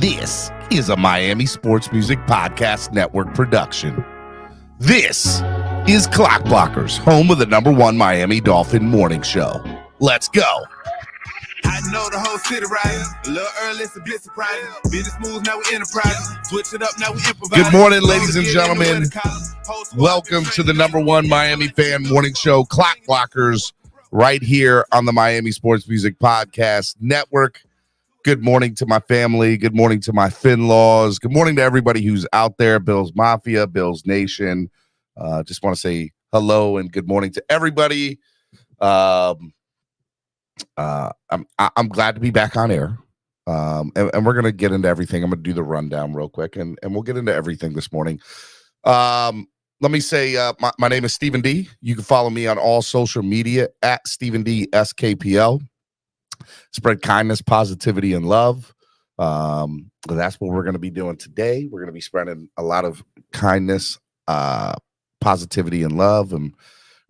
This is a Miami Sports Music Podcast Network production. This is Clock Blockers, home of the #1 Miami Dolphin morning show. Let's go. I know the whole city riding. A little early, it's a bit surprising. Business moves, now we enterprising. Switch it up, now we improvise. Good morning, ladies and gentlemen. Welcome to the #1 Miami fan morning show, Clock Blockers, right here on the Miami Sports Music Podcast Network. Good morning to my family. Good morning to my Finlaws. Good morning to everybody who's out there. Bills Mafia, Bills Nation. Just want to say hello and good morning to everybody. I'm glad to be back on air. And we're gonna get into everything. I'm gonna do the rundown real quick, and we'll get into everything this morning. Let me say my name is Stephen D. You can follow me on all social media at Stephen D SKPL. Spread kindness, positivity, and love. That's what we're going to be doing today. We're going to be spreading a lot of kindness, positivity, and love, and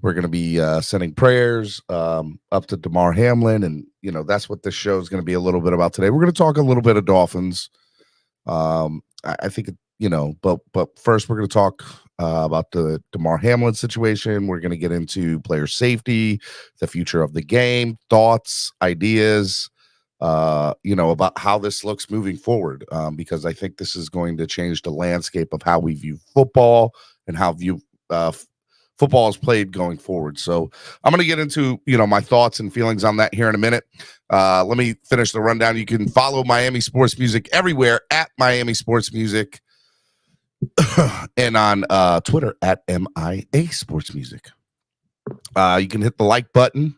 we're going to be sending prayers up to Damar Hamlin, and that's what this show is going to be a little bit about today. We're going to talk a little bit of Dolphins. I think but first we're going to talk about the Damar Hamlin situation. We're going to get into player safety, the future of the game, thoughts, ideas, about how this looks moving forward, because I think this is going to change the landscape of how we view football and how football is played going forward. So I'm going to get into, my thoughts and feelings on that here in a minute. Let me finish the rundown. You can follow Miami Sports Music everywhere at Miami Sports Music. And on Twitter at MIA Sports Music. You can hit the like button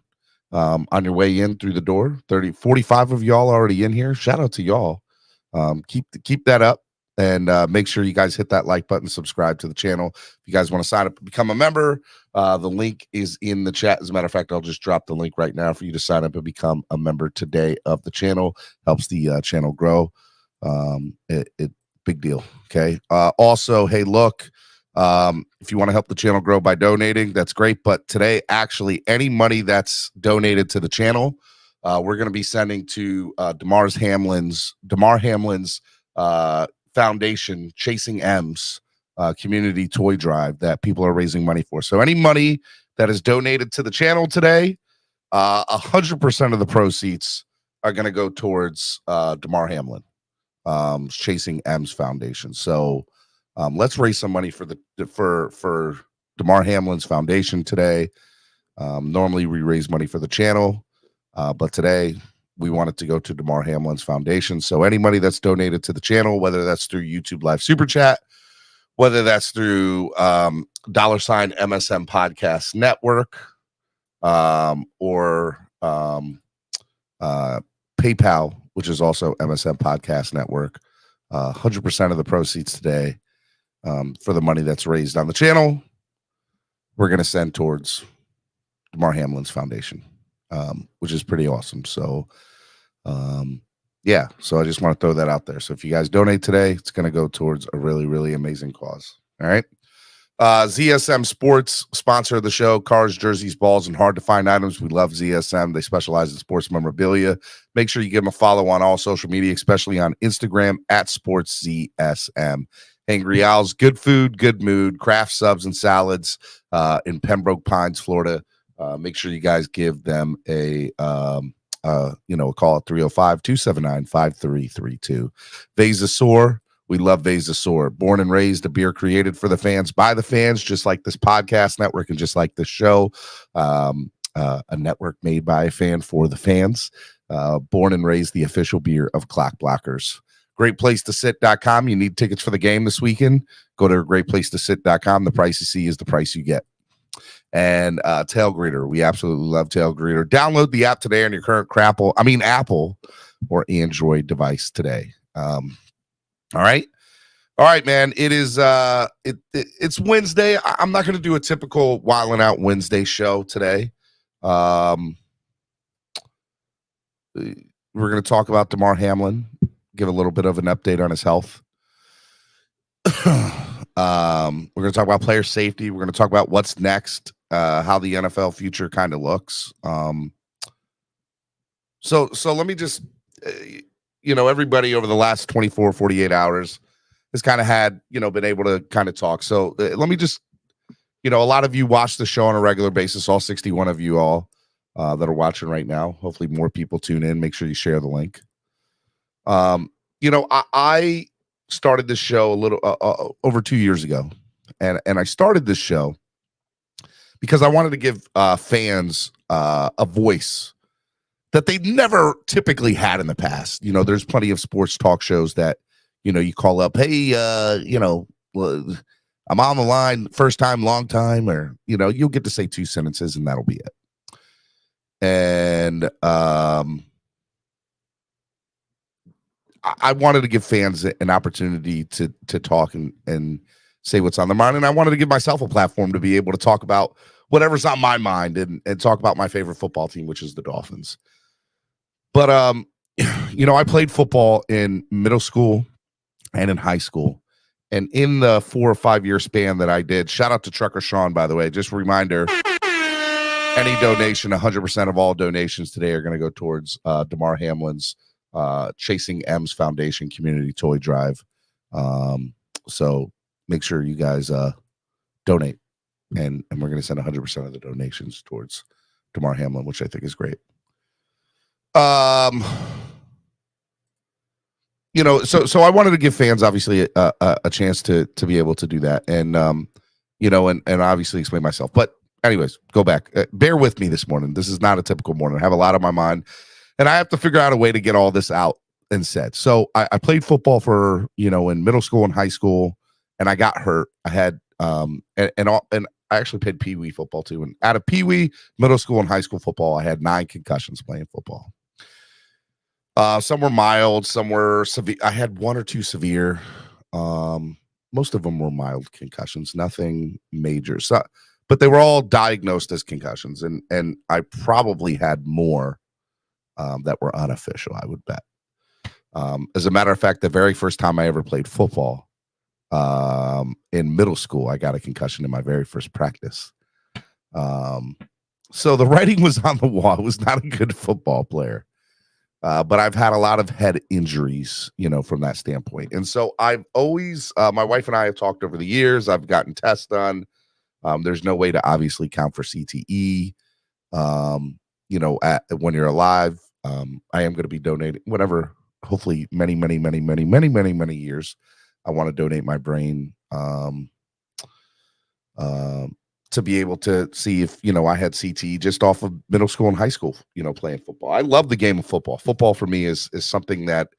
on your way in through the door. 45 of y'all already in here. Shout out to y'all. Keep that up, and make sure you guys hit that like button, subscribe to the channel. If you guys want to sign up and become a member, the link is in the chat. As a matter of fact, I'll just drop the link right now for you to sign up and become a member today of the channel. Helps the channel grow. Big deal. Okay. Also, hey, look, if you want to help the channel grow by donating, that's great. But today, actually, any money that's donated to the channel, we're going to be sending to Damar Hamlin's foundation, Chasing M's community toy drive that people are raising money for. So any money that is donated to the channel today, 100% of the proceeds are going to go towards Damar Hamlin. Chasing M's foundation. So let's raise some money for Damar Hamlin's foundation today. Normally we raise money for the channel, but today we want it to go to Damar Hamlin's foundation. So any money that's donated to the channel, whether that's through YouTube Live Super Chat, whether that's through $MSM Podcast Network, or PayPal, which is also MSM Podcast Network. 100% of the proceeds today for the money that's raised on the channel, we're going to send towards Damar Hamlin's foundation, which is pretty awesome. So, so I just want to throw that out there. So if you guys donate today, it's going to go towards a really, really amazing cause. All right. ZSM Sports, sponsor of the show. Cars, jerseys, balls, and hard-to-find items. We love ZSM. They specialize in sports memorabilia. Make sure you give them a follow on all social media, especially on Instagram at SportsZSM. Angry Owls, good food, good mood, craft subs and salads in Pembroke Pines, Florida. Make sure you guys give them a call at 305-279-5332. Vasasaur. We love Vasasaur. Born and raised, a beer created for the fans, by the fans, just like this podcast network and just like this show. A network made by a fan for the fans. Born and raised, the official beer of Clock Blockers. GreatPlaceToSit.com. You need tickets for the game this weekend. Go to GreatPlaceToSit.com. The price you see is the price you get. And Tail Greeter. We absolutely love Tail Greeter. Download the app today on your current Apple or Android device today. All right, man. It is it's Wednesday. I'm not going to do a typical Wildin' Out Wednesday show today. We're going to talk about Damar Hamlin, give a little bit of an update on his health. We're going to talk about player safety. We're going to talk about what's next, how the NFL future kind of looks. So let me just everybody over the last 24, 48 hours has kind of had, been able to kind of talk. So let me just, a lot of you watch the show on a regular basis, all 61 of you all that are watching right now. Hopefully more people tune in. Make sure you share the link. I started this show a little over 2 years ago, and I started this show because I wanted to give fans a voice that they never typically had in the past. There's plenty of sports talk shows that, you call up, hey, I'm on the line, first time, long time, or, you'll get to say 2 sentences and that'll be it. And I wanted to give fans an opportunity to talk and say what's on their mind. And I wanted to give myself a platform to be able to talk about whatever's on my mind and talk about my favorite football team, which is the Dolphins. But, I played football in middle school and in high school. And in the 4 or 5 year span that I did, shout out to Trucker Sean, by the way, just a reminder, any donation, 100% of all donations today are going to go towards Damar Hamlin's Chasing M's Foundation Community Toy Drive. So make sure you guys donate, and we're going to send 100% of the donations towards Damar Hamlin, which I think is great. So I wanted to give fans obviously a chance to be able to do that, and and obviously explain myself. But anyways, go back. Bear with me this morning. This is not a typical morning. I have a lot on my mind, and I have to figure out a way to get all this out and said. So I played football for in middle school and high school, and I got hurt. I had and I actually played Pee Wee football too. And out of Pee Wee, middle school, and high school football, I had 9 concussions playing football. Some were mild, some were severe. I had 1 or 2 severe. Most of them were mild concussions, nothing major. So, but they were all diagnosed as concussions, and I probably had more that were unofficial, I would bet. As a matter of fact, the very first time I ever played football in middle school, I got a concussion in my very first practice. So the writing was on the wall. I was not a good football player. But I've had a lot of head injuries, from that standpoint. And so I've always, my wife and I have talked over the years. I've gotten tests done. There's no way to obviously count for CTE, when you're alive. I am going to be donating whatever, hopefully many, many, many, many, many, many, many years. I want to donate my brain to be able to see if, I had CTE just off of middle school and high school, playing football. I love the game of football. Football for me is something that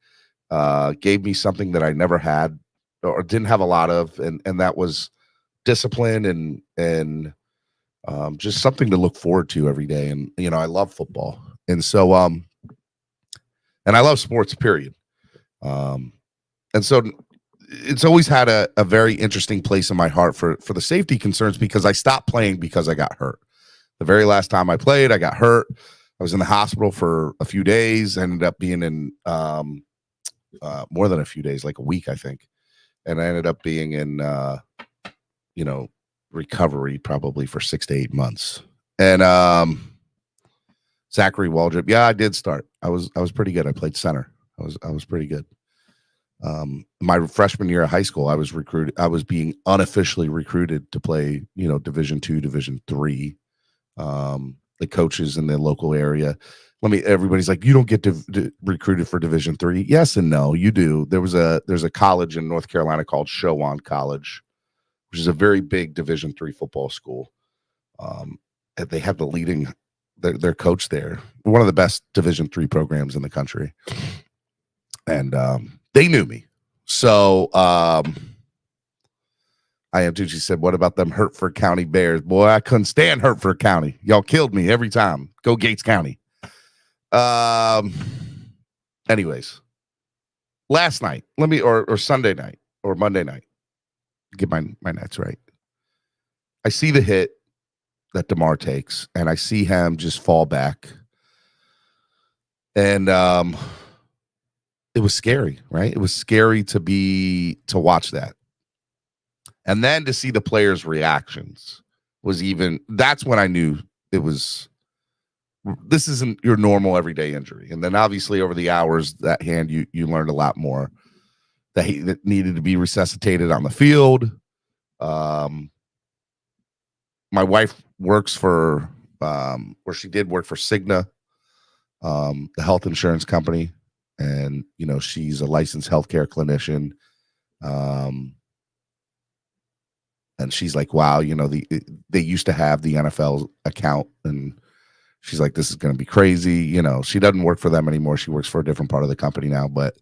gave me something that I never had or didn't have a lot of. And that was discipline and just something to look forward to every day. And, I love football. And so, and I love sports, period. And so it's always had a very interesting place in my heart for the safety concerns, because I stopped playing because I got hurt. The very last time I played, I got hurt. I was in the hospital for a few days, ended up being in more than a few days, like a week, I think. And I ended up being in, recovery probably for 6 to 8 months. And Zachary Waldrop, yeah, I did start. I was pretty good. I played center. I was pretty good. My freshman year of high school, I was being unofficially recruited to play, Division II, Division III. The coaches in the local area, everybody's like, you don't get recruited for Division III. Yes and no, you do. There's a college in North Carolina called Showan College, which is a very big Division III football school. They have the leading, their coach there, one of the best Division III programs in the country. And, they knew me. So Iamtucci said, what about them Hertford County Bears? Boy, I couldn't stand Hertford County. Y'all killed me every time. Go Gates County. Anyways, last night, or Sunday night or Monday night, get my nights right. I see the hit that Damar takes, and I see him just fall back. And it was scary, right? It was scary to watch that. And then to see the players' reactions that's when I knew it was this isn't your normal everyday injury. And then obviously over the hours that hand, you learned a lot more that needed to be resuscitated on the field. My wife works for, or she did work for Cigna, the health insurance company. And, she's a licensed healthcare clinician. And she's like, wow, they used to have the NFL account. And she's like, this is going to be crazy. She doesn't work for them anymore. She works for a different part of the company now. But,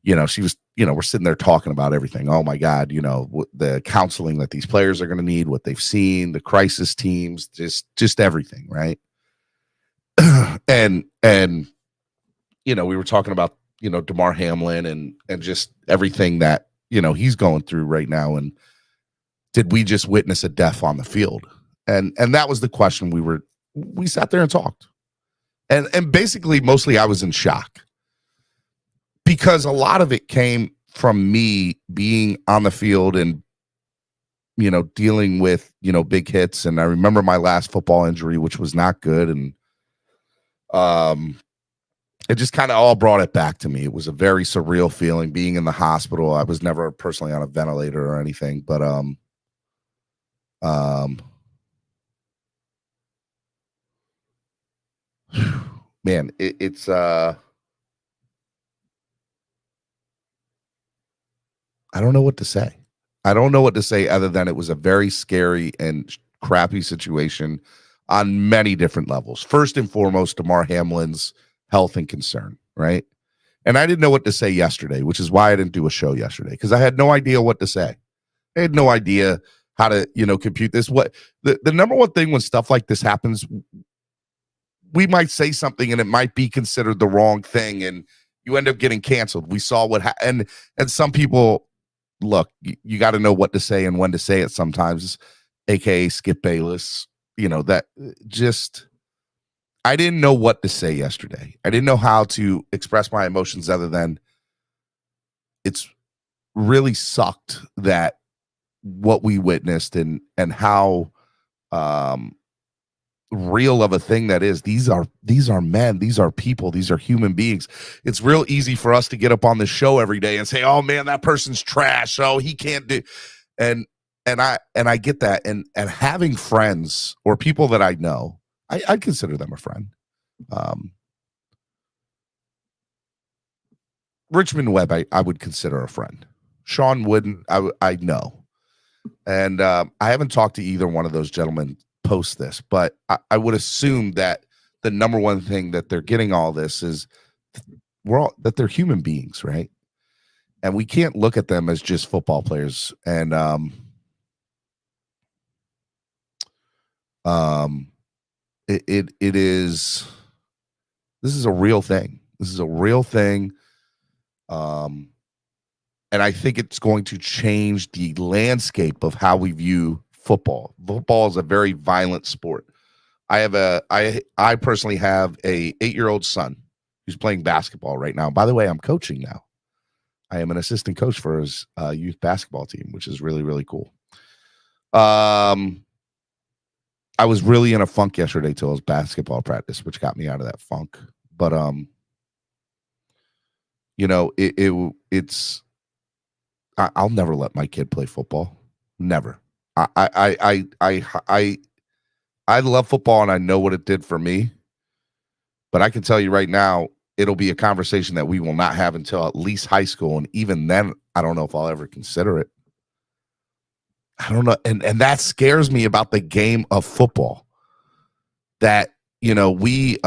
she was, we're sitting there talking about everything. Oh, my God, the counseling that these players are going to need, what they've seen, the crisis teams, just everything. Right. and we were talking about, Damar Hamlin and just everything that, he's going through right now. And did we just witness a death on the field? And that was the question we sat there and talked. And basically, mostly I was in shock because a lot of it came from me being on the field and, dealing with, big hits. And I remember my last football injury, which was not good. And it just kind of all brought it back to me. It was a very surreal feeling being in the hospital. I was never personally on a ventilator or anything, but man, it's I don't know what to say. I don't know what to say other than it was a very scary and crappy situation on many different levels. First and foremost, Damar Hamlin's health and concern, right? And I didn't know what to say yesterday, which is why I didn't do a show yesterday, because I had no idea what to say. I had no idea how to, compute this. What the number one thing when stuff like this happens, we might say something and it might be considered the wrong thing, and you end up getting canceled. We saw what happened, and some people, look, you got to know what to say and when to say it sometimes, aka Skip Bayless. That just, I didn't know what to say yesterday. I didn't know how to express my emotions other than it's really sucked that what we witnessed and how real of a thing that is. These are men, these are people, these are human beings. It's real easy for us to get up on this show every day and say, oh man, that person's trash, oh he can't do, and I get that, and having friends or people that I know, I consider them a friend. Richmond Webb, I would consider a friend. Sean wouldn't. I know, and I haven't talked to either one of those gentlemen post this, but I would assume that the number one thing that they're getting all this is that they're human beings, right? And we can't look at them as just football players. And it is, this is a real thing. This is a real thing. And I think it's going to change the landscape of how we view football. Football is a very violent sport. I personally have a 8-year-old son who's playing basketball right now. By the way, I'm coaching now. I am an assistant coach for his youth basketball team, which is really, really cool. I was really in a funk yesterday till his basketball practice, which got me out of that funk. But it's I'll never let my kid play football. Never. I love football and I know what it did for me. But I can tell you right now, it'll be a conversation that we will not have until at least high school. And even then, I don't know if I'll ever consider it. I don't know. And that scares me about the game of football. That, we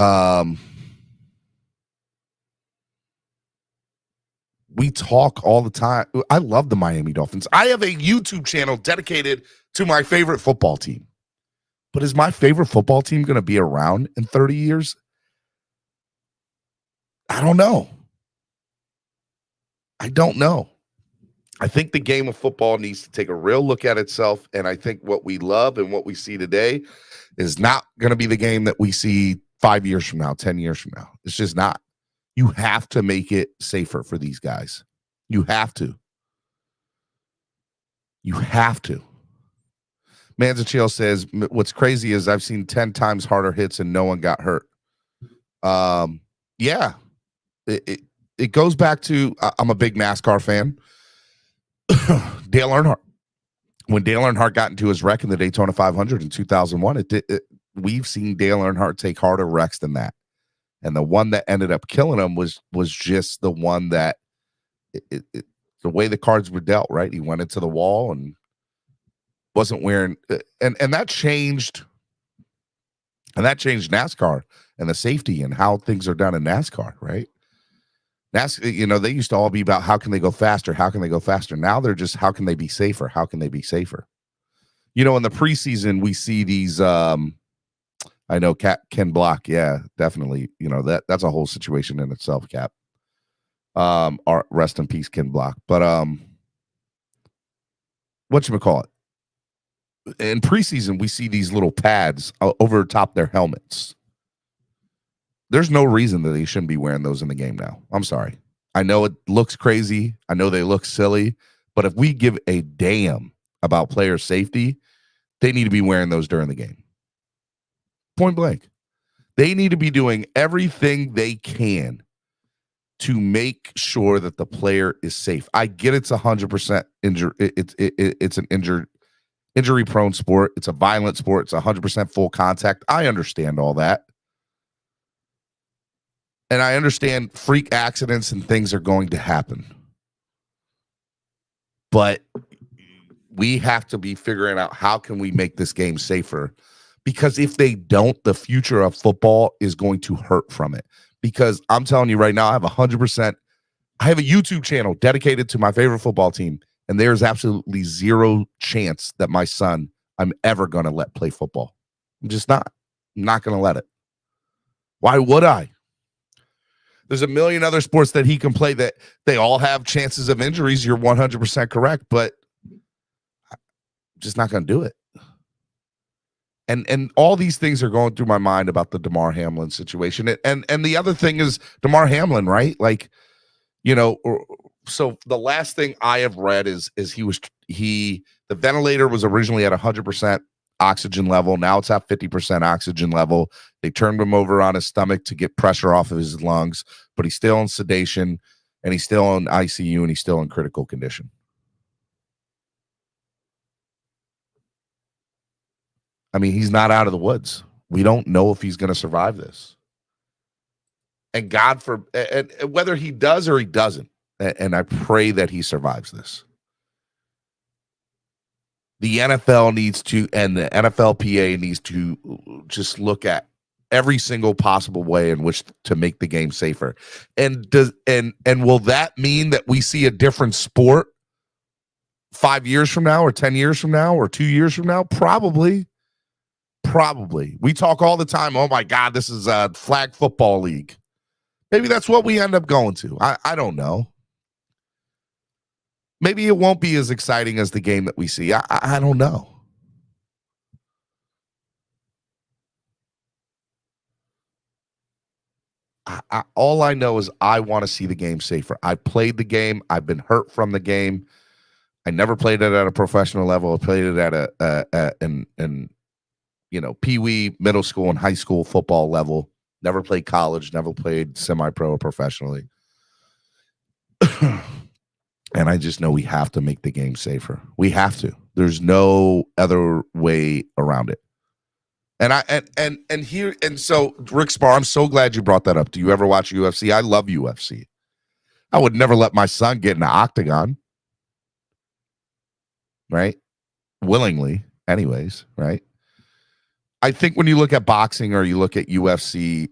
talk all the time. I love the Miami Dolphins. I have a YouTube channel dedicated to my favorite football team. But is my favorite football team going to be around in 30 years? I don't know. I don't know. I think the game of football needs to take a real look at itself. And I think what we love and what we see today is not going to be the game that we see 5 years from now, 10 years from now. It's just not. You have to make it safer for these guys. You have to. You have to. Manzachiel says, what's crazy is I've seen 10 times harder hits and no one got hurt. Yeah, it goes back to, I'm a big NASCAR fan. Dale Earnhardt. When Dale Earnhardt got into his wreck in the Daytona 500 in 2001, we've seen Dale Earnhardt take harder wrecks than that. And the one that ended up killing him was just the one that the way the cards were dealt, right? He went into the wall and wasn't wearing, and that changed NASCAR and the safety and how things are done in NASCAR, right? NASCAR, they used to all be about how can they go faster? How can they go faster? Now they're just how can they be safer? How can they be safer? In the preseason, we see these. I know Ken Block, yeah, definitely. That's a whole situation in itself, Cap. Rest in peace, Ken Block. But whatchamacallit? In preseason, we see these little pads over top their helmets. There's no reason that they shouldn't be wearing those in the game now. I'm sorry. I know it looks crazy. I know they look silly. But if we give a damn about player safety, they need to be wearing those during the game. Point blank. They need to be doing everything they can to make sure that the player is safe. I get it's 100% injury. It's an injury-prone sport. It's a violent sport. It's 100% full contact. I understand all that. And I understand freak accidents and things are going to happen. But we have to be figuring out how can we make this game safer. Because if they don't, the future of football is going to hurt from it. Because I'm telling you right now, I have a YouTube channel dedicated to my favorite football team. And there's absolutely zero chance that my son I'm ever going to let play football. I'm just not. I'm not going to let it. Why would I? There's a million other sports that he can play that they all have chances of injuries. You're 100% correct, but I'm just not going to do it. And all these things are going through my mind about the Damar Hamlin situation. And the other thing is Damar Hamlin, right? Like, so the last thing I have read is the ventilator was originally at 100% oxygen level. Now it's at 50% oxygen level. They turned him over on his stomach to get pressure off of his lungs, but he's still in sedation and he's still in ICU and he's still in critical condition. I mean, he's not out of the woods. We don't know if he's going to survive this. And whether he does or he doesn't, and I pray that he survives this. The NFL needs to, and the NFLPA needs to just look at every single possible way in which to make the game safer. And will that mean that we see a different sport 5 years from now or 10 years from now or 2 years from now? Probably. We talk all the time, oh my God, this is a flag football league. Maybe that's what we end up going to. I don't know. Maybe it won't be as exciting as the game that we see. I don't know. All I know is I want to see the game safer. I played the game. I've been hurt from the game. I never played it at a professional level. I played it at pee-wee, middle school, and high school football level. Never played college. Never played semi-pro or professionally. And I just know we have to make the game safer. We have to. There's no other way around it. And so Rick Spar, I'm so glad you brought that up. Do you ever watch UFC? I love UFC. I would never let my son get in the octagon. Right? Willingly, anyways, right? I think when you look at boxing or you look at UFC,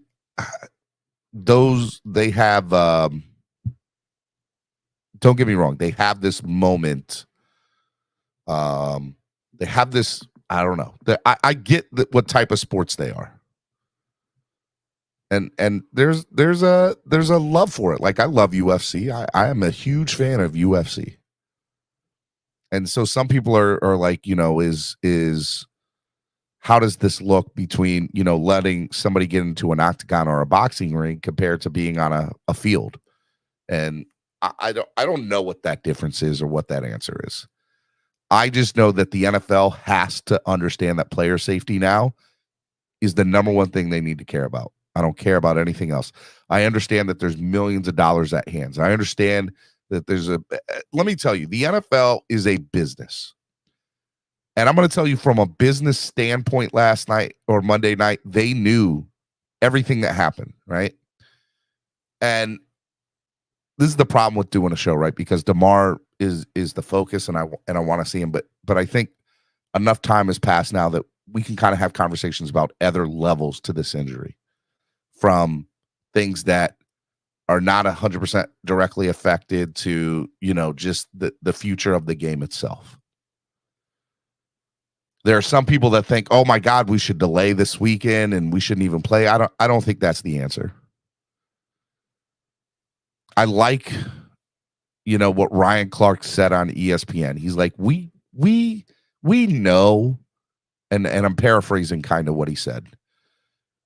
they have don't get me wrong, they have this moment. They have this, I don't know. I get what type of sports they are. And there's a love for it. Like I love UFC. I am a huge fan of UFC. And so some people are like, is how does this look between, letting somebody get into an octagon or a boxing ring compared to being on a field? And I don't know what that difference is or what that answer is. I just know that the NFL has to understand that player safety now is the number one thing they need to care about. I don't care about anything else. I understand that there's millions of dollars at hands. I understand that let me tell you, the NFL is a business. And I'm going to tell you from a business standpoint, last night or Monday night, they knew everything that happened, right? And this is the problem with doing a show, right? Because Damar is the focus, and I want to see him, but I think enough time has passed now that we can kind of have conversations about other levels to this injury, from things that are not 100% directly affected to, just the future of the game itself. There are some people that think, oh my God, we should delay this weekend and we shouldn't even play. I don't think that's the answer. I like, what Ryan Clark said on ESPN. He's like, we know, and I'm paraphrasing kind of what he said.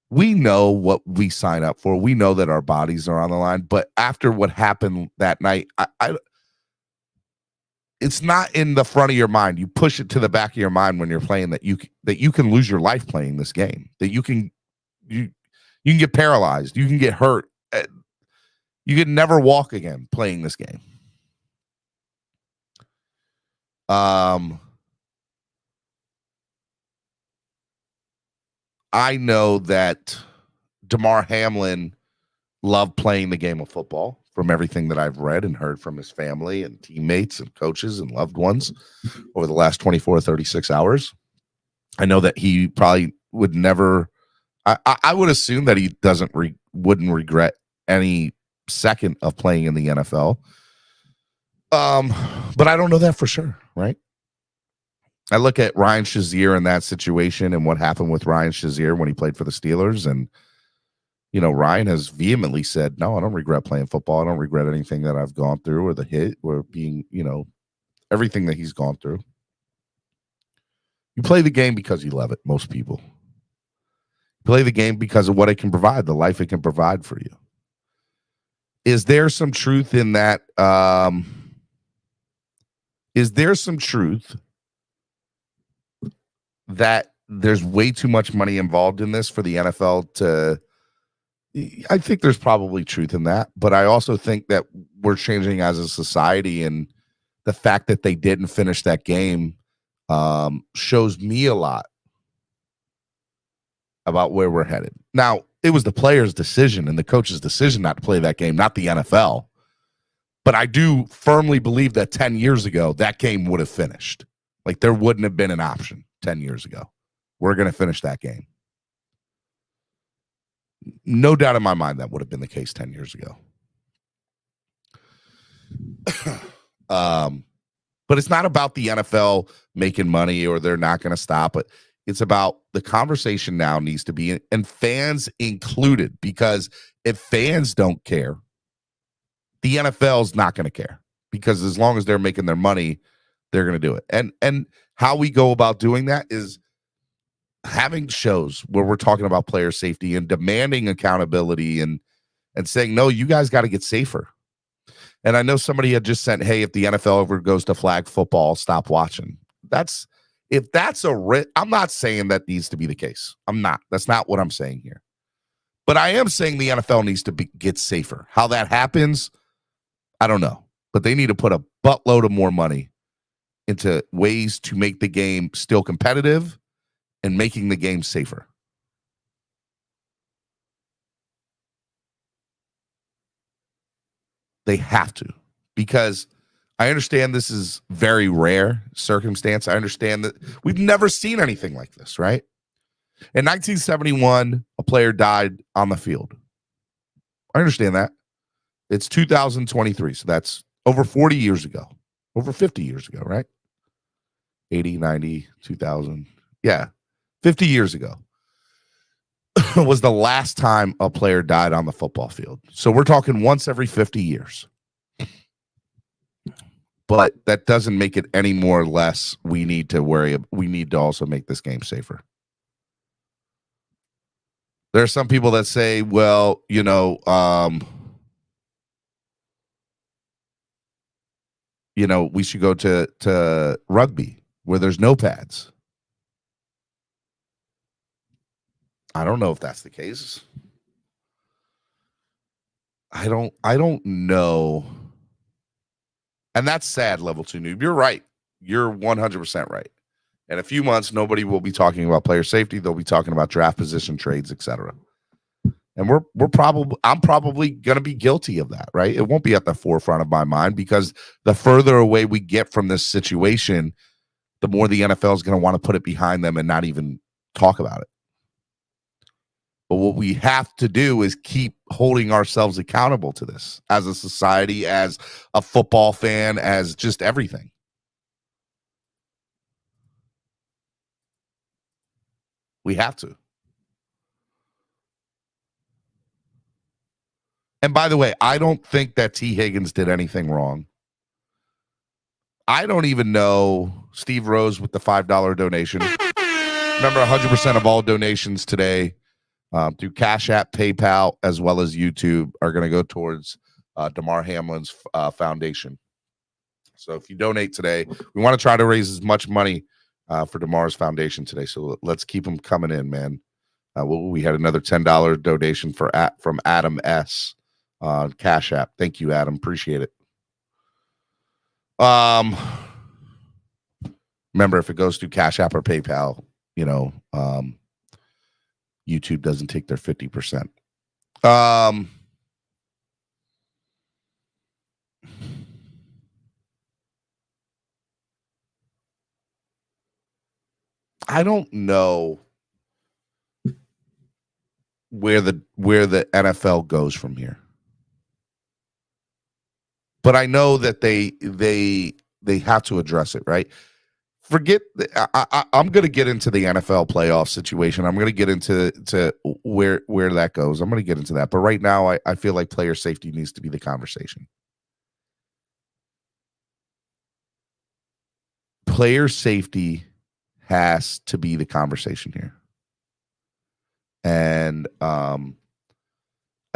We know what we sign up for. We know that our bodies are on the line. But after what happened that night, it's not in the front of your mind. You push it to the back of your mind when you're playing that you can lose your life playing this game. That you can get paralyzed. You can get hurt. You can never walk again playing this game. I know that Damar Hamlin loved playing the game of football from everything that I've read and heard from his family and teammates and coaches and loved ones over the last 24 or 36 hours. I know that he probably would never, I would assume that he wouldn't regret any second of playing in the NFL. But I don't know that for sure, right? I look at Ryan Shazier in that situation and what happened with Ryan Shazier when he played for the Steelers. And, Ryan has vehemently said, no, I don't regret playing football. I don't regret anything that I've gone through or the hit or being, everything that he's gone through. You play the game because you love it, most people. You play the game because of what it can provide, the life it can provide for you. Is there some truth in that? Is there some truth that there's way too much money involved in this for the NFL to? I think there's probably truth in that, but I also think that we're changing as a society, and the fact that they didn't finish that game shows me a lot about where we're headed. Now, it was the player's decision and the coach's decision not to play that game, not the NFL. But I do firmly believe that 10 years ago, that game would have finished. Like, there wouldn't have been an option 10 years ago. We're going to finish that game. No doubt in my mind that would have been the case 10 years ago. But it's not about the NFL making money or they're not going to stop it. It's about the conversation now needs to be, and fans included, because if fans don't care, the NFL's not going to care, because as long as they're making their money, they're going to do it. And how we go about doing that is having shows where we're talking about player safety and demanding accountability and saying, no, you guys got to get safer. And I know somebody had just sent, hey, if the NFL ever goes to flag football, stop watching. I'm not saying that needs to be the case. I'm not. That's not what I'm saying here. But I am saying the NFL needs to get safer. How that happens, I don't know. But they need to put a buttload of more money into ways to make the game still competitive and making the game safer. They have to, because I understand this is very rare circumstance. I understand that we've never seen anything like this, right? In 1971, a player died on the field. I understand that. It's 2023, so that's over 40 years ago, over 50 years ago, right? 80, 90, 2000. Yeah, 50 years ago was the last time a player died on the football field. So we're talking once every 50 years. But that doesn't make it any more or less. We need to also make this game safer. There are some people that say, well, we should go to rugby where there's no pads. I don't know if that's the case. I don't know. And that's sad, level 2 noob. You're right. You're 100% right. In a few months, nobody will be talking about player safety. They'll be talking about draft position trades, etc. And I'm probably going to be guilty of that, right? It won't be at the forefront of my mind because the further away we get from this situation, the more the NFL is going to want to put it behind them and not even talk about it. But what we have to do is keep holding ourselves accountable to this as a society, as a football fan, as just everything. We have to. And by the way, I don't think that T. Higgins did anything wrong. I don't even know Steve Rose with the $5 donation. Remember, 100% of all donations today through Cash App, PayPal, as well as YouTube are going to go towards Damar Hamlin's foundation. So if you donate today, we want to try to raise as much money for Damar's foundation today. So let's keep them coming in, man. We had another $10 donation from Adam S. on Cash App. Thank you, Adam. Appreciate it. Remember, if it goes through Cash App or PayPal, YouTube doesn't take their 50%. I don't know where the NFL goes from here, but I know that they have to address it, right? Forget. I'm going to get into the NFL playoff situation. I'm going to get into where that goes. I'm going to get into that, but right now, I feel like player safety needs to be the conversation. Player safety has to be the conversation here. And I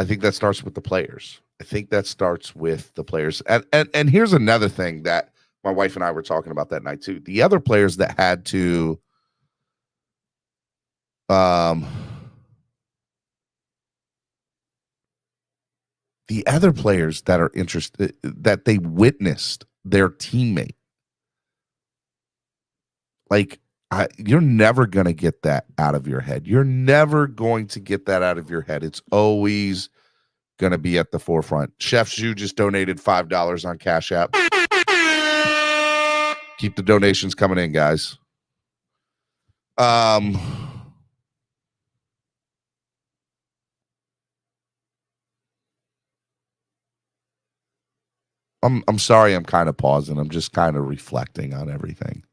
think that starts with the players. And here's another thing that my wife and I were talking about that night too. The other players that had to the other players that are interested, that they witnessed their teammate. Like, you're never going to get that out of your head. You're never going to get that out of your head. It's always going to be at the forefront. Chef Zhu just donated $5 on Cash App. Keep the donations coming in, guys. I'm sorry, I'm kind of pausing. I'm just kind of reflecting on everything.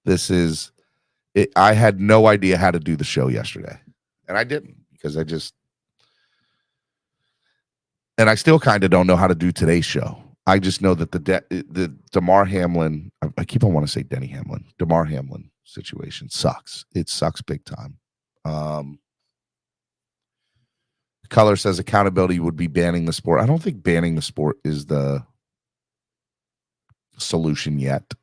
This is it. I had no idea how to do the show yesterday, and I didn't because and I still kind of don't know how to do today's show. I just know that the Damar Hamlin, I keep on wanting to say Denny Hamlin, Damar Hamlin situation sucks. It sucks big time. Color says accountability would be banning the sport. I don't think banning the sport is the solution yet.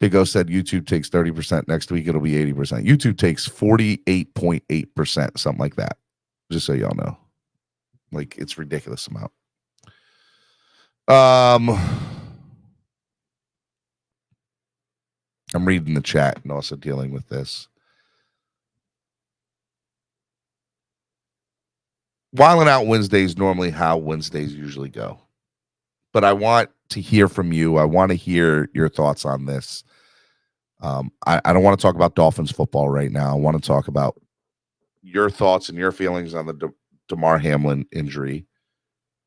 Big O said YouTube takes 30%. Next week, it'll be 80%. YouTube takes 48.8%, something like that. Just so y'all know. Like, it's ridiculous amount. I'm reading the chat and also dealing with this. Wilding Out Wednesdays normally how Wednesdays usually go. But I want to hear from you. I want to hear your thoughts on this. I don't want to talk about Dolphins football right now. I want to talk about your thoughts and your feelings on the Damar Hamlin injury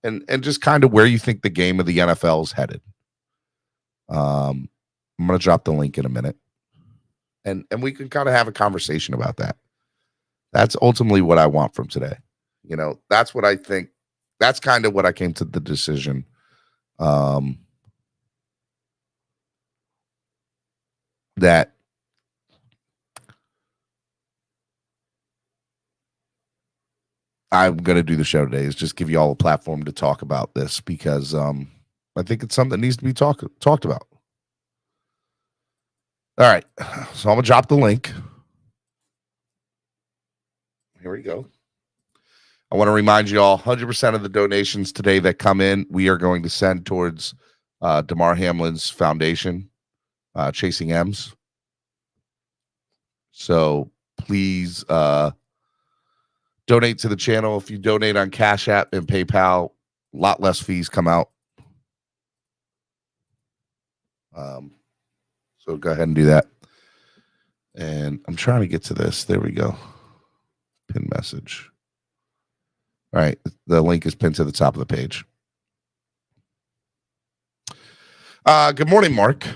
and just kind of where you think the game of the NFL is headed. I'm going to drop the link in a minute. And we can kind of have a conversation about that. That's ultimately what I want from today. That's what I think. That's kind of what I came to the decision. That I'm going to do the show today is just give you all a platform to talk about this because I think it's something that needs to be talked about. All right. So I'm going to drop the link. Here we go. I want to remind you all 100% of the donations today that come in, we are going to send towards Damar Hamlin's foundation, Chasing M's. So please donate to the channel. If you donate on Cash App and PayPal, a lot less fees come out. So go ahead and do that. And I'm trying to get to this. There we go. Pin message. All right. The link is pinned to the top of the page. Good morning, Mark.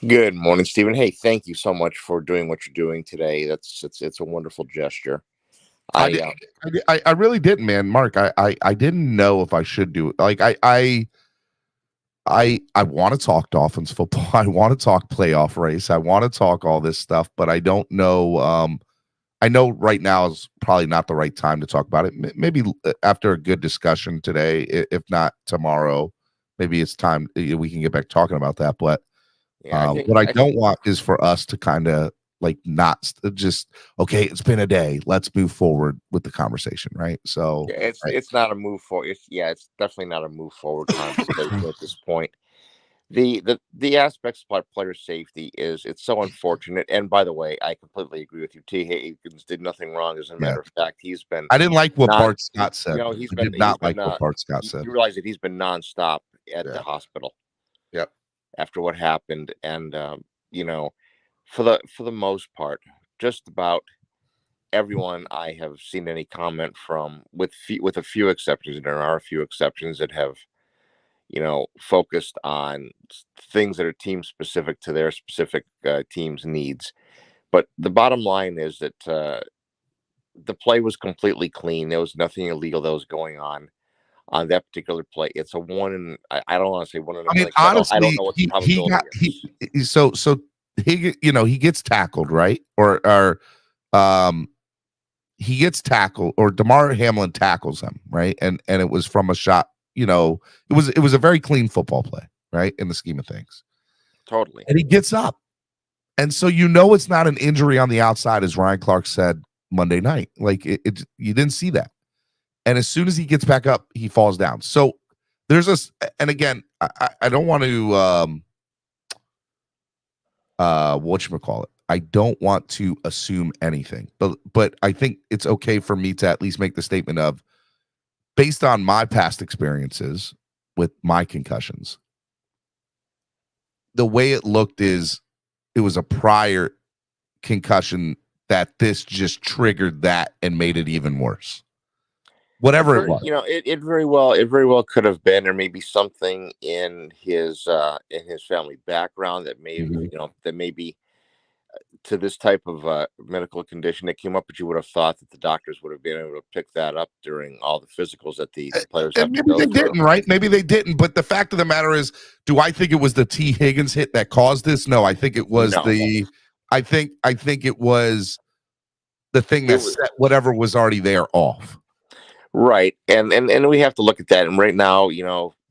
Good morning, Stephen. Hey, thank you so much for doing what you're doing today. It's a wonderful gesture. I really didn't, man. Mark, I didn't know if I should do it. Like I want to talk Dolphins football. I want to talk playoff race. I want to talk all this stuff, but I don't know. I know right now is probably not the right time to talk about it. Maybe after a good discussion today, if not tomorrow, maybe it's time we can get back talking about that. But what I don't want is for us to kind of like not just, okay, it's been a day, let's move forward with the conversation, right? So it's not a move forward. It's definitely not a move forward conversation at this point. The aspects of player safety it's so unfortunate. And by the way, I completely agree with you. T. Higgins did nothing wrong. As a matter of fact, he's been. I didn't like what Bart Scott said. Did not like what Bart Scott said. You realize that he's been nonstop at the hospital. Yep. After what happened, and for the most part, just about everyone I have seen any comment from, with a few exceptions, and there are a few exceptions that have, focused on things that are team specific to their specific team's needs. But the bottom line is that the play was completely clean. There was nothing illegal that was going on that particular play. It's a one. I don't want to say one in a million. Honestly, I don't know what the probability is. So he gets tackled, right? Or he gets tackled, or Damar Hamlin tackles him, right? And it was from a shot. It was a very clean football play, right? In the scheme of things. Totally. And he gets up. And so it's not an injury on the outside, as Ryan Clark said Monday night. Like you didn't see that. And as soon as he gets back up, he falls down. So there's and again, I don't want to whatchamacallit. I don't want to assume anything, but I think it's okay for me to at least make the statement of, based on my past experiences with my concussions, the way it looked is it was a prior concussion that this just triggered that and made it even worse. Whatever it was. It very well could have been, or maybe something in his family background that may that may be to this type of medical condition that came up, but you would have thought that the doctors would have been able to pick that up during all the physicals that the players have to go through. Didn't, right? Maybe they didn't, but the fact of the matter is, do I think it was the T. Higgins hit that caused this? No, I think it was I think it was the thing that set whatever was already there off. Right. And we have to look at that. And right now,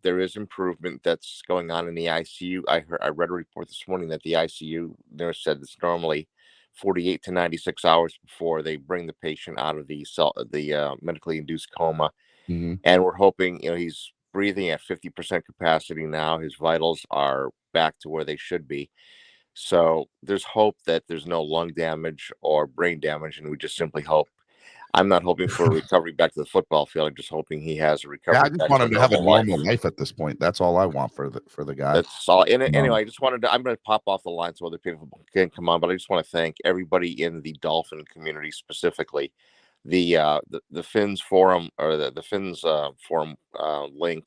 there is improvement that's going on in the ICU. I read a report this morning that the ICU nurse said it's normally 48 to 96 hours before they bring the patient out of the medically induced coma. Mm-hmm. And we're hoping, he's breathing at 50% capacity now. His vitals are back to where they should be. So there's hope that there's no lung damage or brain damage. And we just simply hope. I'm not hoping for a recovery back to the football field. I'm just hoping he has a recovery. Yeah, I just want him to have a normal life at this point. That's all I want for the guy. That's all. And anyway, I just wanted to. I'm going to pop off the line so other people can come on. But I just want to thank everybody in the Dolphin community, specifically the Fins forum, or the Fins forum link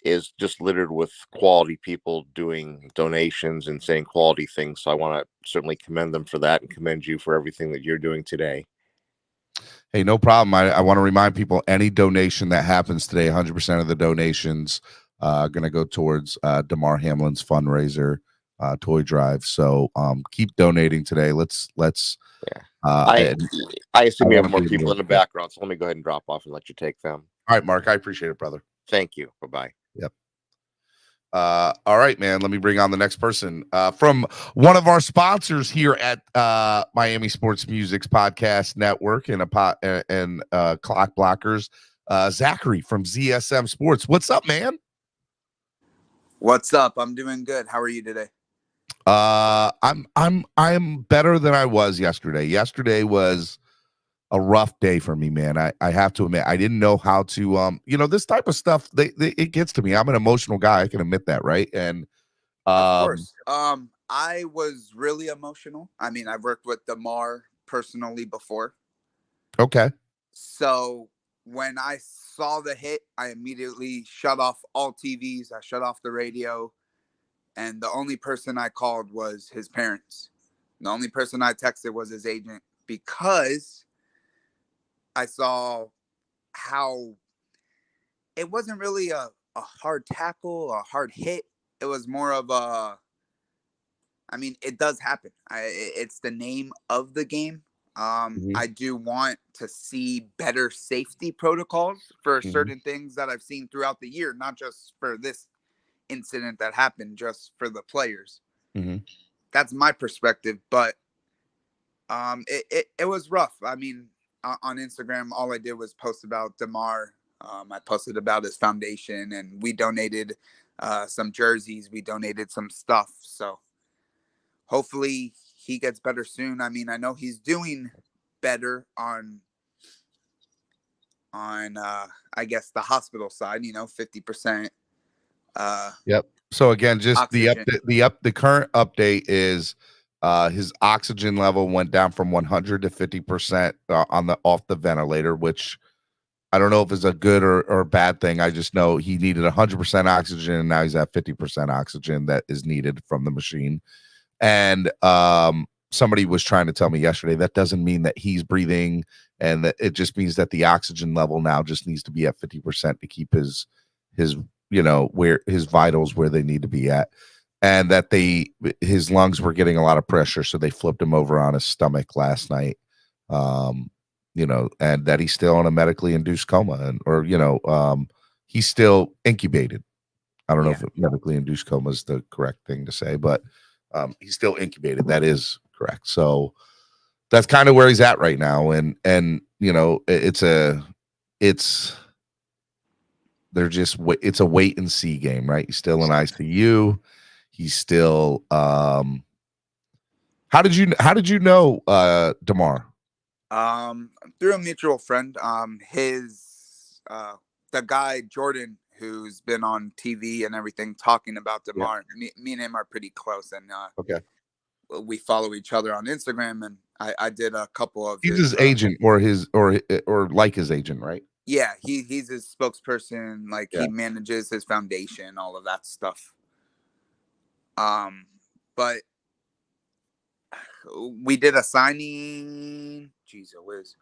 is just littered with quality people doing donations and saying quality things. So I want to certainly commend them for that, and commend you for everything that you're doing today. Hey, no problem. I want to remind people, any donation that happens today, 100% of the donations going to go towards Damar Hamlin's fundraiser toy drive. So keep donating today. Let's Yeah. And I assume you wanna have more be people in the able to- background, so let me go ahead and drop off and let you take them. All right, Mark, I appreciate it, brother. Thank you. Bye-bye. Yep. All right, man. Let me bring on the next person from one of our sponsors here at Miami Sports Music's podcast network and Clock Blockers, Zachary from ZSM Sports. What's up, man? What's up? I'm doing good. How are you today? I'm better than I was yesterday. Yesterday was a rough day for me, man. I have to admit, I didn't know how to this type of stuff, it gets to me. I'm an emotional guy, I can admit that, right? And Of course. I was really emotional. I mean, I've worked with Damar personally before. Okay. So when I saw the hit, I immediately shut off all TVs. I shut off the radio. And the only person I called was his parents. The only person I texted was his agent, because I saw how it wasn't really a hard tackle, a hard hit. It was more of I mean, it does happen. It's the name of the game. Mhm. I do want to see better safety protocols for certain things that I've seen throughout the year, not just for this incident that happened, just for the players. Mhm. That's my perspective. But it was rough. I mean, on Instagram, all I did was post about Demar. I posted about his foundation, and we donated some jerseys. We donated some stuff. So hopefully he gets better soon. I mean, I know he's doing better on I guess the hospital side, 50%. Yep. So again, just Oxygen. the current update is his oxygen level went down from 100 to 50% on the off the ventilator, which I don't know if it's a good or bad thing. I just know he needed 100% oxygen, and now he's at 50% oxygen that is needed from the machine. And somebody was trying to tell me yesterday that doesn't mean that he's breathing, and that it just means that the oxygen level now just needs to be at 50% to keep his where his vitals where they need to be at, and that his lungs were getting a lot of pressure, so they flipped him over on his stomach last night. And that he's still in a medically induced coma, he's still incubated. I don't know Yeah. if medically induced coma is the correct thing to say, but he's still incubated. That is correct. So that's kind of where he's at right now. And it's a wait and see game, right? He's still in ICU. He's still how did you know Damar? Through a mutual friend. The guy Jordan, who's been on TV and everything talking about Demar. Yeah. Me and him are pretty close, and Okay. we follow each other on Instagram, and I did a couple of He's his agent or like his agent, right? Yeah, he's his spokesperson. Like, Yeah. he manages his foundation, all of that stuff. But we did a signing. Jeez, it was,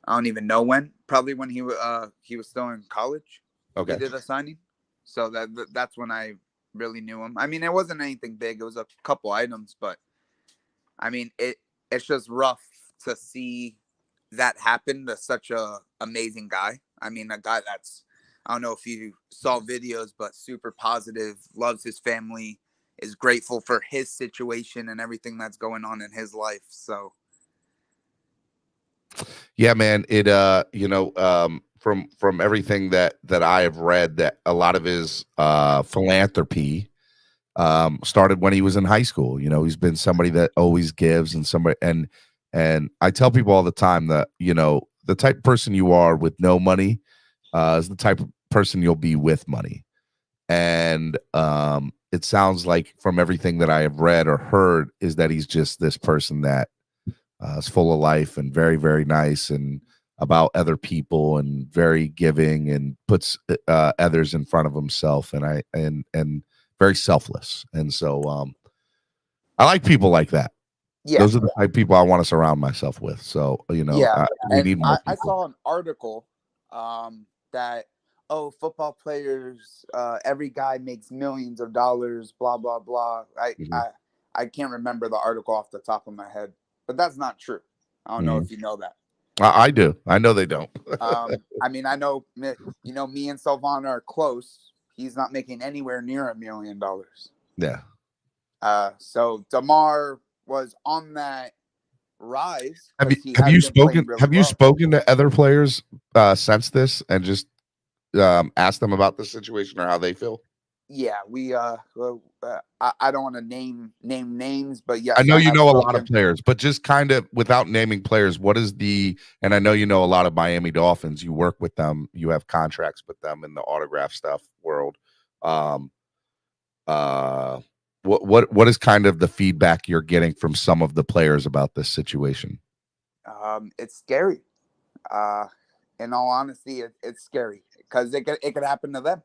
I don't even know when. Probably when he was still in college. Okay. We did a signing, so that's when I really knew him. I mean, it wasn't anything big. It was a couple items, but I mean, it's just rough to see that happen to such a amazing guy. I mean, a guy that's, I don't know if you saw videos, but super positive, loves his family, is grateful for his situation and everything that's going on in his life. So yeah, man, it from everything that I have read, that a lot of his philanthropy started when he was in high school. He's been somebody that always gives, and somebody, and I tell people all the time that the type of person you are with no money is the type of person you'll be with money. And it sounds like, from everything that I have read or heard, is that he's just this person that is full of life and very, very nice, and about other people, and very giving, and puts others in front of himself, and very selfless. And so I like people like that. yeah, Those are the type of people I want to surround myself with. So we need more I people. saw an article that, football players, every guy makes millions of dollars, blah blah blah. I can't remember the article off the top of my head. but that's not true. I don't know if you know that. I do. I know they don't. I mean, I know, me and Sylvan are close. He's not making anywhere near $1 million. Yeah. So Damar was on that rise. Have you spoken spoken to other players since this and just asked them about the situation or how they feel? Yeah, we I don't want to name names, but yes, I know you have know a spoken. lot of players, but just kind of without naming players, what is and I know you know a lot of Miami Dolphins. You work with them, you have contracts with them in the autograph stuff world. What is kind of the feedback you're getting from some of the players about this situation? It's scary. In all honesty, it's scary because it could happen to them.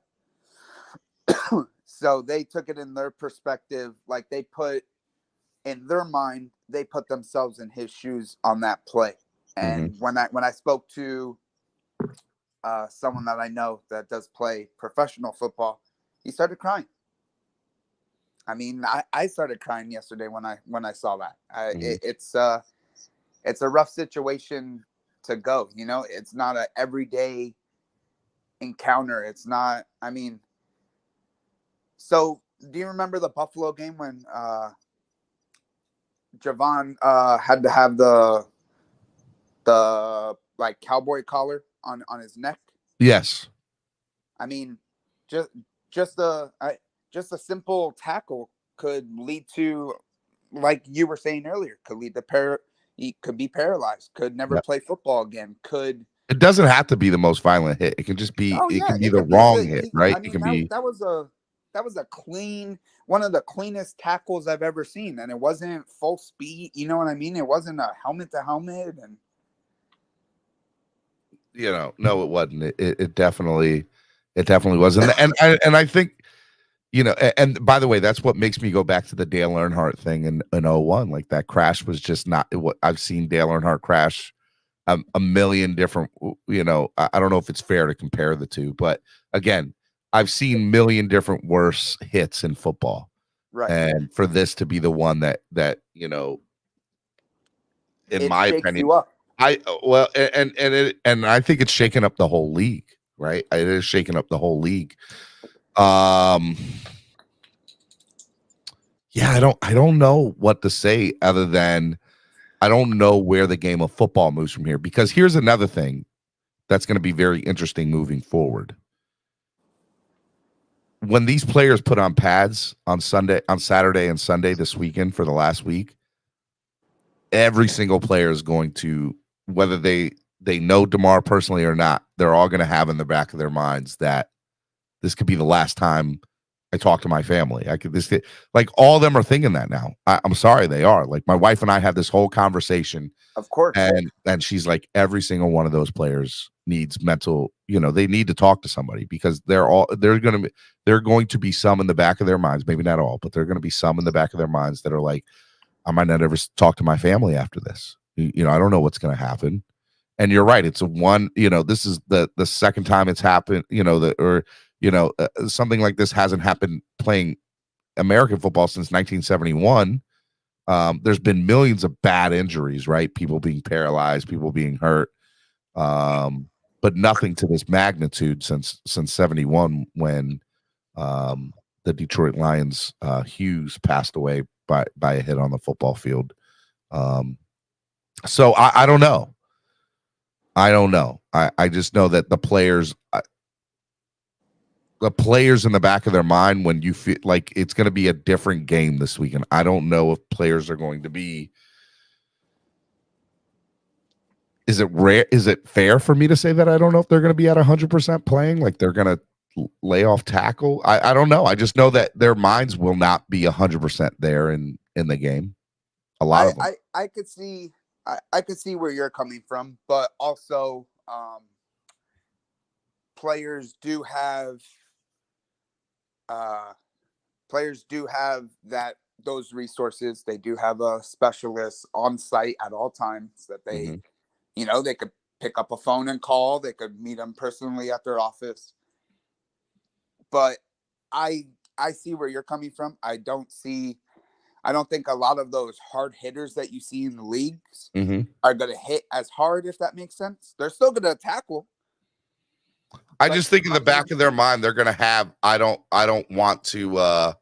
So they took it in their perspective, like they put in their mind, they put themselves in his shoes on that play. And when I spoke to someone that I know that does play professional football, he started crying. I mean, I started crying yesterday when I saw that. It's a rough situation to go. It's not an everyday encounter. It's not. I mean, so do you remember the Buffalo game when Javon had to have the like cowboy collar on his neck? Yes. I mean, just a simple tackle could lead to, like you were saying earlier, could lead to he could be paralyzed, could never play football again, could. It doesn't have to be the most violent hit. It can just be. Oh It yeah, can be the wrong hit, right? I mean, it can be. that was a clean, one of the cleanest tackles I've ever seen, and it wasn't full speed. You know what I mean? It wasn't a helmet to helmet, and no, it wasn't. It definitely wasn't. And I think. And by the way, that's what makes me go back to the Dale Earnhardt thing in 01. Like that crash was just not what I've seen Dale Earnhardt crash a million different, I don't know if it's fair to compare the two, but again, I've seen million different worse hits in football. Right. And for this to be the one that in it my shakes opinion, you up. and I think it's shaken up the whole league, right? It is shaking up the whole league. Yeah, I don't know what to say other than I don't know where the game of football moves from here, because here's another thing that's going to be very interesting moving forward. When these players put on pads on Saturday and Sunday this weekend for the last week, every single player is going to, whether they know Damar personally or not, they're all going to have in the back of their minds that this could be the last time I talk to my family. Like all of them are thinking that now. I'm sorry, they are. Like my wife and I had this whole conversation. Of course. And she's like, every single one of those players needs mental, they need to talk to somebody, because they're going to be some in the back of their minds, maybe not all, but they're going to be some in the back of their minds that are like, I might not ever talk to my family after this. I don't know what's going to happen. And you're right. It's this is the second time it's happened, something like this hasn't happened playing American football since 1971. There's been millions of bad injuries, right? People being paralyzed, people being hurt, but nothing to this magnitude since 71 when the Detroit Lions Hughes passed away by a hit on the football field. So I don't know. I just know that the players in the back of their mind, when you feel like it's going to be a different game this weekend. I don't know if players are going to be. Is it rare? Is it fair for me to say that I don't know if they're going to be at 100% playing? Like they're going to lay off tackle? I don't know. I just know that their minds will not be 100% there in the game. A lot of them. I could see. I could see where you're coming from, but also players do have those resources. They do have a specialist on site at all times that they, they could pick up a phone and call. They could meet them personally at their office. But I see where you're coming from. I don't see I don't think a lot of those hard hitters that you see in the leagues Mm-hmm. are going to hit as hard, if that makes sense. They're still going to tackle. I just think in the back of their mind, they're going to have, I don't want to,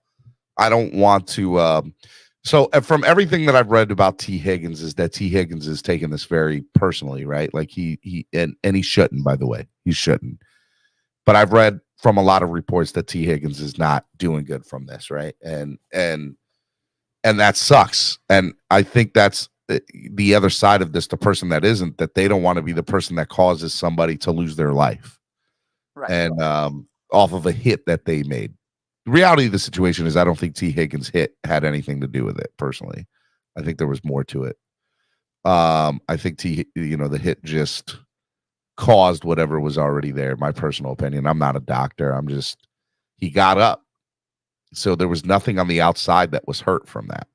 so from everything that I've read about T. Higgins is that T. Higgins is taking this very personally, right? Like he he shouldn't, by the way, he shouldn't. But I've read from a lot of reports that T. Higgins is not doing good from this, right? And that sucks. And I think that's the other side of this, the person that isn't, that they don't want to be the person that causes somebody to lose their life. Right. And off of a hit that they made. The reality of the situation is I don't think T. Higgins' hit had anything to do with it, personally. I think there was more to it. I think the hit just caused whatever was already there, my personal opinion. I'm not a doctor. He got up. So there was nothing on the outside that was hurt from that.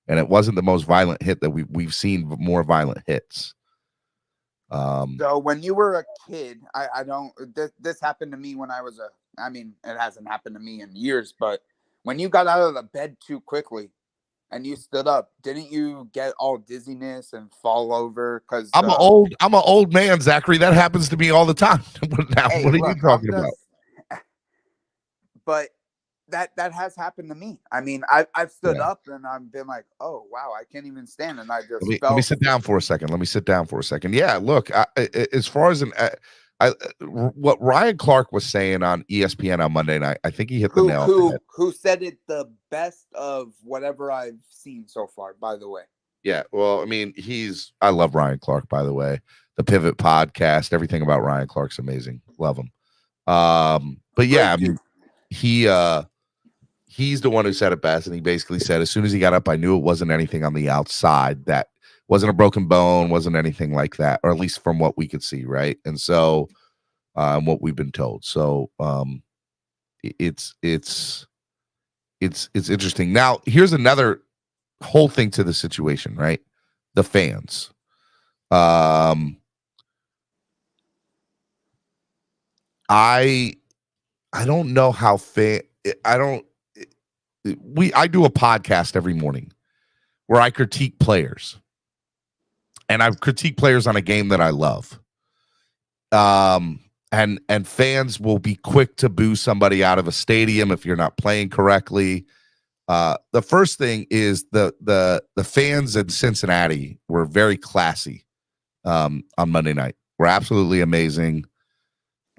And it wasn't the most violent hit that we've seen more violent hits. So when you were a kid, this happened to me when I was it hasn't happened to me in years, but when you got out of the bed too quickly and you stood up, didn't you get all dizziness and fall over? Because I'm an old man, Zachary. That happens to me all the time. What are you talking about? But that has happened to me. I mean, I've stood up and I've been like, oh wow, I can't even stand, and I just let me sit down for a second. Yeah, look, as far as what Ryan Clark was saying on ESPN on Monday night, I think he hit the nail on the head. Who said it the best of whatever I've seen so far, by the way. Yeah, well, I mean, I love Ryan Clark, by the way. The Pivot podcast, everything about Ryan Clark's amazing. Love him. But yeah, I mean, he's the one who said it best, and he basically said, as soon as he got up, I knew it wasn't anything on the outside, that wasn't a broken bone, wasn't anything like that, or at least from what we could see, right? And so, what we've been told. So, it's interesting. Now, here's another whole thing to the situation, right? The fans. I don't know how I do a podcast every morning where I critique players. And I've critiqued players on a game that I love. And fans will be quick to boo somebody out of a stadium if you're not playing correctly. The first thing is the fans in Cincinnati were very classy on Monday night. Were absolutely amazing.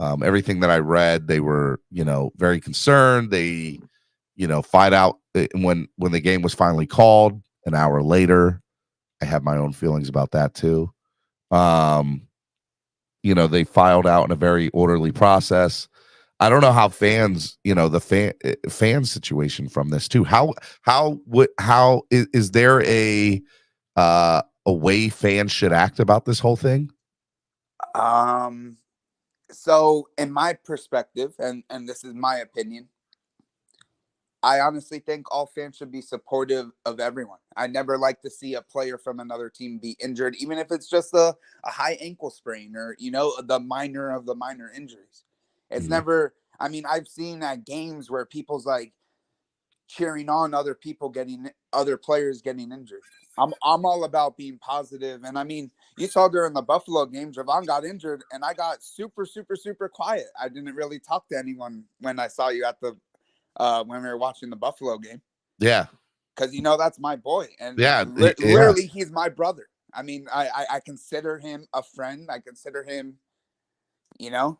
Everything that I read, they were, very concerned. They, fight out when the game was finally called an hour later. I have my own feelings about that too. They filed out in a very orderly process. I don't know how fans, the fan situation from this too. How is there a way fans should act about this whole thing? So in my perspective, and this is my opinion, I honestly think all fans should be supportive of everyone. I never like to see a player from another team be injured, even if it's just a high ankle sprain or, the minor of the minor injuries. It's never, I've seen at games where people's like cheering on other players getting injured. I'm all about being positive. And you saw during the Buffalo game, Javon got injured and I got super, super, super quiet. I didn't really talk to anyone when I saw you at the when we were watching the Buffalo game. Yeah. Because, that's my boy. And literally, he's my brother. I consider him a friend. I consider him,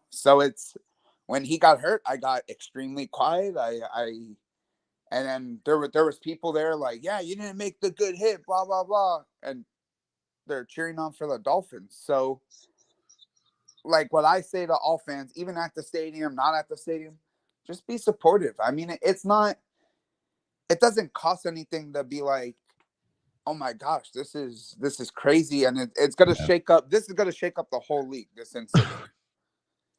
so it's when he got hurt, I got extremely quiet. And then there was people there like, yeah, you didn't make the good hit, blah, blah, blah. And they're cheering on for the Dolphins. So like what I say to all fans, even at the stadium, not at the stadium, just be supportive. It doesn't cost anything to be like, oh my gosh, this is crazy. And it's going to shake up. This is going to shake up the whole league. This incident.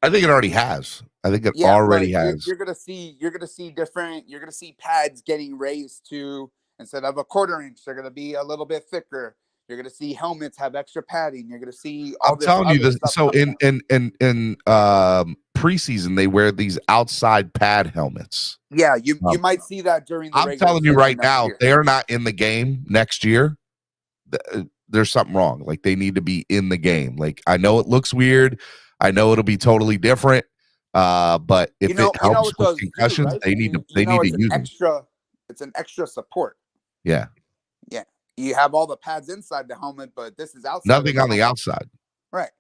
I think it already has. I think it already has. You're going to see different, you're going to see pads getting raised to, instead of a 1/4 inch, they're going to be a little bit thicker. You're going to see helmets have extra padding. You're going to see all I'm telling you this. So in preseason they wear these outside pad helmets. Yeah, you might see that during the I'm regular telling you season right next now, year. they're not in the game next year. There's something wrong. Like, they need to be in the game. Like, I know it looks weird. I know it'll be totally different. But if it helps with concussions, right? they need to use them. It's an extra support. Yeah. Yeah. You have all the pads inside the helmet, but this is outside. Nothing on the outside. Right.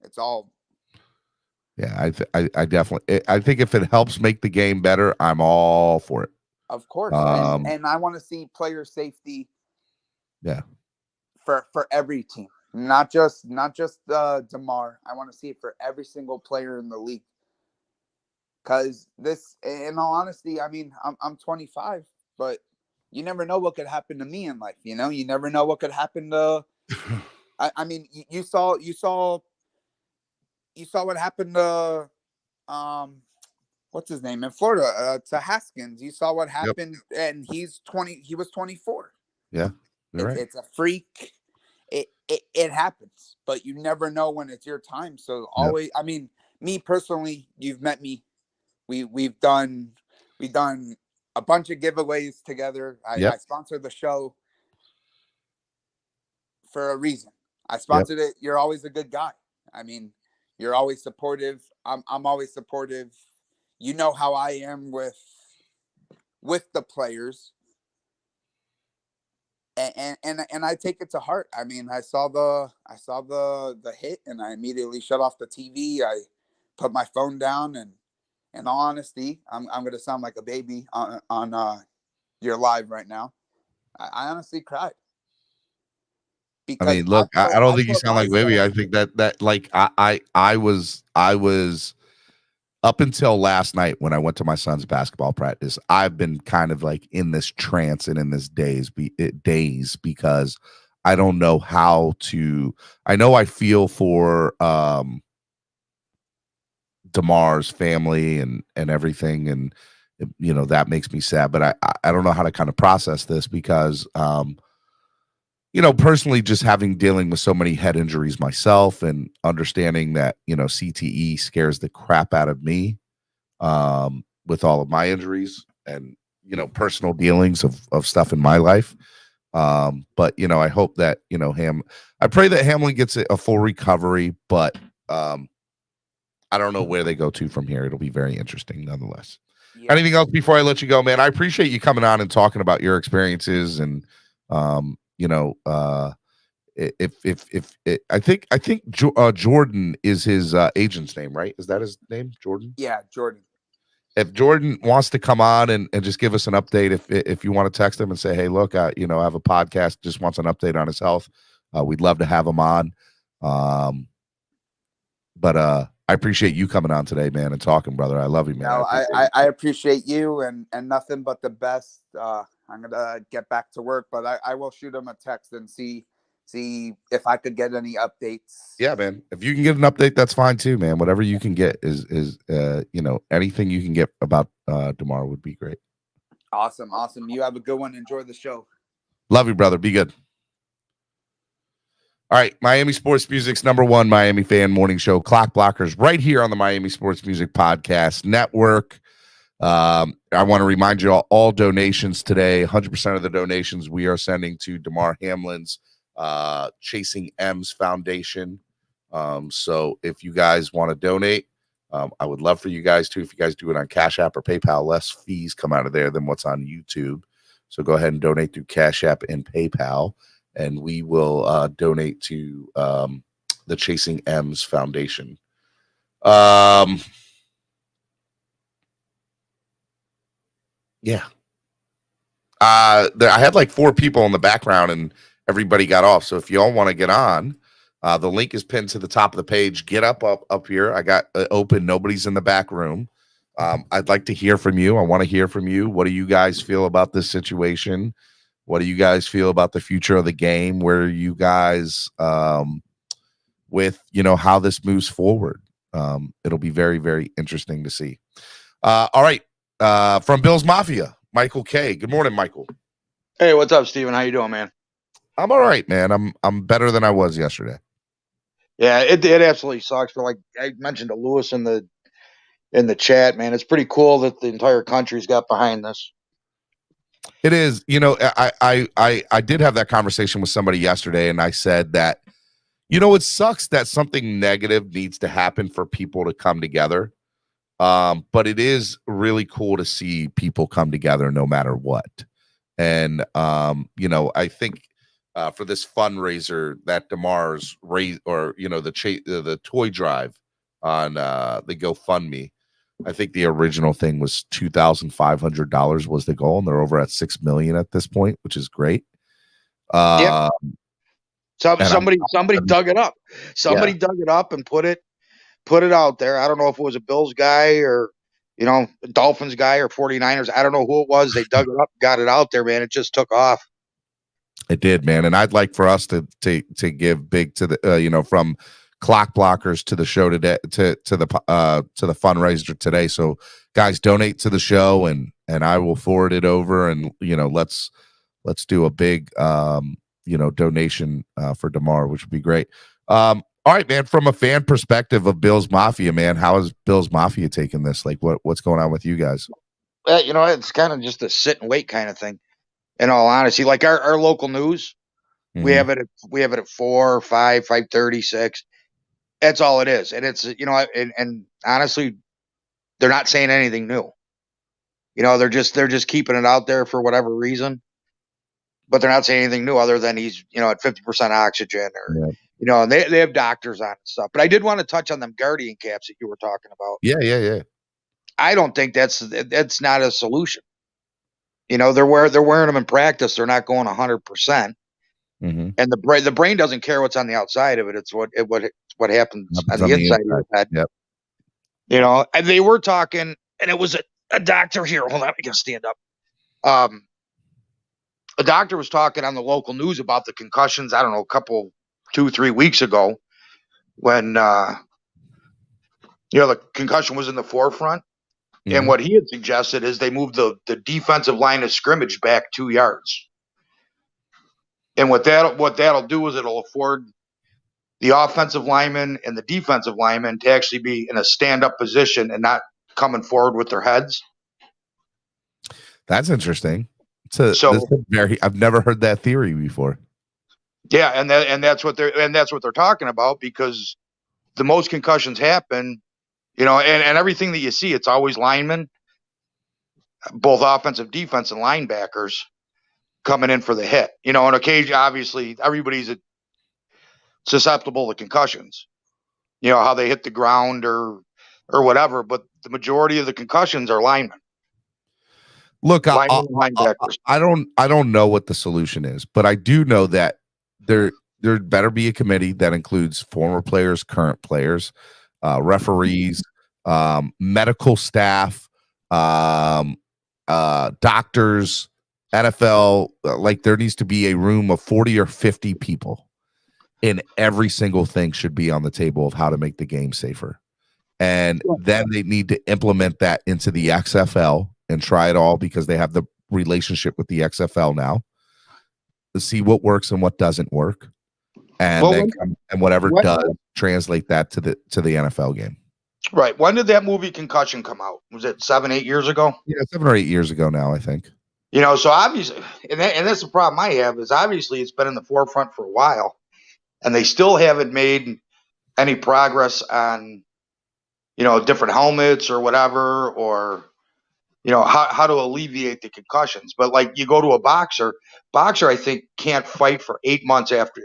It's all. Yeah, I definitely. I think if it helps make the game better, I'm all for it. Of course, and I want to see player safety. Yeah. For every team, not just Damar. I want to see it for every single player in the league. Because this, in all honesty, I mean, I'm 25, but you never know what could happen to me in life. You know, you never know what could happen to. I mean, you saw what happened to what's his name in Florida, to Haskins. You saw what happened, and he's 20. He was 24. Yeah, right. It's a freak. It happens, but you never know when it's your time. So always, I mean, me personally, you've met me. We've done a bunch of giveaways together. I sponsored the show for a reason. I sponsored it. You're always a good guy. I mean, you're always supportive. I'm always supportive. You know how I am with the players. And I take it to heart. I mean, I saw the hit, and I immediately shut off the TV. I put my phone down, and in all honesty, I'm gonna sound like a baby on your live right now. I honestly cried. Because I mean, look, I don't think you sound like a baby. I think that like I was up until last night when I went to my son's basketball practice, I've been kind of like in this trance and in this daze because I don't know how to. I know I feel for Damar's family and everything, and you know that makes me sad. But I don't know how to kind of process this because you know, personally, just dealing with so many head injuries myself, and understanding that, you know, CTE scares the crap out of me. With all of my injuries and, you know, personal dealings of stuff in my life. But, you know, I hope that, you know, I pray that Hamlin gets a full recovery, but I don't know where they go to from here. It'll be very interesting nonetheless. Yeah. Anything else before I let you go, man? I appreciate you coming on and talking about your experiences, and, you know, I think Jordan is his agent's name, right? Is that his name, Jordan? Yeah, Jordan. If Jordan wants to come on and just give us an update, if you want to text him and say, hey, look, you know, I have a podcast, just wants an update on his health, we'd love to have him on. But I appreciate you coming on today, man, and talking, brother. I love you, man. No, I appreciate you, and nothing but the best. I'm gonna get back to work, but I will shoot him a text and see if I could get any updates. Yeah, man. If you can get an update, that's fine too, man. Whatever you can get is you know, anything you can get about Damar would be great. Awesome. You have a good one. Enjoy the show. Love you, brother. Be good. All right, Miami Sports Music's #1 Miami fan morning show, Clock Blockers, right here on the Miami Sports Music Podcast Network. I want to remind you all donations today, 100% of the donations we are sending to Damar Hamlin's Chasing M's Foundation. So if you guys want to donate, I would love for you guys to. If you guys do it on Cash App or PayPal, less fees come out of there than what's on YouTube. So go ahead and donate through Cash App and PayPal, and we will donate to the Chasing M's Foundation. Yeah. I had like 4 people in the background and everybody got off. So if you all want to get on, the link is pinned to the top of the page. Get up here. I got open. Nobody's in the back room. I'd like to hear from you. I want to hear from you. What do you guys feel about this situation? What do you guys feel about the future of the game? Where are you guys with, you know, how this moves forward? It'll be very, very interesting to see. All right. From Bill's Mafia, Michael K. Good morning, Michael. Hey, what's up, Steven? How you doing, man? I'm all right, man. I'm better than I was yesterday. Yeah, it absolutely sucks. But like I mentioned to Lewis in the in the chat, man. It's pretty cool that the entire country's got behind this. It is. I did have that conversation with somebody yesterday, and I said that, it sucks that something negative needs to happen for people to come together. But it is really cool to see people come together no matter what. And I think for this fundraiser that Damar's raised, or the toy drive on the GoFundMe, I think the original thing was $2,500 was the goal, and they're over at $6 million at this point, which is great. Yep. Somebody dug it up. Somebody dug it up and put it out there. I don't know if it was a Bills guy or a Dolphins guy or 49ers. I don't know who it was. They dug it up, got it out there, man. It just took off. It did, man. And I'd like for us to give big to the from Clock Blockers to the show today, to the fundraiser today. So guys, donate to the show, and I will forward it over, and let's do a big donation for Damar, which would be great. All right, man. From a fan perspective of Bills Mafia, man, how is Bills Mafia taking this? Like, what's going on with you guys? It's kind of just a sit and wait kind of thing. In all honesty, like our local news, we have it at 4, 5, 5:30, 6. That's all it is, and it's and honestly, they're not saying anything new. They're just keeping it out there for whatever reason, but they're not saying anything new other than he's at 50% oxygen, or and they have doctors on and stuff. But I did want to touch on them Guardian caps that you were talking about. Yeah. I don't think that's not a solution. They're wearing them in practice. They're not going 100%. And the brain doesn't care what's on the outside of it. It's what happens on the inside of your head. Yep. And they were talking, and it was a doctor here. Hold on, I gotta stand up. A doctor was talking on the local news about the concussions. I don't know, 2-3 weeks ago, when the concussion was in the forefront. And what he had suggested is they moved the defensive line of scrimmage back 2 yards. And what that'll do is it'll afford the offensive lineman and the defensive lineman to actually be in a stand-up position and not coming forward with their heads. That's interesting. I've never heard that theory before. Yeah, and that's what they're talking about, because the most concussions happen, and everything that you see, it's always linemen, both offensive, defense, and linebackers coming in for the hit. On occasion, obviously, everybody's susceptible to concussions. How they hit the ground or whatever, but the majority of the concussions are linemen. Look, I don't know what the solution is, but I do know that there better be a committee that includes former players, current players, referees, medical staff, doctors, NFL. Like, there needs to be a room of 40 or 50 people, and every single thing should be on the table of how to make the game safer. And then they need to implement that into the XFL and try it all, because they have the relationship with the XFL now, to see what works and what doesn't work, and whatever does, translate that to the NFL game. Right. When did that movie Concussion come out? Was it 7-8 years ago? Yeah, 7 or 8 years ago now, I think. So obviously, and that's the problem I have, is obviously it's been in the forefront for a while, and they still haven't made any progress on, different helmets or whatever, or how to alleviate the concussions. But like, you go to a boxer, I think, can't fight for 8 months after.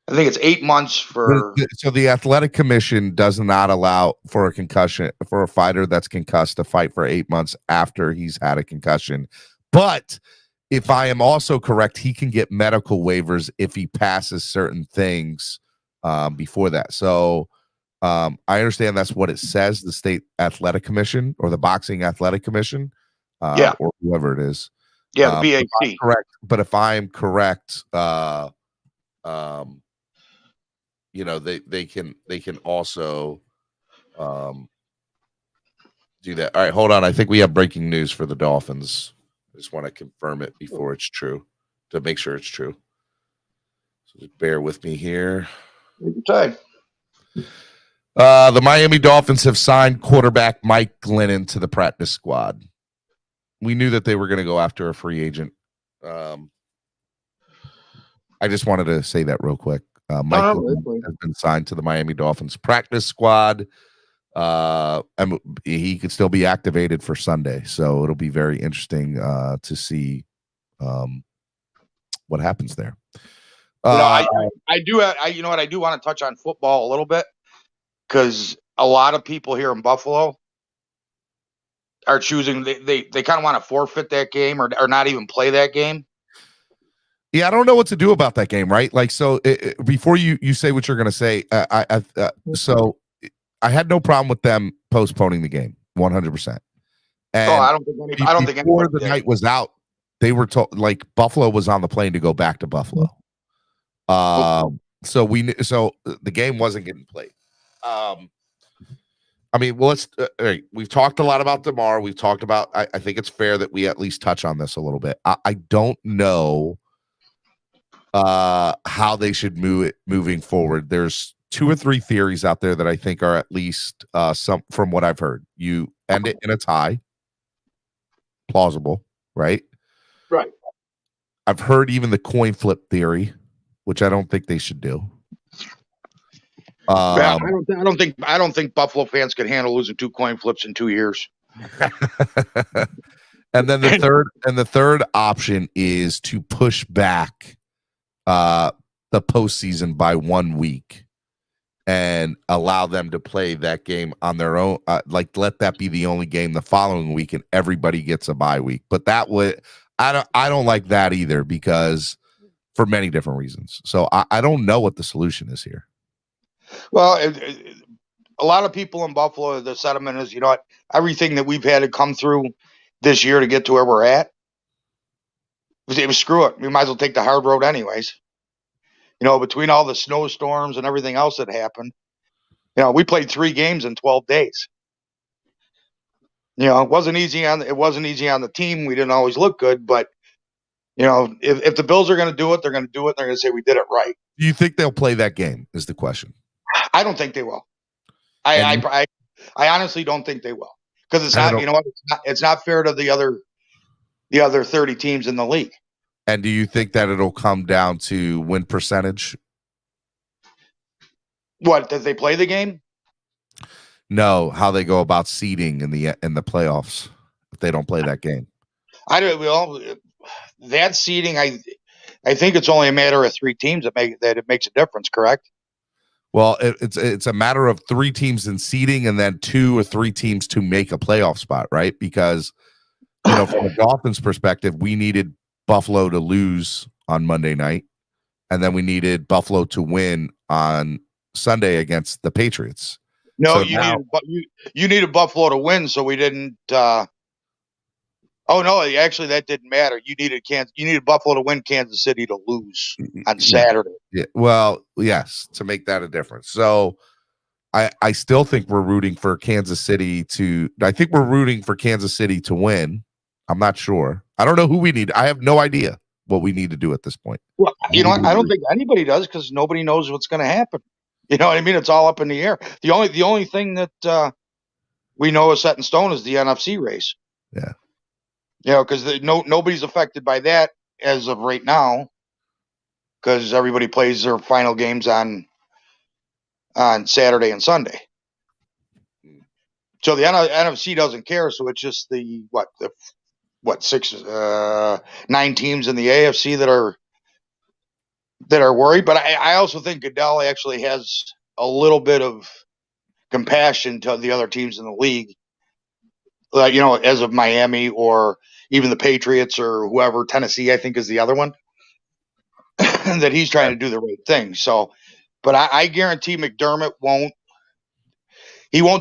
I think it's 8 months for. So the athletic commission does not allow for a concussion, for a fighter that's concussed, to fight for 8 months after he's had a concussion. But if I am also correct, he can get medical waivers if he passes certain things before that. So I understand that's what it says, the state athletic commission, or the boxing athletic commission, or whoever it is. Yeah, the BAC. Correct. But if I'm correct, they can also do that. All right, hold on. I think we have breaking news for the Dolphins. I just want to confirm it before it's true, to make sure it's true. So just bear with me here. Time. The Miami Dolphins have signed quarterback Mike Glennon to the practice squad. We knew that they were going to go after a free agent. I just wanted to say that real quick. Mike Glennon has been signed to the Miami Dolphins practice squad. And he could still be activated for Sunday, so it'll be very interesting to see what happens there. I do want to touch on football a little bit, because a lot of people here in Buffalo are choosing, they kind of want to forfeit that game or not even play that game. Yeah, I don't know what to do about that game, right? Like, so before you say what you're going to say, so I had no problem with them postponing the game 100%. And I don't think before the night was out, they were told, like, Buffalo was on the plane to go back to Buffalo. So the game wasn't getting played. I mean, well, we've talked a lot about Damar. We've talked about, I think it's fair that we at least touch on this a little bit. I don't know how they should move it moving forward. There's 2 or 3 theories out there that I think are at least some, from what I've heard. You end it in a tie. Plausible, right? Right. I've heard even the coin flip theory, which I don't think they should do. I don't think Buffalo fans could handle losing 2 coin flips in 2 years. And then the third option is to push back the postseason by 1 week and allow them to play that game on their own. Like, let that be the only game the following week, and everybody gets a bye week. But that would, I don't like that either, because for many different reasons. So I don't know what the solution is here. Well, a lot of people in Buffalo, the sentiment is, everything that we've had to come through this year to get to where we're at, it was screw it. We might as well take the hard road anyways. Between all the snowstorms and everything else that happened, we played 3 games in 12 days. It wasn't easy on the team. We didn't always look good, but if the Bills are going to do it, they're going to do it. They're going to say we did it right. Do you think they'll play that game? Is the question. I don't think they will. I honestly don't think they will, because it's not. It's not fair to the other 30 teams in the league. And do you think that it'll come down to win percentage? What, did they play the game? No, how they go about seeding in the playoffs if they don't play that game. That seeding, I think it's only a matter of 3 teams that it makes a difference, correct? Well, it's a matter of 3 teams in seeding, and then 2 or 3 teams to make a playoff spot, right? Because from a Dolphins perspective, we needed Buffalo to lose on Monday night, and then we needed Buffalo to win on Sunday against the Patriots. No, so you needed Buffalo to win, so we didn't. Oh no, actually that didn't matter. You needed Buffalo to win, Kansas City to lose on Saturday. Yeah. Well, yes, to make that a difference. So I still think we're rooting for Kansas City to. I think we're rooting for Kansas City to win. I'm not sure. I don't know who we need. I have no idea what we need to do at this point. Well, I don't think anybody does, because nobody knows what's going to happen. You know what I mean? It's all up in the air. The only thing that we know is set in stone is the NFC race. Yeah. Because nobody's affected by that as of right now, because everybody plays their final games on Saturday and Sunday. So the NFC doesn't care. So it's just the 9 teams in the AFC that are worried. But I also think Goodell actually has a little bit of compassion to the other teams in the league, as of Miami or even the Patriots or whoever. Tennessee, I think, is the other one, that he's trying to do the right thing. So, but I guarantee McDermott won't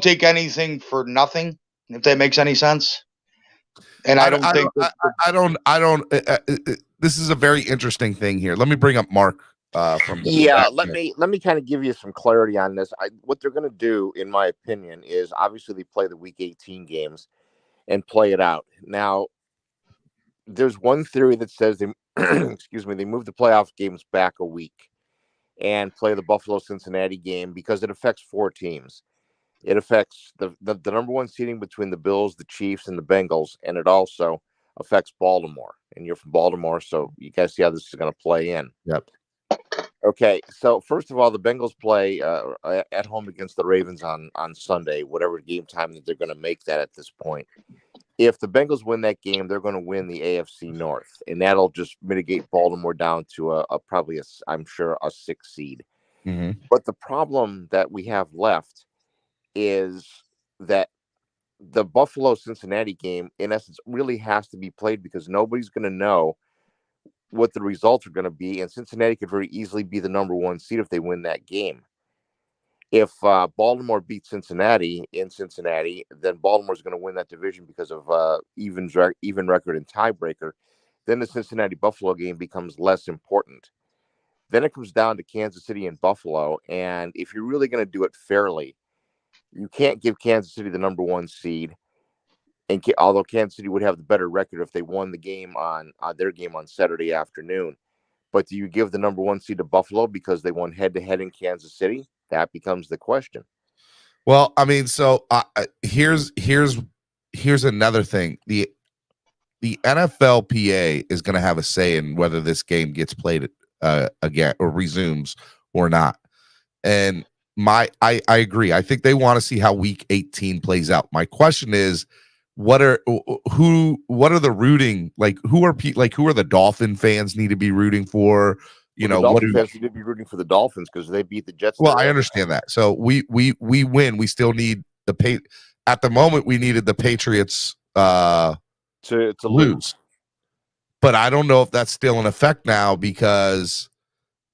take anything for nothing, if that makes any sense. And I don't think this is a very interesting thing here. Let me bring up Mark from. Yeah, let me kind of give you some clarity on this. What they're going to do, in my opinion, is obviously they play the Week 18 games and play it out. Now, there's one theory that says they, excuse me, they move the playoff games back a week, and play the Buffalo-Cincinnati game because it affects 4 teams. It affects the number 1 seeding between the Bills, the Chiefs, and the Bengals, and it also affects Baltimore. And you're from Baltimore, so you guys see how this is going to play in. Yep. Okay, so first of all, the Bengals play at home against the Ravens on Sunday, whatever game time that they're going to make that at this point. If the Bengals win that game, they're going to win the AFC North, and that'll just mitigate Baltimore down to probably I'm sure a 6 seed. Mm-hmm. But the problem that we have left is that the Buffalo-Cincinnati game, in essence, really has to be played because nobody's going to know what the results are going to be, and Cincinnati could very easily be the number 1 seed if they win that game. If Baltimore beats Cincinnati in Cincinnati, then Baltimore's going to win that division because of even record and tiebreaker. Then the Cincinnati-Buffalo game becomes less important. Then it comes down to Kansas City and Buffalo, and if you're really going to do it fairly, you can't give Kansas City the number 1 seed. And although Kansas City would have the better record if they won the game on their game on Saturday afternoon, but do you give the number 1 seed to Buffalo because they won head-to-head in Kansas City? That becomes the question. Well, I mean, so here's another thing. The NFLPA is going to have a say in whether this game gets played again or resumes or not. And I agree. I think they want to see how week 18 plays out. My question is, what are the rooting, who are the Dolphin fans need to be rooting for? Dolphin fans need to be rooting for the Dolphins because they beat the Jets. Well, I understand that. So we win. We still need at the moment we needed the Patriots to lose. But I don't know if that's still in effect now because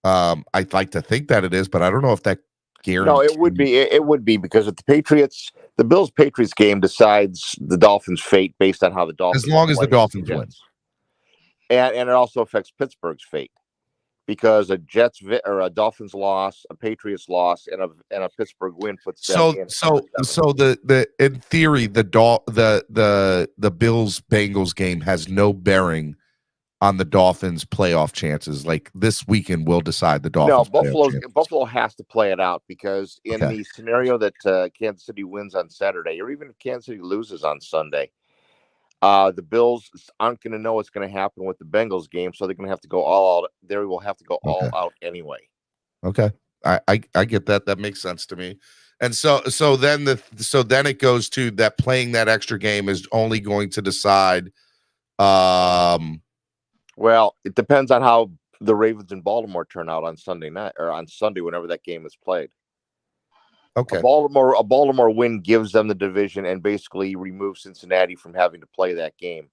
I'd like to think that it is, but I don't know if that guarantees. No, it would be. It would be because if the Bills-Patriots game decides the Dolphins' fate based on how the Dolphins. As long as the Dolphins win, and it also affects Pittsburgh's fate because a Dolphins loss, a Patriots loss, and a Pittsburgh win puts them in. So the in theory the Bills-Bengals game has no bearing on the Dolphins' playoff chances. Like this weekend will decide the Dolphins. No, Buffalo has to play it out because in the scenario that Kansas City wins on Saturday, or even if Kansas City loses on Sunday, the Bills aren't going to know what's going to happen with the Bengals game, so they're going to have to go all out. They will have to go all out anyway. Okay, I get that. That makes sense to me. And so then it goes to that playing that extra game is only going to decide. Well, it depends on how the Ravens and Baltimore turn out on Sunday night or on Sunday, whenever that game is played. Okay. A Baltimore win gives them the division and basically removes Cincinnati from having to play that game.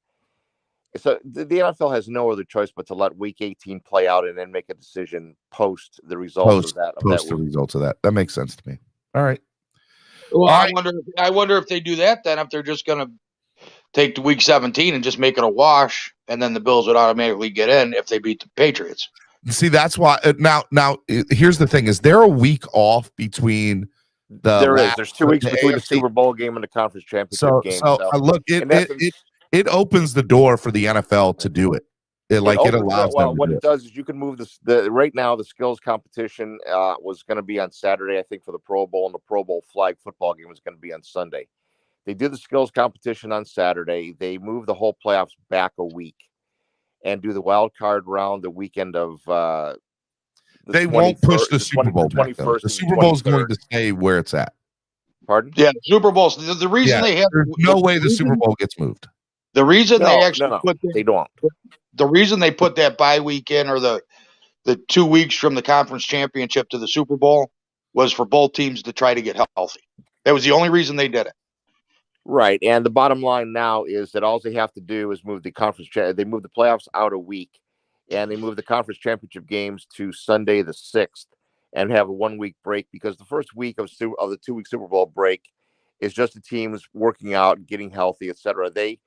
So the NFL has no other choice but to let Week 18 play out and then make a decision post the results of that. Results of that. That makes sense to me. All right. Well, I wonder if they do that then, if they're just going to take to Week 17 and just make it a wash, and then the Bills would automatically get in if they beat the Patriots. See, that's why now here's the thing: is there a week off between there's 2 weeks between the Super Bowl game and the conference championship game. So look, it opens the door for the NFL to do it. It allows them. What it does is you can move right now the skills competition was going to be on Saturday, I think, for the Pro Bowl, and the Pro Bowl flag football game was going to be on Sunday. They did the skills competition on Saturday. They moved the whole playoffs back a week and do the wild card round the weekend of. They won't push the Super Bowl back. The Super Bowl is going to stay where it's at. Pardon? Yeah, Super Bowls. The reason they have no way the Super Bowl gets moved. The reason they don't. The reason they put that bye week in, or the 2 weeks from the conference championship to the Super Bowl, was for both teams to try to get healthy. That was the only reason they did it. Right, and the bottom line now is that all they have to do is move the conference. They move the playoffs out a week, and they move the conference championship games to Sunday the 6th, and have a 1 week break because the first week of the 2 week Super Bowl break is just the teams working out, getting healthy, etc. They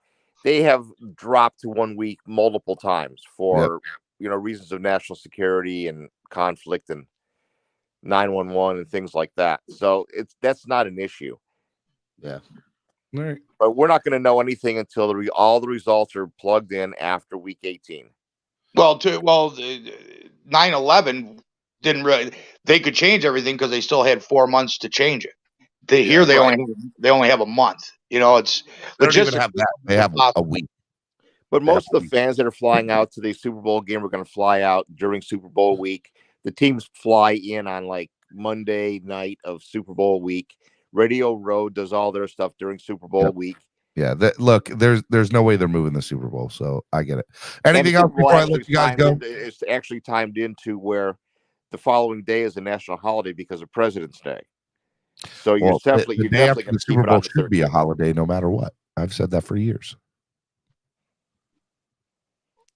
have dropped to 1 week multiple times for reasons of national security and conflict and 911 and things like that. So that's not an issue. Yeah. All right. But we're not going to know anything until all the results are plugged in after Week 18. Well, 9/11 didn't really. They could change everything because they still had 4 months to change it. Here they only have a month. You know, it's They don't even have that. They have a week. But most of the fans that are flying out to the Super Bowl game are going to fly out during Super Bowl week. The teams fly in on like Monday night of Super Bowl week. Radio Row does all their stuff during Super Bowl week. Yeah, look, there's no way they're moving the Super Bowl, so I get it. Anything else before I let you guys go? It's actually timed into where the following day is a national holiday because of President's Day. So you're definitely going to the Super Bowl should be a holiday no matter what. I've said that for years.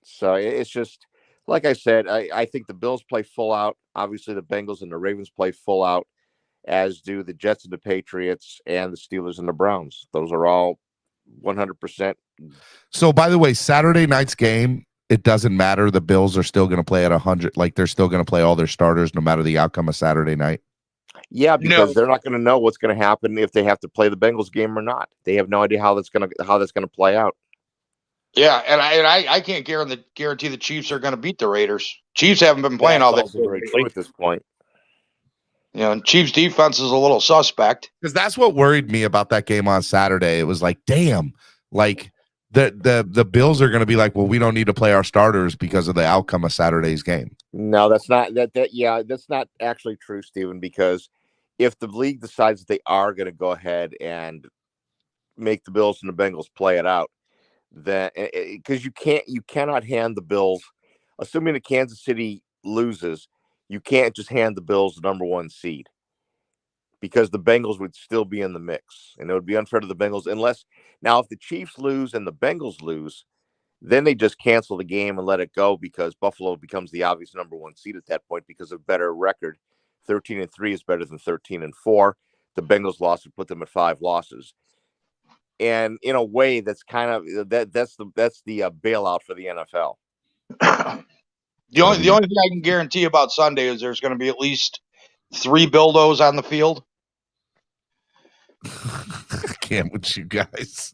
So it's just like I said. I think the Bills play full out. Obviously, the Bengals and the Ravens play full out, as do the Jets and the Patriots and the Steelers and the Browns. Those are all 100%. So, by the way, Saturday night's game, it doesn't matter. The Bills are still going to play at 100. Like, they're still going to play all their starters no matter the outcome of Saturday night. Yeah, because they're not going to know what's going to happen if they have to play the Bengals game or not. They have no idea how that's going to play out. Yeah, and I can't guarantee the Chiefs are going to beat the Raiders. Chiefs haven't been playing all that at this point. You know, and Chiefs defense is a little suspect. Because that's what worried me about that game on Saturday. It was like, damn, like the Bills are going to be like, well, we don't need to play our starters because of the outcome of Saturday's game. No, that's not that's not actually true, Stephen, because if the league decides that they are going to go ahead and make the Bills and the Bengals play it out, then because you cannot hand the Bills, assuming that Kansas City loses, you can't just hand the Bills the number 1 seed because the Bengals would still be in the mix, and it would be unfair to the Bengals unless now if the Chiefs lose and the Bengals lose, then they just cancel the game and let it go because Buffalo becomes the obvious number 1 seed at that point because of better record. 13-3 is better than 13-4. The Bengals loss would put them at 5 losses. And in a way, that's kind of that's the bailout for the NFL. The only thing I can guarantee about Sunday is there's going to be at least 3 Bildos on the field. I can't with you guys.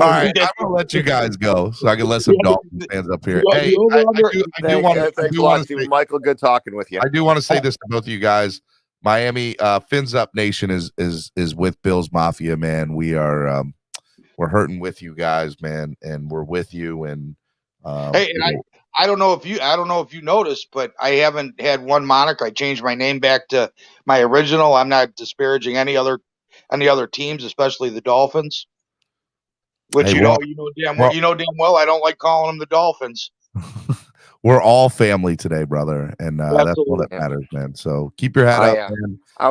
All right, I'm gonna let you guys go so I can let some Dolphins fans up here. Hey, I do want to say, Michael, good talking with you. I do want to say this to both of you guys. Miami, Fins Up Nation is with Bills Mafia, man. We are we're hurting with you guys, man, and we're with you. And hey, and I don't know if you noticed, but I haven't had one moniker. I changed my name back to my original. I'm not disparaging any other teams, especially the Dolphins. Which you know damn well I don't like calling them the Dolphins. We're all family today, brother, and that's all that matters, man. So keep your head up, man. I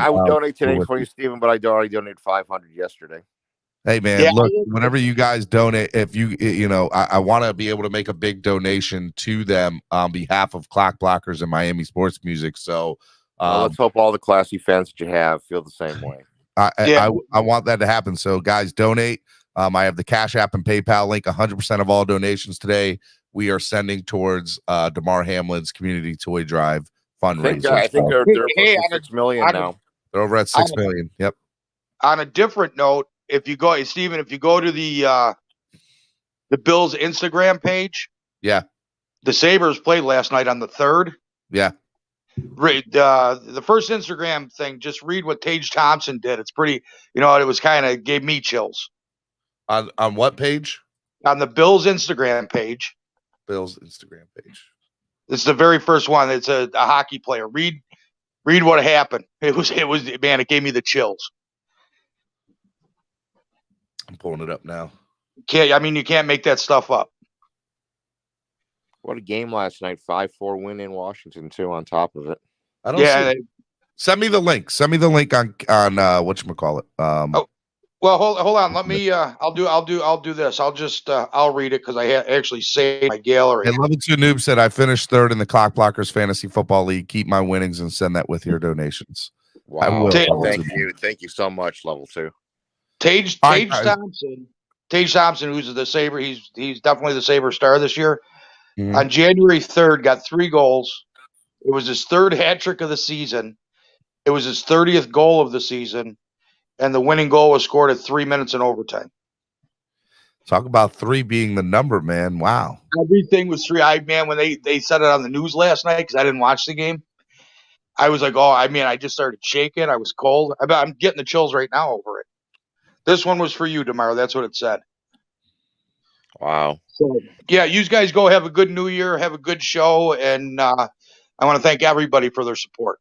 would donate today for you, Stephen, but I already donated $500 yesterday. Hey, man, look, whenever you guys donate, if I want to be able to make a big donation to them on behalf of Clock Blockers and Miami Sports Music. So let's hope all the classy fans that you have feel the same way. I want that to happen. So, guys, donate. I have the Cash App and PayPal link. 100% of all donations today we are sending towards Damar Hamlin's Community Toy Drive fundraiser. I think they're at 6 million now. They're over at 6 million. Yep. On a different note, if you go to the Bills Instagram page, the Sabres played last night on the 3rd. Yeah. The first Instagram thing, just read what Tage Thompson did. It's pretty, it was gave me chills. On what page? On the Bills Instagram page. Bills Instagram page. This is the very first one. It's a hockey player. Read what happened. It was man, it gave me the chills. I'm pulling it up now. You can't make that stuff up. What a game last night. 5-4 win in Washington too on top of it. I don't see send me the link. Send me the link on whatchamacallit. Well, hold on. Let me. I'll do this. I'll just. I'll read it because I actually saved my gallery. And Level 2 Noob said, "I finished 3rd in the Clock Blockers Fantasy Football League. Keep my winnings and send that with your donations." Wow! Thank you so much, Level 2. Tage Thompson. Tage Thompson, who's the Sabre. He's definitely the Sabre star this year. Mm-hmm. On January 3rd, got 3 goals. It was his 3rd hat trick of the season. It was his 30th goal of the season. And the winning goal was scored at 3 minutes in overtime. Talk about 3 being the number, man. Wow. Everything was 3. When they said it on the news last night, because I didn't watch the game, I was like, oh, I mean, I just started shaking. I was cold. I'm getting the chills right now over it. This one was for you, Damar. That's what it said. Wow. So, yeah, you guys go have a good New Year, have a good show, and I want to thank everybody for their support.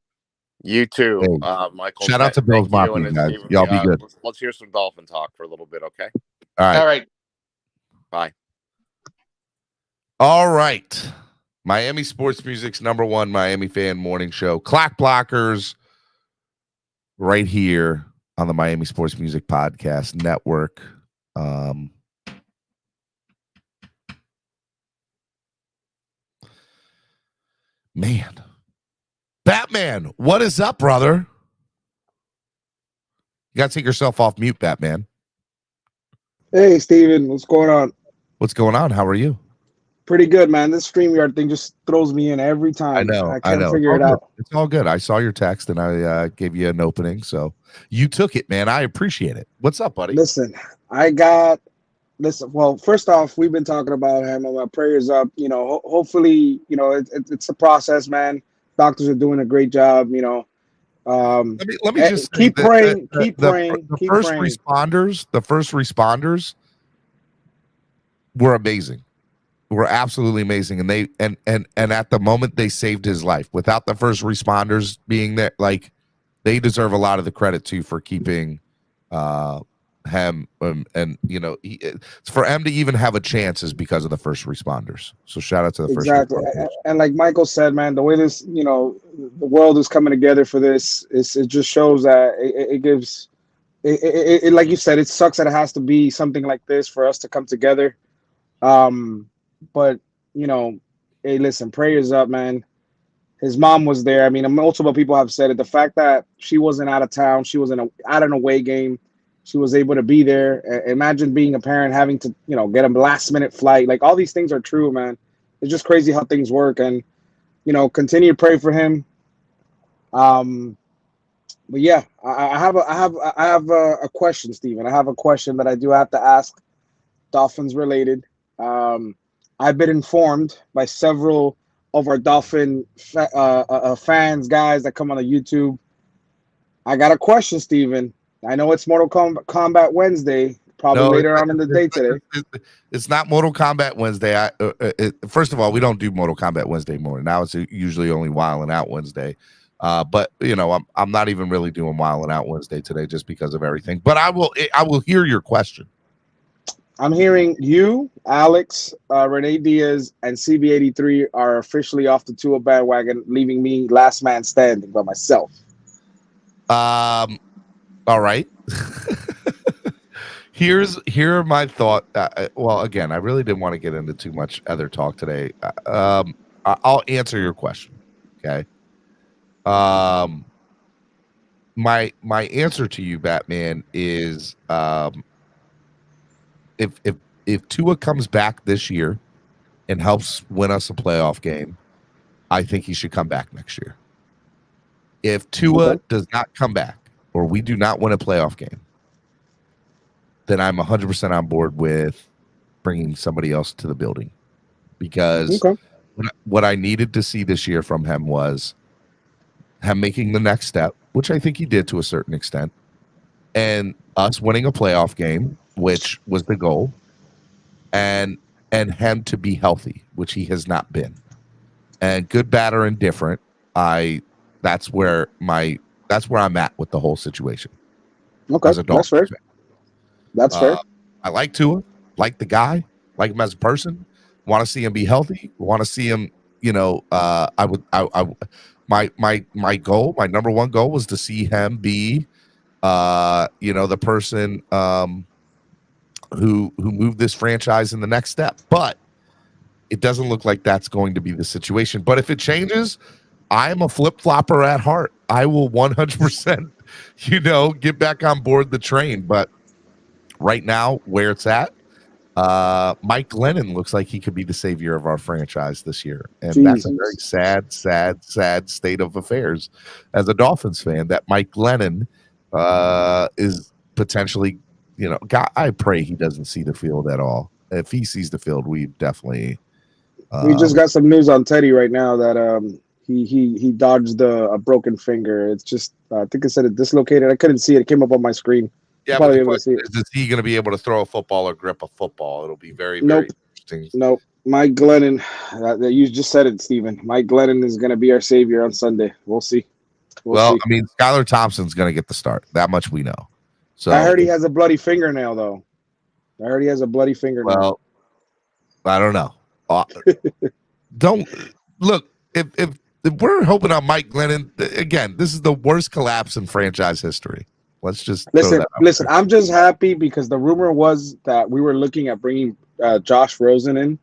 You too, Hey, Michael. shout out to Bill's Thank you, Mafia, and guys. Steve, Y'all be good. Let's hear some Dolphin talk for a little bit, okay? All right. All right. Bye. All right. Miami Sports Music's #1 Miami fan morning show. Clock Blockers right here on the Miami Sports Music Podcast Network. Man. Batman, what is up, brother? You got to take yourself off mute, Batman. Hey, Steven, what's going on? What's going on? How are you? Pretty good, man. This StreamYard thing just throws me in every time. I know. I can't figure it out. It's all good. I saw your text and I gave you an opening. So you took it, man. I appreciate it. What's up, buddy? Listen, well, first off, we've been talking about him and my prayers up. You know, hopefully, you know, it's a process, man. Doctors are doing a great job, you know. Let me just keep praying. The first responders were amazing. Were absolutely amazing, and they and at the moment they saved his life. Without the first responders being there, like, they deserve a lot of the credit too for keeping him and you know, for him to even have a chance is because of the first responders. So shout out to the first responders. And like Michael said, man, the way this, you know, the world is coming together for this, it just shows that it gives it like you said, it sucks that it has to be something like this for us to come together. But you know, hey, listen, prayers up, man. His mom was there. I mean, multiple people have said it. The fact that she wasn't out of town, she was at an away game, she was able to be there. Imagine being a parent having to, you know, get a last minute flight. Like, all these things are true, man. It's just crazy how things work, and you know, continue to pray for him. But yeah, I have a question, Steven. I have a question that I do have to ask, Dolphins related. I've been informed by several of our Dolphin fans, guys that come on the YouTube. I got a question, Steven. I know it's Mortal Kombat Wednesday, probably later on in the day today. It's not Mortal Kombat Wednesday. First of all, we don't do Mortal Kombat Wednesday more. Now it's usually only Wildin' Out Wednesday. But you know, I'm not even really doing Wildin' Out Wednesday today just because of everything. But I will hear your question. I'm hearing you, Alex, Renee Diaz, and CB83 are officially off the Tua bandwagon, leaving me last man standing by myself. All right. Here are my thought. Well, again, I really didn't want to get into too much other talk today. I'll answer your question. Okay. My answer to you, Batman, is if Tua comes back this year and helps win us a playoff game, I think he should come back next year. If Tua does not come back, or we do not win a playoff game, then I'm 100% on board with bringing somebody else to the building, because what I needed to see this year from him was him making the next step, which I think he did to a certain extent, and us winning a playoff game, which was the goal, and him to be healthy, which he has not been. And good, bad, or indifferent, that's where I'm at with the whole situation. Okay, that's fair. That's fair. I like Tua, like the guy, like him as a person. Want to see him be healthy. Want to see him, you know. My goal, my number one goal, was to see him be, you know, the person who moved this franchise in the next step. But it doesn't look like that's going to be the situation. But if it changes, I'm a flip-flopper at heart. I will 100%, you know, get back on board the train. But right now, where it's at, Mike Glennon looks like he could be the savior of our franchise this year. And that's a very sad state of affairs as a Dolphins fan, that Mike Glennon is potentially, you know, God, I pray he doesn't see the field at all. If he sees the field, we definitely. We just got some news on Teddy right now that he dodged a broken finger. It's just I think it said it dislocated. I couldn't see it. It came up on my screen. Yeah, but the question is he going to be able to throw a football or grip a football? It'll be very, very interesting. Nope. Mike Glennon, you just said it, Steven. Mike Glennon is going to be our savior on Sunday. We'll see. Well, see. I mean, Skylar Thompson's going to get the start. That much we know. So I heard he has a bloody fingernail, though. I heard he has a bloody fingernail. Well, I don't know. Don't look if we're hoping on Mike Glennon again. This is the worst collapse in franchise history. Let's just listen. I'm just happy because the rumor was that we were looking at bringing Josh Rosen in,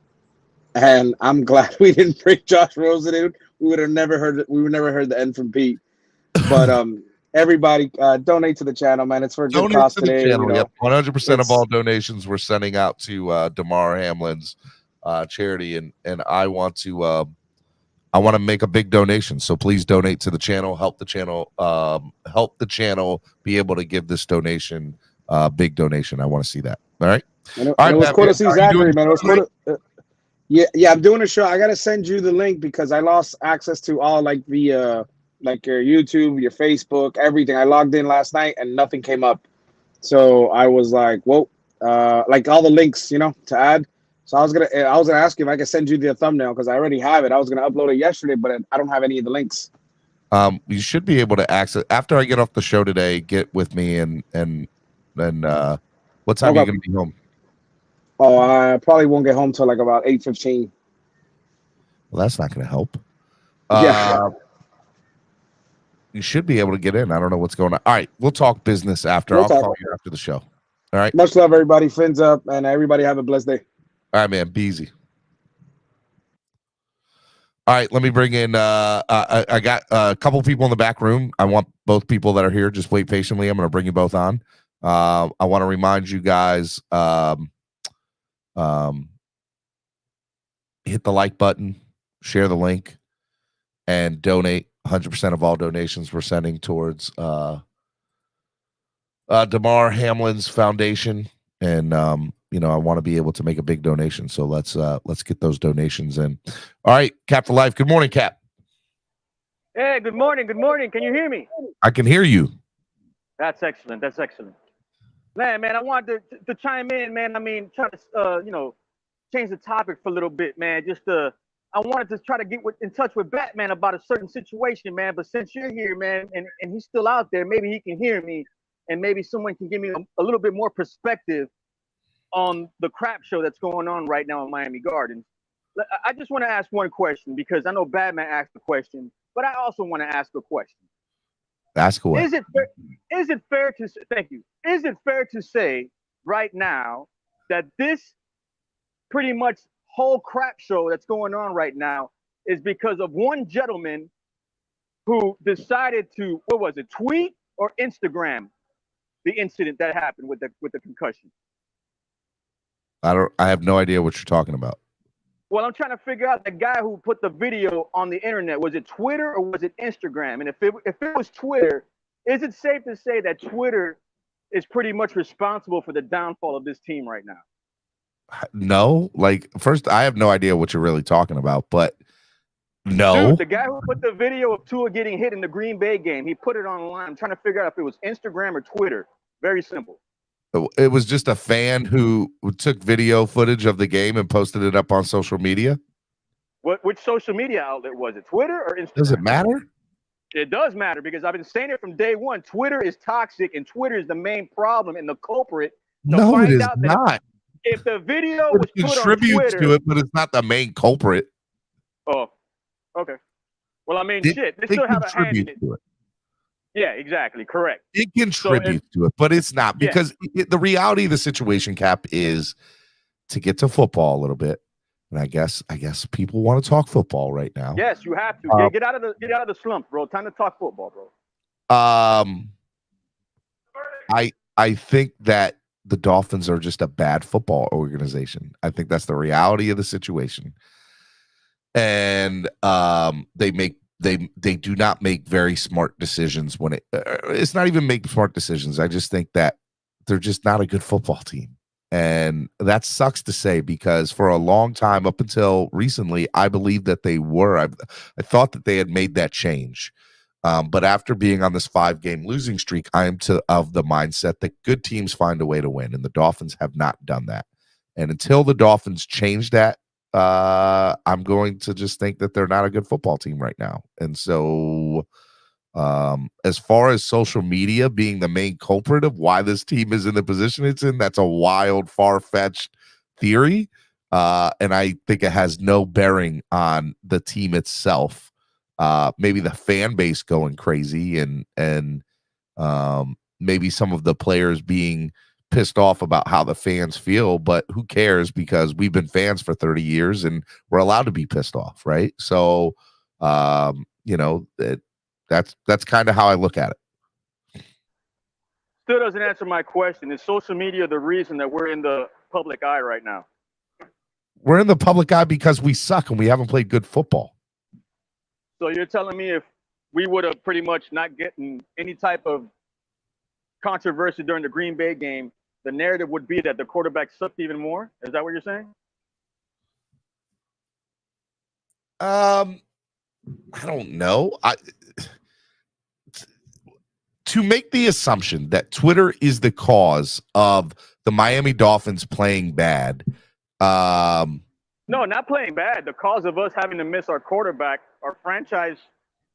and I'm glad we didn't bring Josh Rosen in. We would never heard the end from Pete. But everybody donate to the channel, man. It's for a good cause today. Channel, you know, 100% of all donations we're sending out to Damar Hamlin's charity, and I want to make a big donation. So please donate to the channel, help the channel be able to give this donation, big donation. I want to see that. All right. All right. It was cool to see Zachary, man. It was cool to, yeah, I'm doing a show. I gotta send you the link because I lost access to all like the like your YouTube, your Facebook, everything. I logged in last night and nothing came up. So I was like, whoa, like all the links, you know, to add. So I was gonna ask you if I could send you the thumbnail because I already have it. I was gonna upload it yesterday, but I don't have any of the links. You should be able to access after I get off the show today. Get with me and what time are you gonna be home? Oh, I probably won't get home till like about 8:15. Well, that's not gonna help. Yeah. You should be able to get in. I don't know what's going on. All right, we'll talk business after. I'll call you after the show. All right. Much love, everybody. Fins up, and everybody have a blessed day. All right, man. Be easy. All right, let me bring in. I got a couple people in the back room. I want both people that are here. Just wait patiently. I'm going to bring you both on. I want to remind you guys. Hit the like button, share the link, and donate. 100% of all donations we're sending towards Damar Hamlin's foundation, and you know, I want to be able to make a big donation, so let's get those donations in. All right, Cap for life. Good morning, Cap. Hey, good morning. Good morning. Can you hear me? I can hear you. That's excellent. That's excellent. Man, I wanted to chime in, man. I mean, try to you know, change the topic for a little bit, man. Just I wanted to try to get in touch with Batman about a certain situation, man. But since you're here, man, and he's still out there, maybe he can hear me, and maybe someone can give me a little bit more perspective on the crap show that's going on right now in Miami Gardens. I just want to ask one question because I know Batman asked a question, but I also want to ask a question. Ask away. Is it fair to thank you? Is it fair to say right now that this pretty much whole crap show that's going on right now is because of one gentleman who decided to, what was it, tweet or Instagram the incident that happened with the concussion? I have no idea what you're talking about. Well, I'm trying to figure out the guy who put the video on the internet. Was it Twitter or was it Instagram? And if it was Twitter, is it safe to say that Twitter is pretty much responsible for the downfall of this team right now? No, like first, I have no idea what you're really talking about, but no. Dude, the guy who put the video of Tua getting hit in the Green Bay game, he put it online. I'm trying to figure out if it was Instagram or Twitter. Very simple. It was just a fan who took video footage of the game and posted it up on social media. Which social media outlet was it? Twitter or Instagram? Does it matter? It does matter because I've been saying it from day one. Twitter is toxic and Twitter is the main problem and the culprit. No, it is not. If the video was put on contributes Twitter, to it, but it's not the main culprit. Oh, okay. Well, I mean, shit, they still have a hand in it. Yeah, exactly. Correct. It contributes to it, but it's not because the reality of the situation, Cap, is to get to football a little bit. And I guess people want to talk football right now. Yes, you have to get out of the slump, bro. Time to talk football, bro. I think that the Dolphins are just a bad football organization. I think that's the reality of the situation. And they do not make very smart decisions it's not even make smart decisions. I just think that they're just not a good football team. And that sucks to say, because for a long time, up until recently, I believed that they were. I thought that they had made that change. But after being on this 5-game losing streak, I am of the mindset that good teams find a way to win, and the Dolphins have not done that. And until the Dolphins change that, I'm going to just think that they're not a good football team right now. And so as far as social media being the main culprit of why this team is in the position it's in, that's a wild, far-fetched theory. And I think it has no bearing on the team itself. Maybe the fan base going crazy and maybe some of the players being pissed off about how the fans feel, but who cares, because we've been fans for 30 years and we're allowed to be pissed off, right? So, that's kind of how I look at it. Still doesn't answer my question. Is social media the reason that we're in the public eye right now? We're in the public eye because we suck and we haven't played good football. So you're telling me if we would have pretty much not gotten any type of controversy during the Green Bay game, the narrative would be that the quarterback sucked even more? Is that what you're saying? I don't know. To make the assumption that Twitter is the cause of the Miami Dolphins playing bad. No, not playing bad. The cause of us having to miss our quarterback, our franchise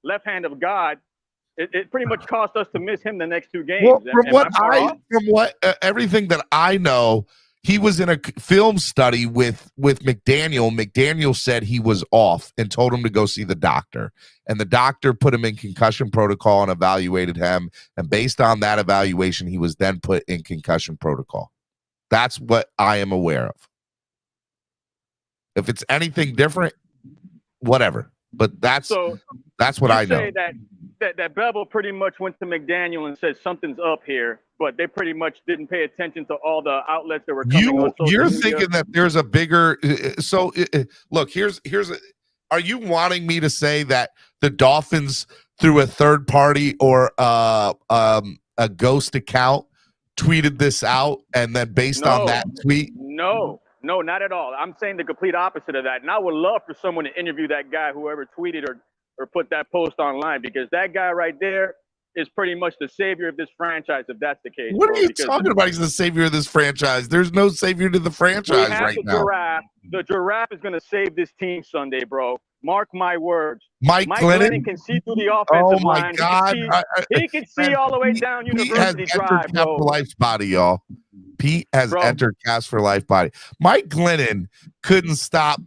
left hand of God, it pretty much cost us to miss him the next 2 games. Well, from everything that I know, he was in a film study with McDaniel. McDaniel said he was off and told him to go see the doctor. And the doctor put him in concussion protocol and evaluated him. And based on that evaluation, he was then put in concussion protocol. That's what I am aware of. If it's anything different, whatever. But that's what I know. That Bevel pretty much went to McDaniel and said something's up here, but they pretty much didn't pay attention to all the outlets that were coming on social You're media. thinking that there's a bigger look, are you wanting me to say that the Dolphins, through a third party or a ghost account, tweeted this out, and then based on that tweet? No, not at all. I'm saying the complete opposite of that. And I would love for someone to interview that guy, whoever tweeted or put that post online, because that guy right there is pretty much the savior of this franchise, if that's the case. What are you talking about? He's the savior of this franchise. There's no savior to the franchise right now. The giraffe is going to save this team Sunday, bro. Mark my words. Mike Glennon can see through the offensive line. Oh, my God. He can see all the way down University Drive, bro. For Life's body, y'all. Pete has entered Cast for Life body. Mike Glennon couldn't stop,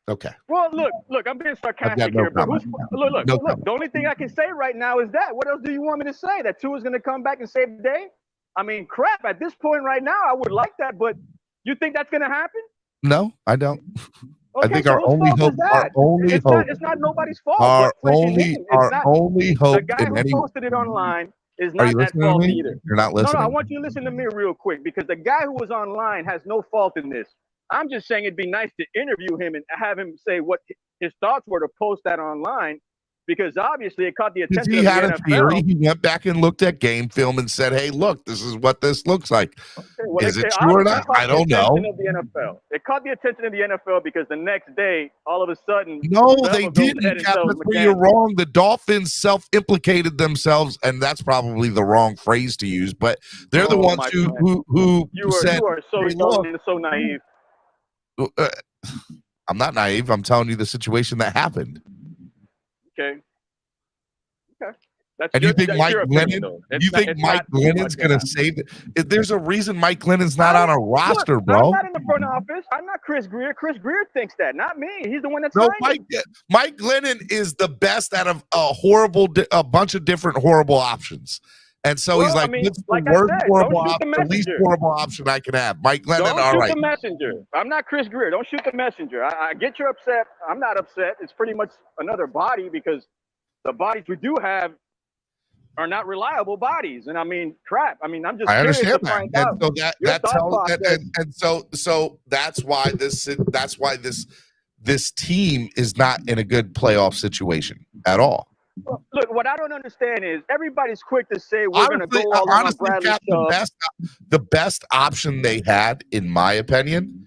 okay. Well, look, I'm being sarcastic here, but look. The only thing I can say right now is that. What else do you want me to say? That Tua's going to come back and save the day? I mean, crap, at this point right now, I would like that, but you think that's going to happen? No, I don't. Okay, I think our only hope, it's not nobody's fault. Our only hope. The guy who posted it online is not at fault either. You're not listening. No, I want you to listen to me real quick, because the guy who was online has no fault in this. I'm just saying it'd be nice to interview him and have him say what his thoughts were to post that online, because obviously it caught the attention of the NFL. He had a theory. He went back and looked at game film and said, hey, look, this is what this looks like. Okay, well, is it true or not? I don't know. It caught the attention of the NFL because the next day, all of a sudden... No, they didn't. You're wrong. The Dolphins self-implicated themselves, and that's probably the wrong phrase to use, but they're the ones who said... You are so naive. I'm not naive. I'm telling you the situation that happened. Okay. And you think Mike Glennon? You think Mike Glennon's going to save it? There's a reason Mike Glennon's not on a roster, bro. I'm not in the front office. I'm not Chris Greer. Chris Greer thinks that, not me. He's the one that's Mike Glennon is the best out of a bunch of different horrible options. And so he's like, what's the least horrible option I can have? Mike Glennon, all right. Don't shoot the messenger. I'm not Chris Greer. Don't shoot the messenger. I get you're upset. I'm not upset. It's pretty much another body, because the bodies we do have are not reliable bodies. And I mean, crap. I mean, I'm just curious to find out. So that's why this team is not in a good playoff situation at all. Look, what I don't understand is everybody's quick to say we're going to go all in on honestly, Bradley Cap, Chubb. the best option they had, in my opinion,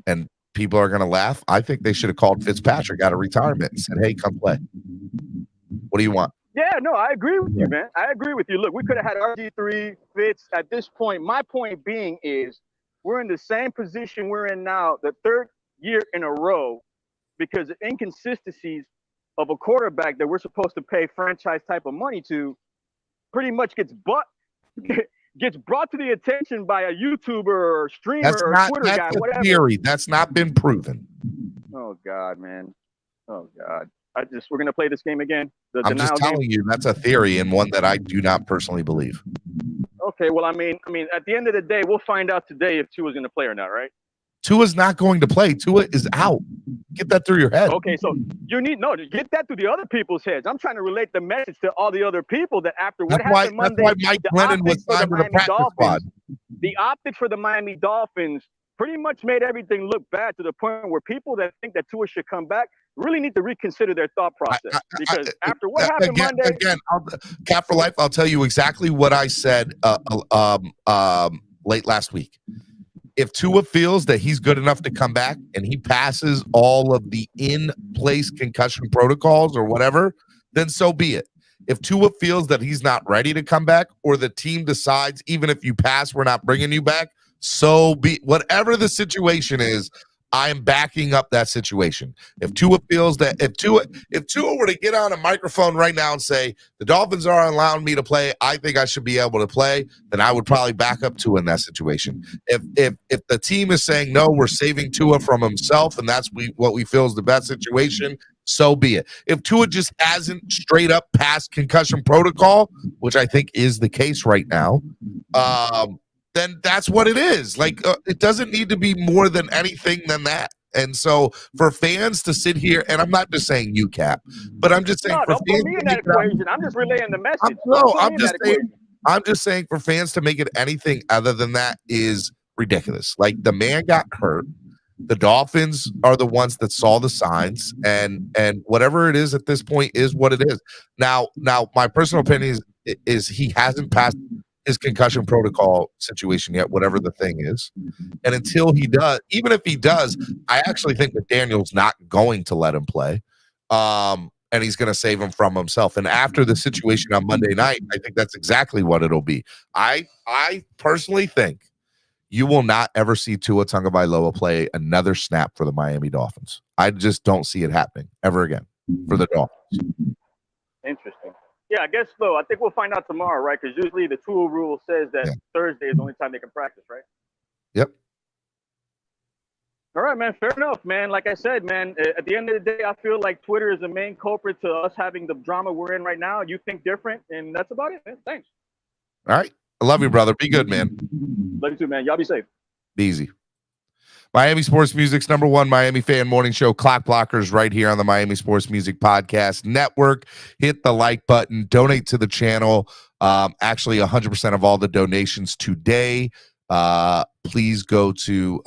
and people are going to laugh, I think they should have called Fitzpatrick out of retirement and said, hey, come play. What do you want? Yeah, no, I agree with you, man. I agree with you. Look, we could have had RG3, Fitz at this point. My point being is we're in the same position we're in now, the third year in a row, because the inconsistencies of a quarterback that we're supposed to pay franchise type of money to pretty much gets brought to the attention by a YouTuber or streamer or Twitter guy, whatever. Theory. That's not been proven. Oh God, man. Oh God. We're gonna play this game again. I'm just telling you that's a theory and one that I do not personally believe. Okay, well, I mean, at the end of the day, we'll find out today if Tua's gonna play or not, right? Tua's not going to play. Tua is out. Get that through your head. Okay, so you need get that through the other people's heads. I'm trying to relate the message to all the other people that after what happened Monday, that's why Mike Glennon was signed to the practice squad. The optics for the Miami Dolphins pretty much made everything look bad to the point where people that think that Tua should come back really need to reconsider their thought process. Because after what happened Monday, Cap for Life, I'll tell you exactly what I said late last week. If Tua feels that he's good enough to come back and he passes all of the in-place concussion protocols or whatever, then so be it. If Tua feels that he's not ready to come back, or the team decides, even if you pass, we're not bringing you back, so be whatever the situation is. I am backing up that situation. If Tua feels that if Tua were to get on a microphone right now and say the Dolphins are allowing me to play, I think I should be able to play, then I would probably back up Tua in that situation. If the team is saying no, we're saving Tua from himself, and that's what we feel is the best situation, so be it. If Tua just hasn't straight up passed concussion protocol, which I think is the case right now, then that's what it is. Like, it doesn't need to be more than anything than that. And so for fans to sit here, and I'm not just saying you, Cap, but I'm just saying, don't put me in that equation. I'm just relaying the message. I'm just saying for fans to make it anything other than that is ridiculous. Like, the man got hurt. The Dolphins are the ones that saw the signs, and whatever it is at this point is what it is. Now my personal opinion is he hasn't passed his concussion protocol situation yet, whatever the thing is. And until he does, even if he does, I actually think that Daniel's not going to let him play. And he's going to save him from himself. And after the situation on Monday night, I think that's exactly what it'll be. I personally think you will not ever see Tua Tagovailoa play another snap for the Miami Dolphins. I just don't see it happening ever again for the Dolphins. Interesting. Yeah, I guess so. I think we'll find out tomorrow, right? Because usually the Tua rule says that Thursday is the only time they can practice, right? Yep. All right, man. Fair enough, man. Like I said, man, at the end of the day, I feel like Twitter is the main culprit to us having the drama we're in right now. You think different, and that's about it, man. Thanks. All right. I love you, brother. Be good, man. Love you too, man. Y'all be safe. Be easy. Miami Sports Music's #1 Miami fan morning show, Clock Blockers, right here on the Miami Sports Music Podcast Network. Hit the like button, donate to the channel. Actually, 100% of all the donations today, please go to,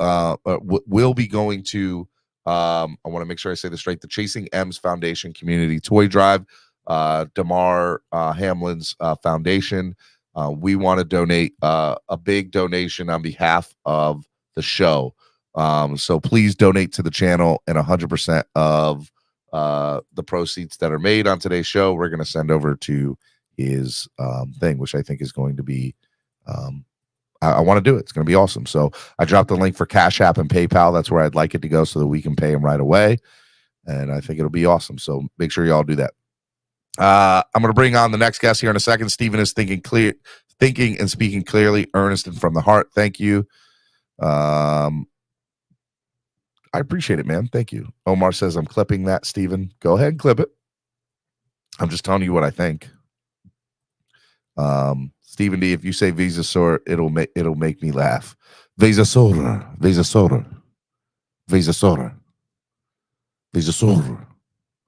we'll be going to, I want to make sure I say this right, the Chasing M's Foundation Community Toy Drive, Damar Hamlin's foundation. We want to donate a big donation on behalf of the show. So please donate to the channel, and 100% of the proceeds that are made on today's show, we're going to send over to his thing, which I think is going to be, I want to do it. It's going to be awesome. So I dropped the link for Cash App and PayPal. That's where I'd like it to go so that we can pay him right away. And I think it'll be awesome. So make sure y'all do that. I'm going to bring on the next guest here in a second. Steven is thinking and speaking clearly, earnest and from the heart. Thank you. I appreciate it, man. Thank you. Omar says I'm clipping that, Steven. Go ahead and clip it. I'm just telling you what I think. Stephen D, if you say Visasaur, it'll make me laugh. Visasaur.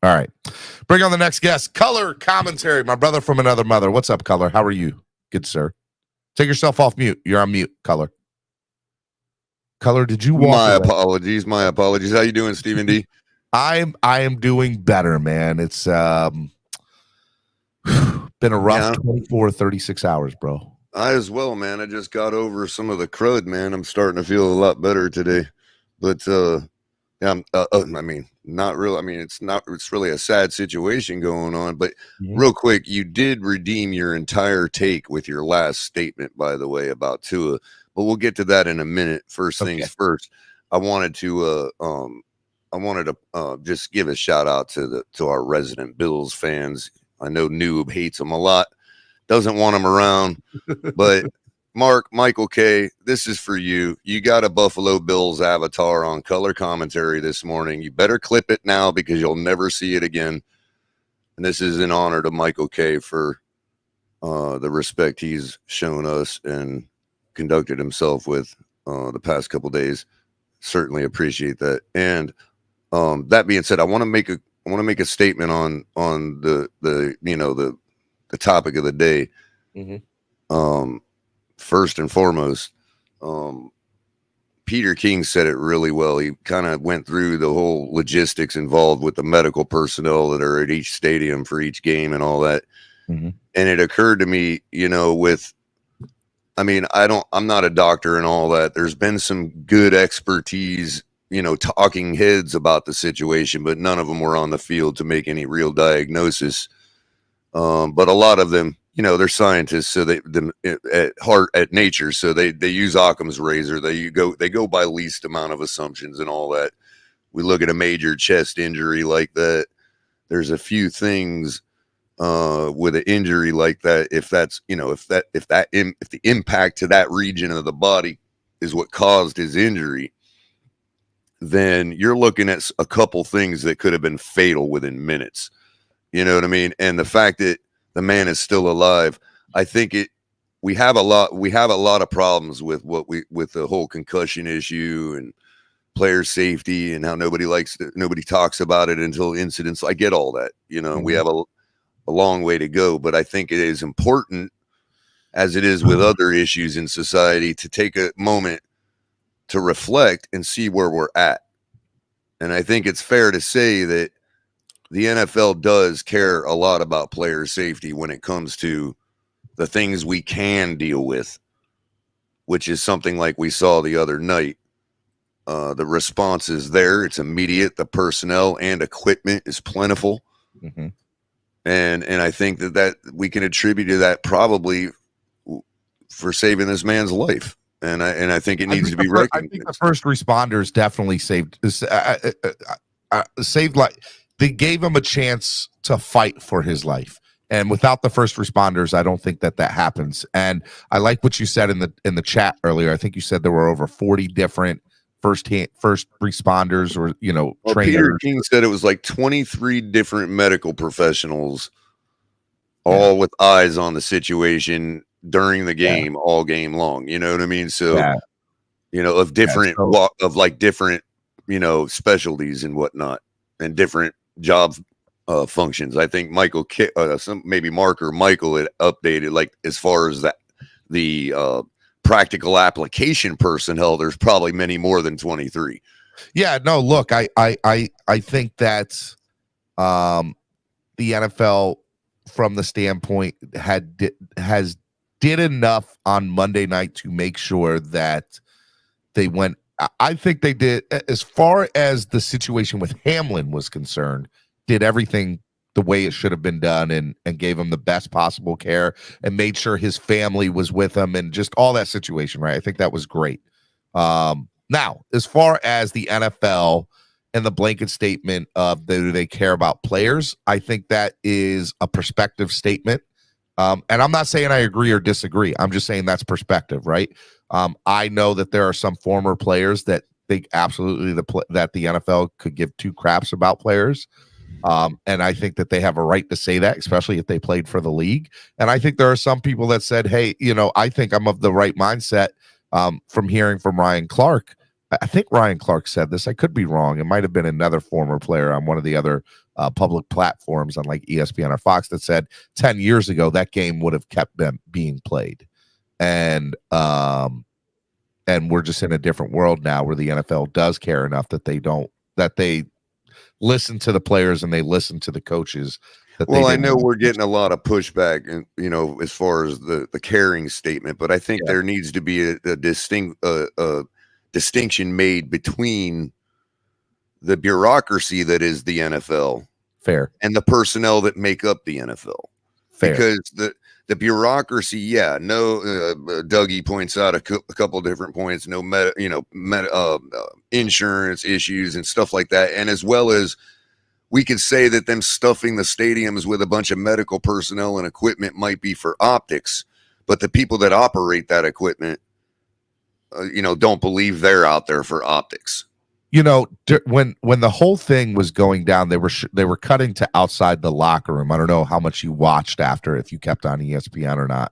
All right. Bring on the next guest. Color Commentary, my brother from another mother. What's up, Color? How are you? Good, sir. Take yourself off mute. You're on mute, Color. Color, did you walk My away? apologies. How you doing, Stephen D? I am doing better, man. It's Been a rough 24, 36 hours, bro. I as well, man. I just got over some of the crud, man. I'm starting to feel a lot better today. But yeah, I mean, not really. I mean, it's really a sad situation going on. But real quick, you did redeem your entire take with your last statement, by the way, about Tua. But we'll get to that in a minute. First things first, I wanted to just give a shout out to our resident Bills fans. I know Noob hates them a lot, doesn't want them around, but Michael K, this is for you. You got a Buffalo Bills avatar on color commentary this morning. You better clip it now because you'll never see it again. And this is in honor to Michael K for the respect he's shown us and conducted himself with the past couple days. Certainly appreciate that. And that being said, I want to make a statement on the topic of the day. First and foremost, Peter King said it really well. He kind of went through the whole logistics involved with the medical personnel that are at each stadium for each game and all that. And it occurred to me, I'm not a doctor and all that. There's been some good expertise, talking heads about the situation, but none of them were on the field to make any real diagnosis. But a lot of them, they're scientists, so they at nature, so they use Occam's razor. They go by least amount of assumptions and all that. We look at a major chest injury like that. There's a few things with an injury like that. If that's if the impact to that region of the body is what caused his injury, then you're looking at a couple things that could have been fatal within minutes. You know what I mean? And the fact that the man is still alive, I think we have a lot of problems with with the whole concussion issue and player safety and how nobody talks about it until incidents. I get all that, we have a long way to go, but I think it is important, as it is with other issues in society, to take a moment to reflect and see where we're at. And I think it's fair to say that the NFL does care a lot about player safety when it comes to the things we can deal with, which is something like we saw the other night. The response is there. It's immediate. The personnel and equipment is plentiful. And I think that we can attribute to that probably for saving this man's life. And I think it needs to be recognized. I think the first responders definitely saved like they gave him a chance to fight for his life. And without the first responders, I don't think that happens. And I like what you said in the chat earlier. I think you said there were over 40 different first responders or trainers. Peter King said it was like 23 different medical professionals, all with eyes on the situation during the game, all game long. You know what I mean? So, of different different specialties and whatnot, and different job functions. I think Michael, maybe Mark or Michael had updated, like, as far as the practical application personnel, there's probably many more than 23. Yeah, no, look, I think that the NFL, from the standpoint, did enough on Monday night to make sure that they went. I think they did, as far as the situation with Hamlin was concerned, did everything the way it should have been done and gave him the best possible care and made sure his family was with him and just all that situation, right? I think that was great. Now, as far as the NFL and the blanket statement of do they care about players, I think that is a perspective statement. And I'm not saying I agree or disagree. I'm just saying that's perspective, right? I know that there are some former players that think absolutely that the NFL could give two craps about players. And I think that they have a right to say that, especially if they played for the league. And I think there are some people that said, hey, I think I'm of the right mindset from hearing from Ryan Clark. I think Ryan Clark said this. I could be wrong. It might have been another former player on one of the other public platforms on like ESPN or Fox that said 10 years ago that game would have kept them being played. And we're just in a different world now where the NFL does care enough that they listen to the players and they listen to the coaches. Well, I know we're getting a lot of pushback, and as far as the caring statement, but I think there needs to be a distinction made between the bureaucracy that is the NFL, fair, and the personnel that make up the NFL. Fair. Because the bureaucracy, Dougie points out a couple of different points, insurance issues and stuff like that, and as well as we could say that them stuffing the stadiums with a bunch of medical personnel and equipment might be for optics, but the people that operate that equipment, don't believe they're out there for optics. When the whole thing was going down, they were cutting to outside the locker room. I don't know how much you watched after, if you kept on ESPN or not.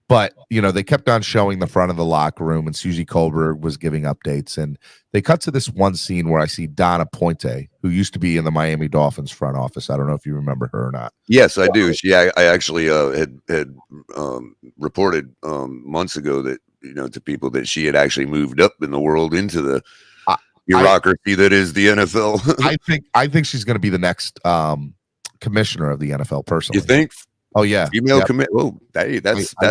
But they kept on showing the front of the locker room, and Susie Colbert was giving updates. And they cut to this one scene where I see Donna Pointe, who used to be in the Miami Dolphins front office. I don't know if you remember her or not. Yes, I do. I actually had reported months ago that to people that she had actually moved up in the world into the bureaucracy that is the NFL. I think she's going to be the next commissioner of the NFL. Personally, you think? Oh yeah, female commit. Oh, that's a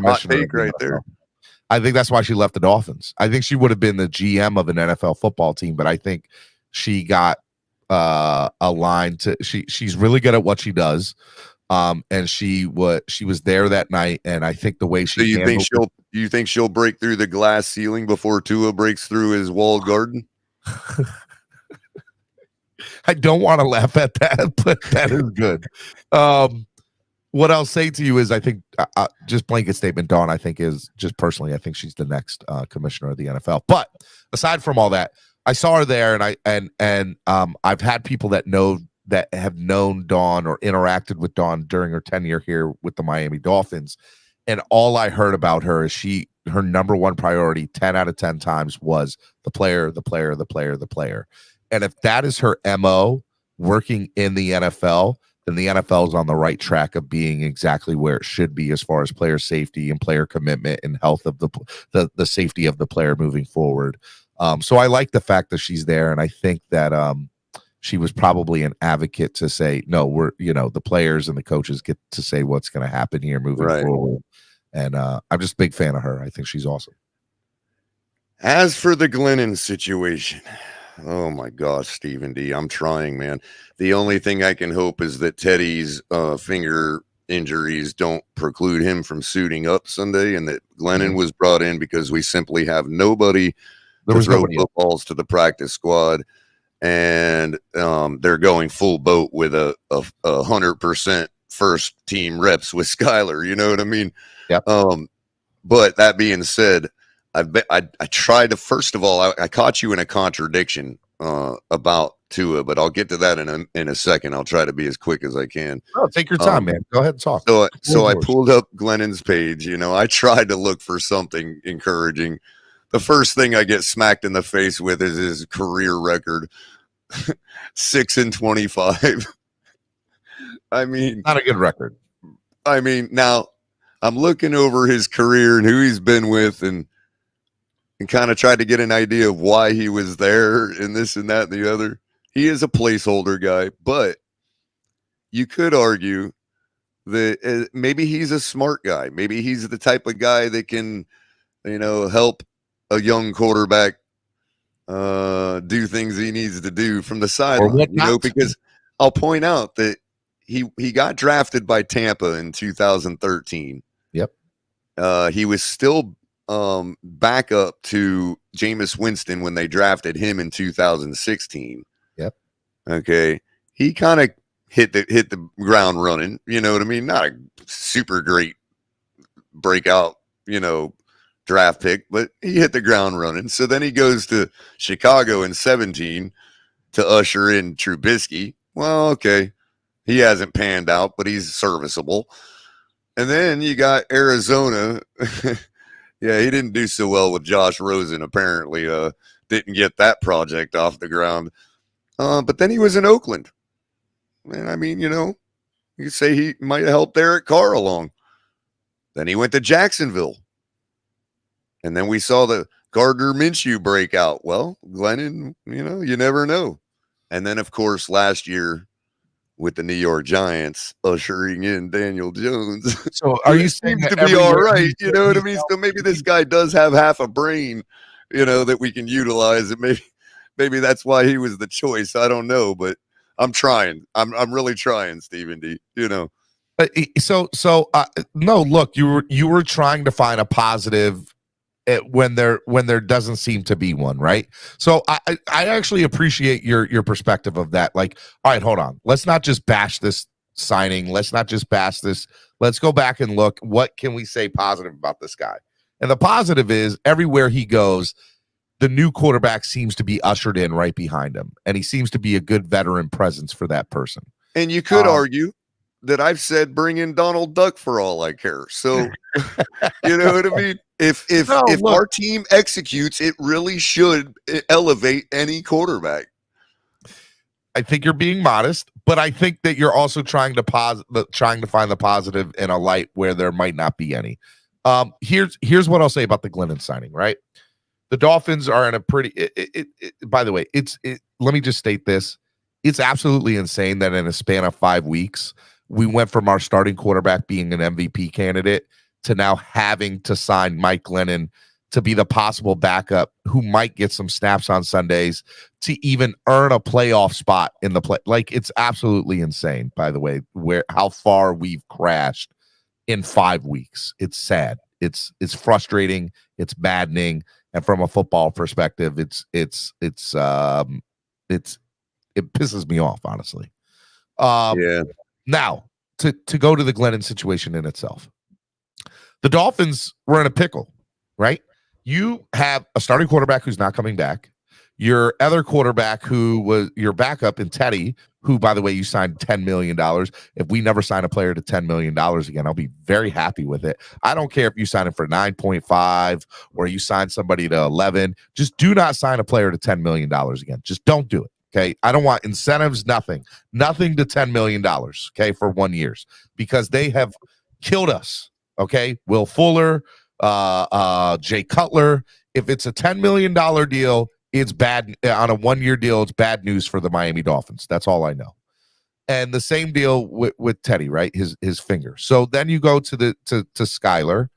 hot take right there. I think that's why she left the Dolphins. I think she would have been the GM of an NFL football team, but I think she got aligned to. She's really good at what she does, and she was there that night, and I think the way she. So you think she'll break through the glass ceiling before Tua breaks through his walled garden? I don't want to laugh at that, but that is good. What I'll say to you is, I think just blanket statement, Dawn, I think is just personally, I think she's the next commissioner of the NFL. But aside from all that, I saw her there, and I've had people that have known Dawn or interacted with Dawn during her tenure here with the Miami Dolphins, and all I heard about her is her number one priority 10 out of 10 times was the player, the player, the player, the player. And if that is her MO working in the NFL, then the NFL is on the right track of being exactly where it should be as far as player safety and player commitment and health of the safety of the player moving forward. So I like the fact that she's there, and I think that she was probably an advocate to say, no, we're the players and the coaches get to say what's going to happen here moving forward. And I'm just a big fan of her. I think she's awesome. As for the Glennon situation, oh my gosh, Stephen D, I'm trying, man. The only thing I can hope is that Teddy's finger injuries don't preclude him from suiting up Sunday, and that Glennon was brought in because we simply have nobody to throw footballs to the practice squad, and they're going full boat with a 100% first team reps with Skyler. You know what I mean? Yep. But that being said, I tried to, first of all, I caught you in a contradiction about Tua, but I'll get to that in a second. I'll try to be as quick as I can. Oh, take your time, man. Go ahead and talk. So I pulled up Glennon's page. I tried to look for something encouraging. The first thing I get smacked in the face with is his career record, 6-25. I mean, not a good record. I mean, now I'm looking over his career and who he's been with, and kind of tried to get an idea of why he was there and this and that and the other. He is a placeholder guy, but you could argue that maybe he's a smart guy. Maybe he's the type of guy that can, help a young quarterback do things he needs to do from the sideline. Because I'll point out that he got drafted by Tampa in 2013. Yep. He was still back up to Jameis Winston when they drafted him in 2016. Yep. Okay. He kind of hit the ground running, you know what I mean? Not a super great breakout, draft pick, but he hit the ground running. So then he goes to Chicago in 17 to usher in Trubisky. Well, okay. He hasn't panned out, but he's serviceable. And then you got Arizona. Yeah, he didn't do so well with Josh Rosen, apparently. Didn't get that project off the ground. But then he was in Oakland. And I mean, you could say he might have helped Derek Carr along. Then he went to Jacksonville. And then we saw the Gardner Minshew breakout. Well, Glennon, you never know. And then, of course, last year with the New York Giants ushering in Daniel Jones. So are you saying seems that to be all everywhere right? You know what I mean? So maybe this guy does have half a brain, that we can utilize. And maybe that's why he was the choice. I don't know, but I'm trying. I'm really trying, Stephen D. So no, look, you were trying to find a positive when there doesn't seem to be one, right? So I actually appreciate your perspective of that. Like, all right, hold on, let's not just bash this signing. Let's not just bash this. Let's go back and look. What can we say positive about this guy? And the positive is everywhere he goes, the new quarterback seems to be ushered in right behind him, and he seems to be a good veteran presence for that person. And you could argue that I've said bring in Donald Duck for all I care. So you know what I mean? If our team executes, it really should elevate any quarterback. I think you're being modest, but I think that you're also trying to find the positive in a light where there might not be any. Here's what I'll say about the Glennon signing, right? The Dolphins are in a pretty by the way, let me just state this. It's absolutely insane that in a span of 5 weeks, we went from our starting quarterback being an MVP candidate to now having to sign Mike Glennon to be the possible backup who might get some snaps on Sundays to even earn a playoff spot in the play. Like, it's absolutely insane, by the way, how far we've crashed in 5 weeks. It's sad. It's frustrating. It's maddening. And from a football perspective, it pisses me off, honestly. Yeah. Now, to go to the Glennon situation in itself, the Dolphins were in a pickle, right? You have a starting quarterback who's not coming back. Your other quarterback who was your backup in Teddy, who, by the way, you signed $10 million. If we never sign a player to $10 million again, I'll be very happy with it. I don't care if you sign him for 9.5 or you sign somebody to 11. Just do not sign a player to $10 million again. Just don't do it. Okay, I don't want incentives, nothing to $10 million, okay, for 1 year, because they have killed us, okay? Will Fuller, Jay Cutler. If it's a $10 million deal, it's bad. On a 1 year deal, it's bad news for the Miami Dolphins. That's all I know. And the same deal with Teddy, right? His finger. So then you go to Skyler,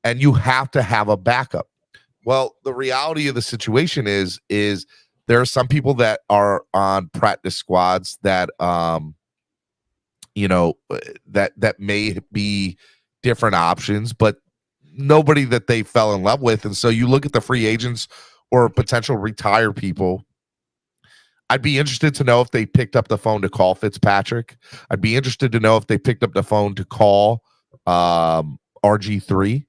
and you have to have a backup. Well, the reality of the situation is there are some people that are on practice squads that, that may be different options, but nobody that they fell in love with. And so you look at the free agents or potential retire people. I'd be interested to know if they picked up the phone to call Fitzpatrick. I'd be interested to know if they picked up the phone to call RG3.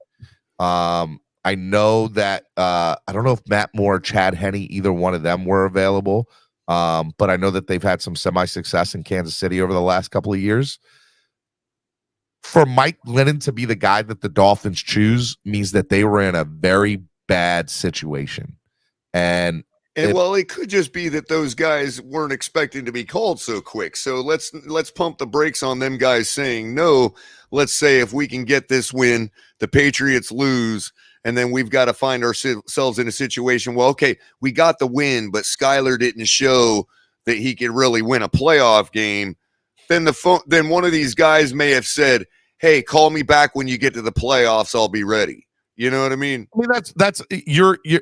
I know that I don't know if Matt Moore or Chad Henne, either one of them were available, but I know that they've had some semi-success in Kansas City over the last couple of years. For Mike Glennon to be the guy that the Dolphins choose means that they were in a very bad situation. And it could just be that those guys weren't expecting to be called so quick. So let's pump the brakes on them guys saying no. Let's say if we can get this win, the Patriots lose, and then we've got to find ourselves in a situation. Well, okay, we got the win, but Skyler didn't show that he could really win a playoff game. Then then one of these guys may have said, "Hey, call me back when you get to the playoffs. I'll be ready." You know what I mean? I mean,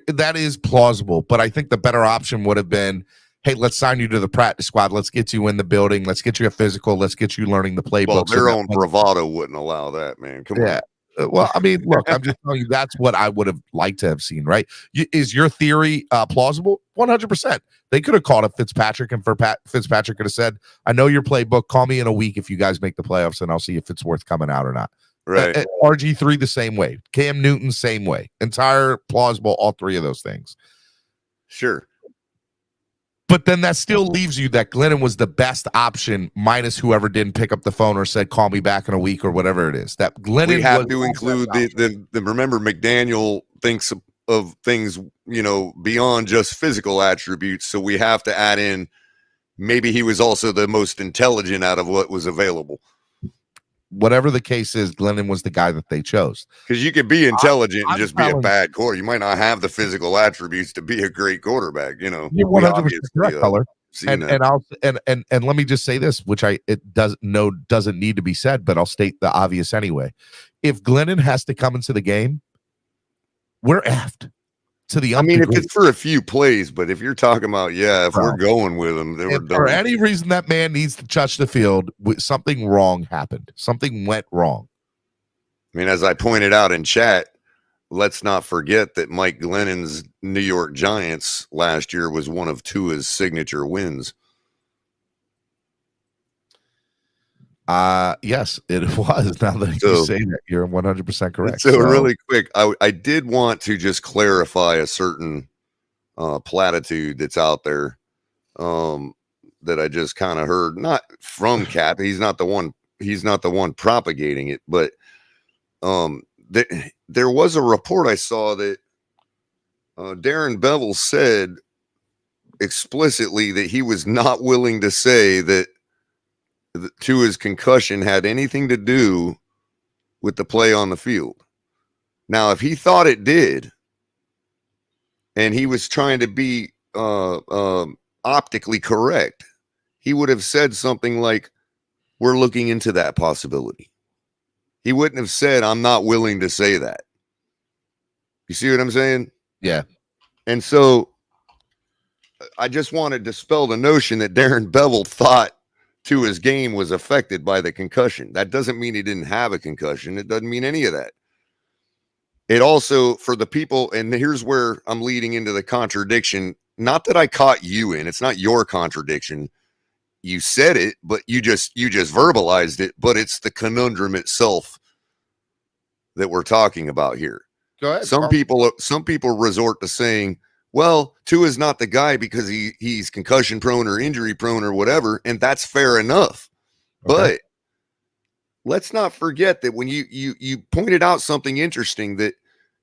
that is plausible, but I think the better option would have been, hey, let's sign you to the practice squad. Let's get you in the building. Let's get you a physical. Let's get you learning the playbook. Well, their own bravado wouldn't allow that, man. Come on. Well, I mean, look, I'm just telling you that's what I would have liked to have seen, right? Is your theory plausible? 100%. They could have called up Fitzpatrick, and Fitzpatrick could have said, I know your playbook. Call me in a week if you guys make the playoffs, and I'll see if it's worth coming out or not. Right. RG3 the same way. Cam Newton same way. Entire plausible, all three of those things. Sure. But then that still leaves you that Glennon was the best option, minus whoever didn't pick up the phone or said, call me back in a week or whatever it is. That Glennon we have to include the remember, McDaniel thinks of things, beyond just physical attributes. So we have to add in maybe he was also the most intelligent out of what was available. whatever the case is, Glennon was the guy that they chose. Because you could be intelligent and I'm just be a telling- bad quarterback. You might not have the physical attributes to be a great quarterback. You know, You're we 100% obviously, correct, Color. seen that. And I'll and let me just say this, which doesn't need to be said, but I'll state the obvious anyway. If Glennon has to come into the game, we're effed to the. I mean, if degree. it's for a few plays, but if you're talking about, if Bro, we're going with him, then we're if for done. any reason that man needs to touch the field, something wrong happened. Something went wrong. I mean, as I pointed out in chat, let's not forget that Mike Glennon's New York Giants last year was one of Tua's signature wins. Yes, it was. Now that you say that, you're 100% correct. So really quick, I did want to just clarify a certain platitude that's out there that I just kind of heard, not from Cap. He's not the one propagating it, but there was a report I saw that Darren Bevel said explicitly that he was not willing to say that Tua's concussion had anything to do with the play on the field. Now, if he thought it did, and he was trying to be optically correct, he would have said something like, "We're looking into that possibility." He wouldn't have said, "I'm not willing to say that." You see what I'm saying? Yeah. And so I just want to dispel the notion that Darren Bevel thought Tua's game was affected by the concussion. That doesn't mean he didn't have a concussion. It doesn't mean any of that. It also, for the people, and here's where I'm leading into the contradiction, not that I caught you in, it's not your contradiction. You said it, but you just verbalized it, but it's the conundrum itself that we're talking about here. Go ahead. Some people resort to saying, well, Tua's not the guy because he's concussion prone or injury prone or whatever, and that's fair enough. Okay. But let's not forget that when you pointed out something interesting, that,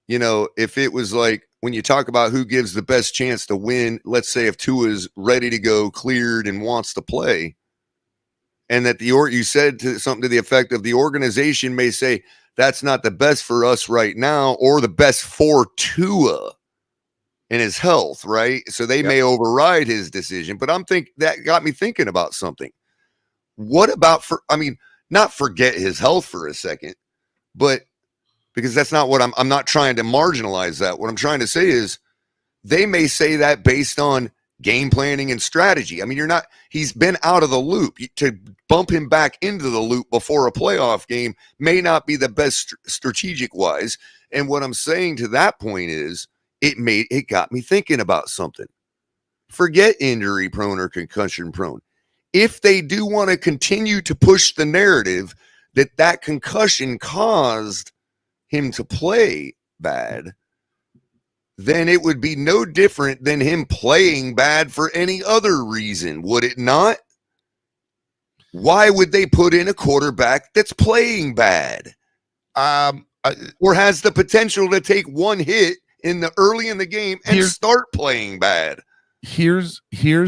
you know, if it was like when you talk about who gives the best chance to win, let's say if Tua's ready to go, cleared, and wants to play, and that you said something to the effect of the organization may say that's not the best for us right now, or the best for Tua and his health, right? So they may override his decision. But that got me thinking about something. What about not forget his health for a second, but because that's not what I'm not trying to marginalize that. What I'm trying to say is they may say that based on game planning and strategy. I mean, he's been out of the loop. To bump him back into the loop before a playoff game may not be the best strategic wise. And what I'm saying to that point is it got me thinking about something. Forget injury prone or concussion prone. If they do want to continue to push the narrative that concussion caused him to play bad, then it would be no different than him playing bad for any other reason, would it not? Why would they put in a quarterback that's playing bad? Or has the potential to take one hit early in the game and start playing bad? Here's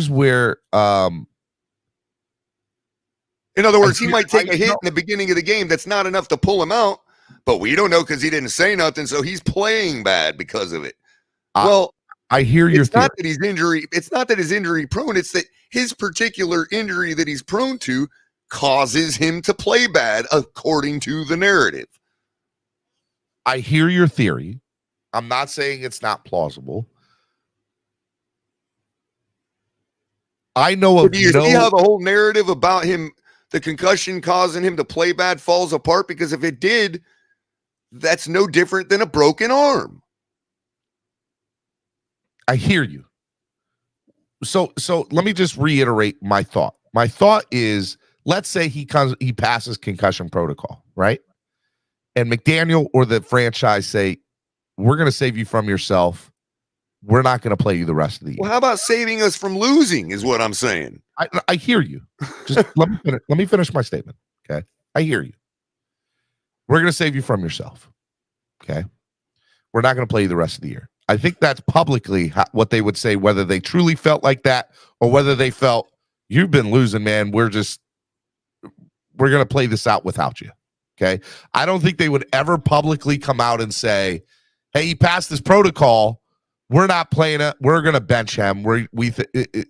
where in other words, he might take a hit in the beginning of the game that's not enough to pull him out, but we don't know because he didn't say nothing, so he's playing bad because of it. Well, I hear your theory. It's not that he's injury prone. It's that his particular injury that he's prone to causes him to play bad, according to the narrative. I hear your theory. I'm not saying it's not plausible. I know of. Do you see how the whole narrative about him, the concussion causing him to play bad, falls apart? Because if it did, that's no different than a broken arm. I hear you. So let me just reiterate my thought. My thought is, let's say he passes concussion protocol, right? And McDaniel or the franchise say, we're going to save you from yourself. We're not going to play you the rest of the year. Well, how about saving us from losing is what I'm saying. I hear you. Just let me finish my statement. Okay. I hear you. We're going to save you from yourself. Okay. We're not going to play you the rest of the year. I think that's publicly what they would say, whether they truly felt like that or whether they felt, you've been losing, man. We're going to play this out without you. Okay. I don't think they would ever publicly come out and say, hey, he passed this protocol. We're not playing it. We're going to bench him.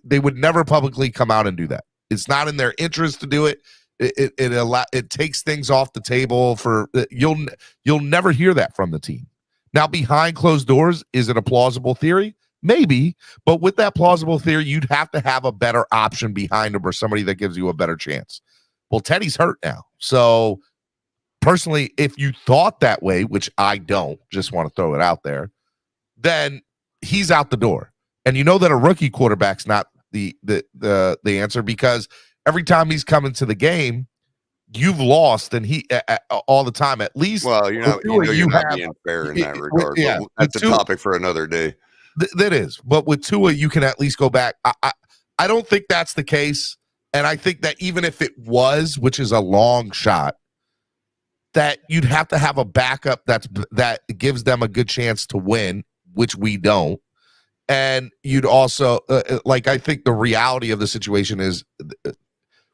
They would never publicly come out and do that. It's not in their interest to do it. It takes things off the table for you'll never hear that from the team. Now, behind closed doors, is it a plausible theory? Maybe, but with that plausible theory, you'd have to have a better option behind him or somebody that gives you a better chance. Well, Teddy's hurt now. So personally, if you thought that way, which I don't, just want to throw it out there, then he's out the door. And you know that a rookie quarterback's not the answer, because every time he's coming to the game, you've lost, and he all the time. At least, well, you're not being fair in that regard. Yeah, that's a topic for another day. That is, but with Tua, you can at least go back. I don't think that's the case, and I think that even if it was, which is a long shot, that you'd have to have a backup that gives them a good chance to win, which we don't. And you'd also I think the reality of the situation is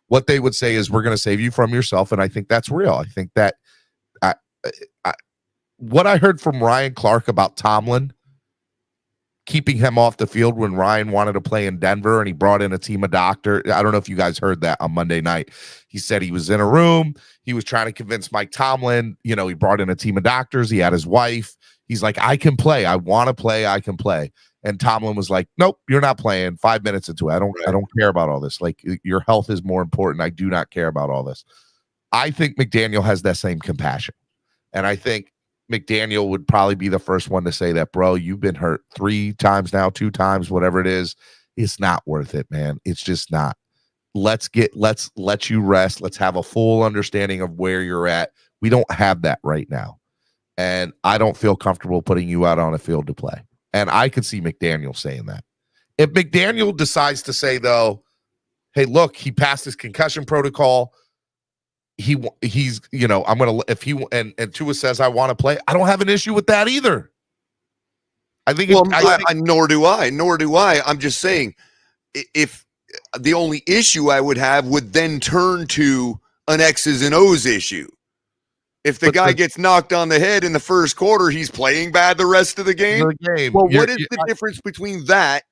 what they would say is, we're going to save you from yourself, and I think that's real. I think that what I heard from Ryan Clark about Tomlin keeping him off the field when Ryan wanted to play in Denver and he brought in a team of doctors. I don't know if you guys heard that on Monday night. He said he was in a room. He was trying to convince Mike Tomlin. He brought in a team of doctors. He had his wife. He's like, I can play. I want to play. I can play. And Tomlin was like, nope, you're not playing. 5 minutes into it. I don't care about all this. Like, your health is more important. I do not care about all this. I think McDaniel has that same compassion. And I think McDaniel would probably be the first one to say that, bro, you've been hurt 3 times now, 2 times, whatever it is. It's not worth it, man. It's just not. Let's let you rest. Let's have a full understanding of where you're at. We don't have that right now. And I don't feel comfortable putting you out on a field to play. And I could see McDaniel saying that. If McDaniel decides to say, though, hey, look, he passed his concussion protocol, he's I'm gonna, if he and Tua says I want to play, I don't have an issue with that either. I think nor do I. I'm just saying, if the only issue I would have would then turn to an X's and O's issue. If the guy gets knocked on the head in the first quarter, he's playing bad the rest of the game. Well, what is the difference between that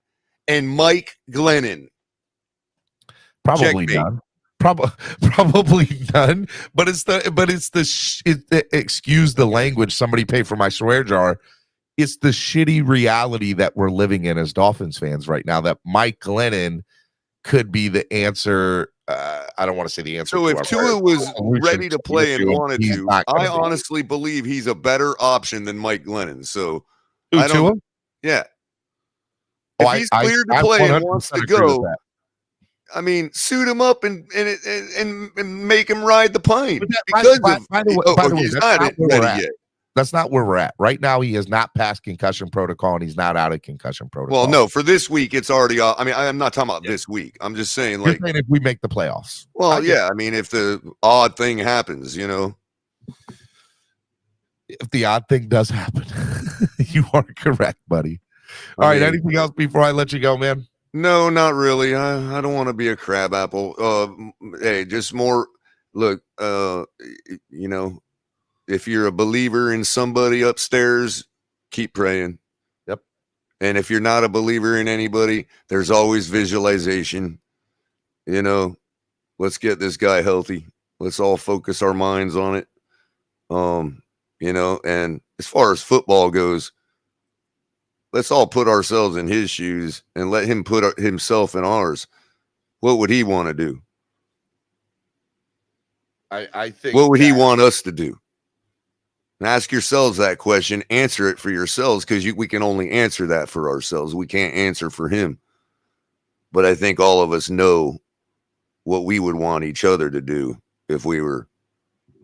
and Mike Glennon? Probably none. Probably none. But excuse the language. Somebody pay for my swear jar. It's the shitty reality that we're living in as Dolphins fans right now, that Mike Glennon could be the answer. I don't want to say the answer. So if Tua was ready to play and wanted to, I honestly believe he's a better option than Mike Glennon. So I don't. Tua? Yeah. If he's cleared to play and wants to go, I mean, suit him up and make him ride the plane. By the way, he's not ready yet. That's not where we're at. Right now, he has not passed concussion protocol, and he's not out of concussion protocol. Well, no, for this week, it's already off. I mean, I'm not talking about this week. I'm just saying, like, you're saying if we make the playoffs. Well, I mean, if the odd thing happens, If the odd thing does happen, you are correct, buddy. All right, anything else before I let you go, man? No, not really. I don't want to be a crab apple. Hey, just more. Look, if you're a believer in somebody upstairs, keep praying. Yep. And if you're not a believer in anybody, there's always visualization. Let's get this guy healthy. Let's all focus our minds on it. And as far as football goes, let's all put ourselves in his shoes and let him put himself in ours. What would he want to do? I think. What would he want us to do? And ask yourselves that question. Answer it for yourselves, because we can only answer that for ourselves. We can't answer for him. But I think all of us know what we would want each other to do if we were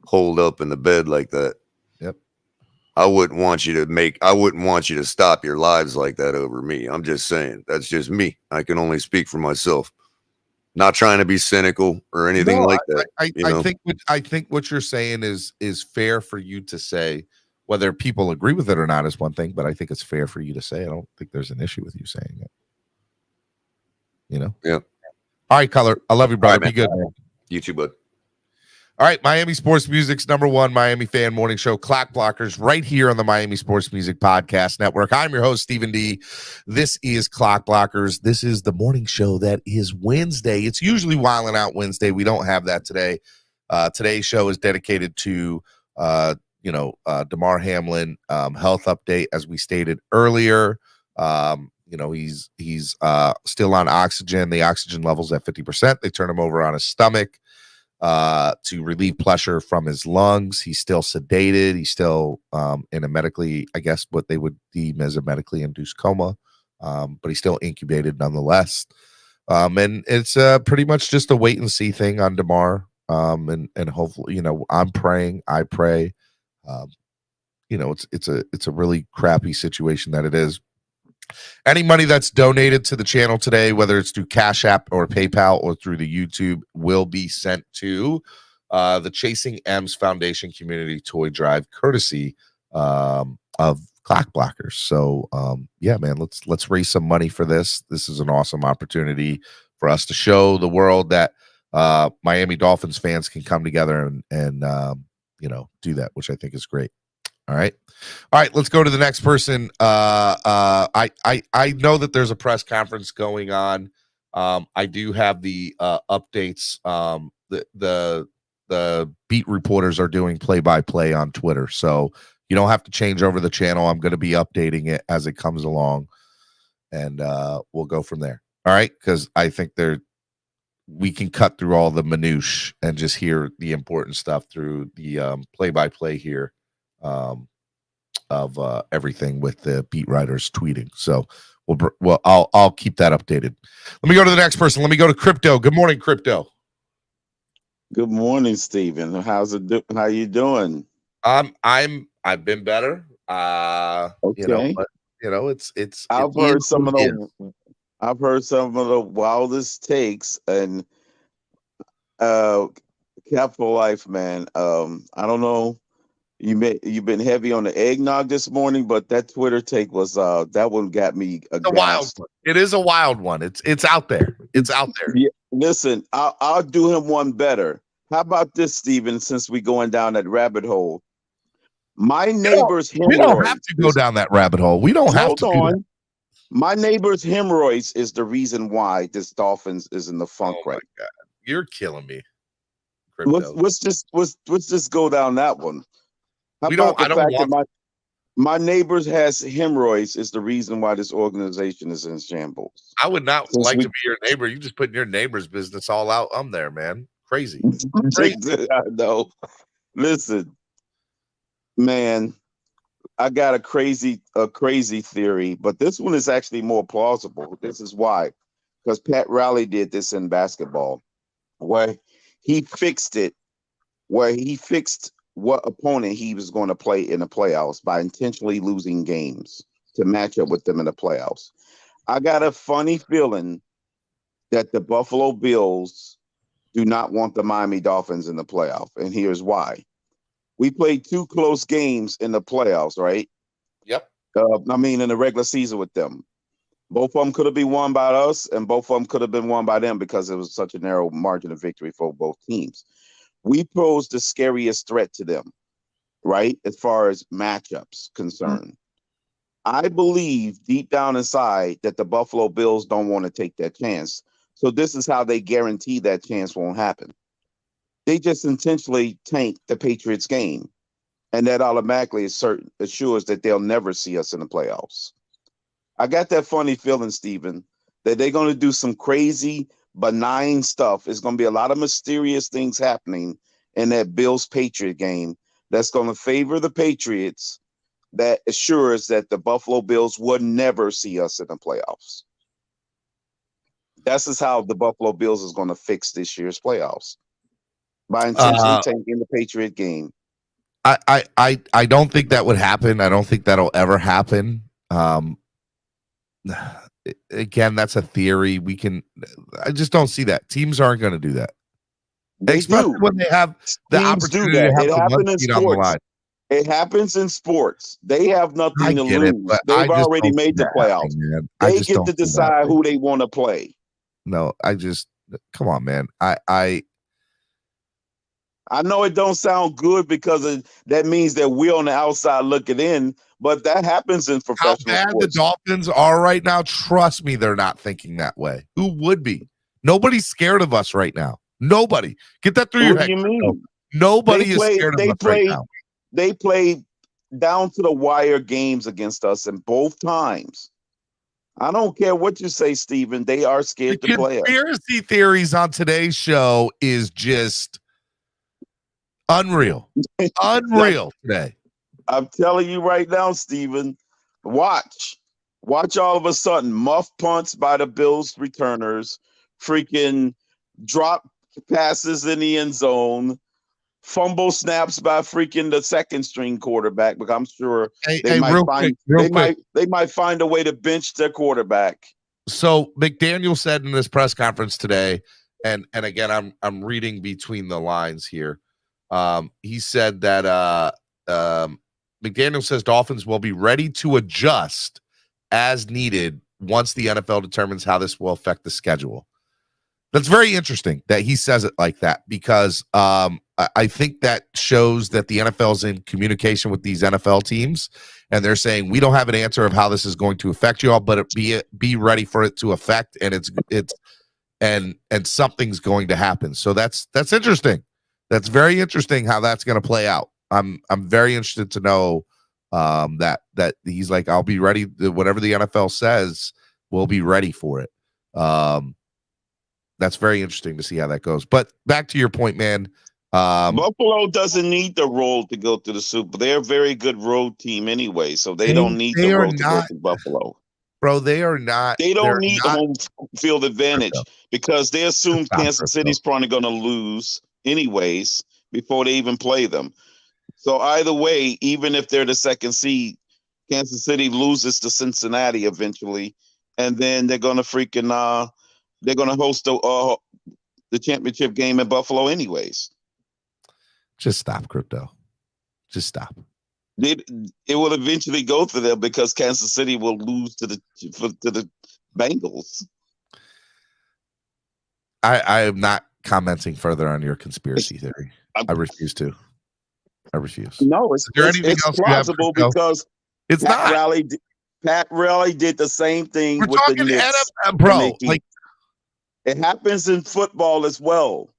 holed up in the bed like that. Yep. I wouldn't want you to stop your lives like that over me. I'm just saying. That's just me. I can only speak for myself. Not trying to be cynical or anything like that. I think what you're saying is fair for you to say. Whether people agree with it or not is one thing, but I think it's fair for you to say. I don't think there's an issue with you saying it. Yeah. All right, Color. I love you, brother. Be good, man. You too, bud. All right, Miami Sports Music's #1 Miami fan morning show, Clock Blockers, right here on the Miami Sports Music Podcast Network. I'm your host, Stephen D. This is Clock Blockers. This is the morning show that is Wednesday. It's usually Wildin' Out Wednesday. We don't have that today. Today's show is dedicated to, Damar Hamlin health update, as we stated earlier. He's still on oxygen. The oxygen level's at 50%. They turn him over on his stomach to relieve pressure from his lungs. He's still sedated. He's still in a medically, I guess, what they would deem as a medically induced coma, but he's still incubated nonetheless. And it's pretty much just a wait and see thing on Damar. And hopefully, I'm praying. I pray. It's a really crappy situation that it is. Any money that's donated to the channel today, whether it's through Cash App or PayPal or through the YouTube, will be sent to the Chasing M's Foundation Community Toy Drive, courtesy of Clock Blockers. So, man, let's raise some money for this. This is an awesome opportunity for us to show the world that Miami Dolphins fans can come together and do that, which I think is great. All right. Let's go to the next person. I know that there's a press conference going on. I do have the updates. The beat reporters are doing play-by-play on Twitter, so you don't have to change over the channel. I'm going to be updating it as it comes along, and we'll go from there. All right, because I think we can cut through all the minutiae and just hear the important stuff through the play-by-play here. Of everything with the beat writers tweeting. So I'll keep that updated. Let me go to the next person. Let me go to Crypto. Good morning, Crypto. Good morning, Stephen. How you doing? I've been better. Okay. It's I've heard some of the wildest takes, and Capital Life, man. I don't know. You've been heavy on the eggnog this morning, but that Twitter take was that one got me a wild one. It is a wild one. It's out there. It's out there. Yeah, listen, I'll do him one better. How about this, Stephen? Since we going down that rabbit hole, my neighbor's hemorrhoids. We don't have to go down that rabbit hole. We don't have to. Hold on. My neighbor's hemorrhoids is the reason why this Dolphins is in the funk right now. You're killing me. Let's just go down that one. How about the fact that my neighbors has hemorrhoids is the reason why this organization is in shambles. I would not like to be your neighbor. You just putting your neighbor's business all out on there, man. Crazy. I know. Listen, man, I got a crazy theory, but this one is actually more plausible. This is why. Because Pat Riley did this in basketball, where he fixed what opponent he was going to play in the playoffs by intentionally losing games to match up with them in the playoffs. I got a funny feeling that the Buffalo Bills do not want the Miami Dolphins in the playoff, and here's why. We played 2 close games in the playoffs, right? Yep. In the regular season with them. Both of them could have been won by us, and both of them could have been won by them because it was such a narrow margin of victory for both teams. We posed the scariest threat to them, right? As far as matchups concerned. I believe deep down inside that the Buffalo Bills don't want to take that chance. So this is how they guarantee that chance won't happen. They just intentionally tank the Patriots game. And that automatically assures that they'll never see us in the playoffs. I got that funny feeling, Stephen, that they're going to do some crazy benign stuff. It's going to be a lot of mysterious things happening in that Bills-Patriot game that's going to favor the Patriots, that assures that the Buffalo Bills would never see us in the playoffs. This is how the Buffalo Bills is going to fix this year's playoffs, by intentionally tanking the Patriot game. I don't think that would happen. I don't think that'll ever happen. Again, that's a theory. I just don't see that. Teams aren't going to do that. Especially when they have the opportunity to have the one seed on the line. It happens in sports. They have nothing to lose. They've already made the playoffs. They get to decide who they want to play. No, come on, man. I know it don't sound good because that means that we're on the outside looking in, but that happens in How professional bad the sports. Dolphins are right now, trust me, they're not thinking that way. Who would be? Nobody's scared of us right now. Nobody. Get that through your What head. do you mean? Nobody is scared of us right now. They played down to the wire games against us in both times. I don't care what you say, Steven. They are scared to play us. Conspiracy theories on today's show is just unreal. Unreal today. I'm telling you right now, Steven, watch all of a sudden muff punts by the Bills returners, freaking drop passes in the end zone, fumble snaps by freaking the second string quarterback, because I'm sure they might find a way to bench their quarterback. So McDaniel said in this press conference today, and again, I'm reading between the lines here. He said that McDaniel says Dolphins will be ready to adjust as needed once the NFL determines how this will affect the schedule. That's very interesting that he says it like that, because I think that shows that the NFL is in communication with these NFL teams, and they're saying we don't have an answer of how this is going to affect you all, but be ready for it to affect, and something's going to happen. So that's interesting. That's very interesting how that's going to play out. I'm very interested to know that he's like, I'll be ready. Whatever the NFL says, we'll be ready for it. That's very interesting to see how that goes. But back to your point, man. Buffalo doesn't need the road to go to the Super. They're a very good road team anyway, so they don't need the road to go to Buffalo. Bro, they are not. They don't need the home field advantage because they assume Kansas City's probably going to lose anyways before they even play them. So either way, even if they're the second seed, Kansas City loses to Cincinnati eventually, and then they're going to freaking they're going to host the championship game in Buffalo anyways. Just stop, Crypto. Just stop. It will eventually go to them because Kansas City will lose to the Bengals. I am not commenting further on your conspiracy theory. I refuse to. I refuse. No, it's plausible because it's Pat not. Pat Riley did the same thing We're with the talking Knicks. NFL, bro. Like, it happens in football as well.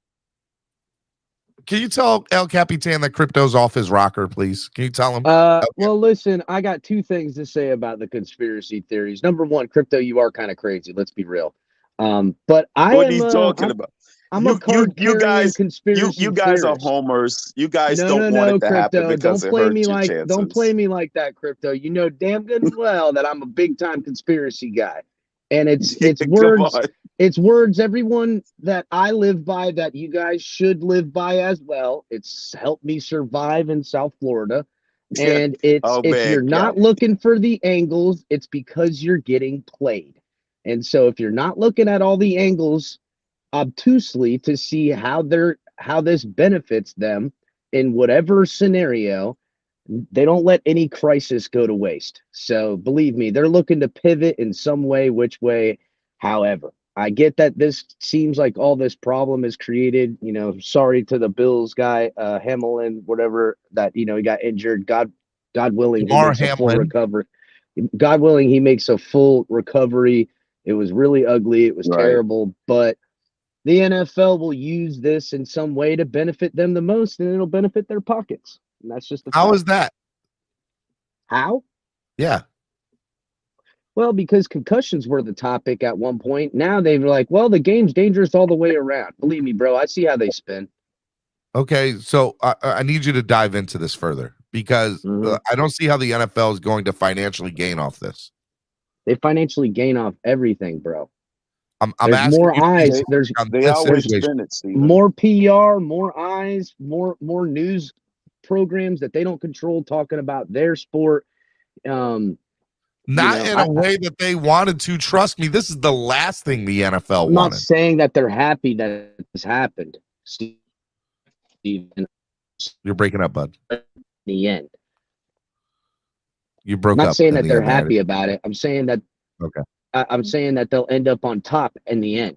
can you tell El Capitan that Crypto's off his rocker, please? Can you tell him? Well, listen, I got two things to say about the conspiracy theories. Number one, Crypto, you are kind of crazy. Let's be real. But what are you talking about? I'm a card-carrying conspiracy you guys theorist. are homers. You guys don't want it to happen because it hurts your chances. Don't play me like that, Crypto. You know damn good and well that I'm a big-time conspiracy guy. And it's words. It's words, everyone, that I live by that you guys should live by as well. It's helped me survive in South Florida. And if you're not looking for the angles, it's because you're getting played. And so if you're not looking at all the angles obtusely to see how this benefits them in whatever scenario, they don't let any crisis go to waste. So believe me, they're looking to pivot in some way, which way. However, I get that this seems like all this problem is created, sorry to the Bills guy, Hamlin, whatever, that, he got injured. God willing, he makes a full recovery. God willing, he makes a full recovery. It was really ugly. It was terrible, but the NFL will use this in some way to benefit them the most, and it'll benefit their pockets. And that's just the How fact. is that? How? Yeah. Well, because concussions were the topic at one point. Now they're like, well, the game's dangerous all the way around. Believe me, bro, I see how they spin. Okay, so I need you to dive into this further, because I don't see how the NFL is going to financially gain off this. They financially gain off everything, bro. I'm there's asking more eyes. They always spin it, Steven. More PR, more eyes, more news programs that they don't control talking about their sport. Not in a way that they wanted to. Trust me, this is the last thing the NFL wanted. I'm not saying that they're happy that this happened, Steven. You're breaking up, bud. In the end. You broke up. I'm not saying that they're happy about it. I'm saying that I'm saying that they'll end up on top in the end.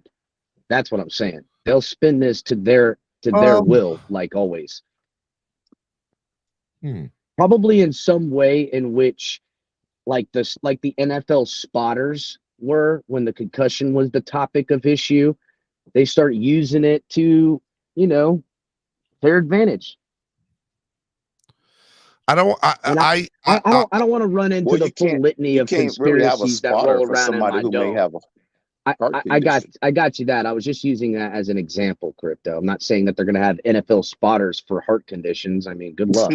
That's what I'm saying. They'll spin this to their to their will, like always. Probably in some way in which, like the NFL spotters were when the concussion was the topic of issue, they start using it to, their advantage. I don't want to run into the full litany of conspiracies that roll around in my dome. I got you that. I was just using that as an example, Crypto. I'm not saying that they're going to have NFL spotters for heart conditions. I mean, good luck.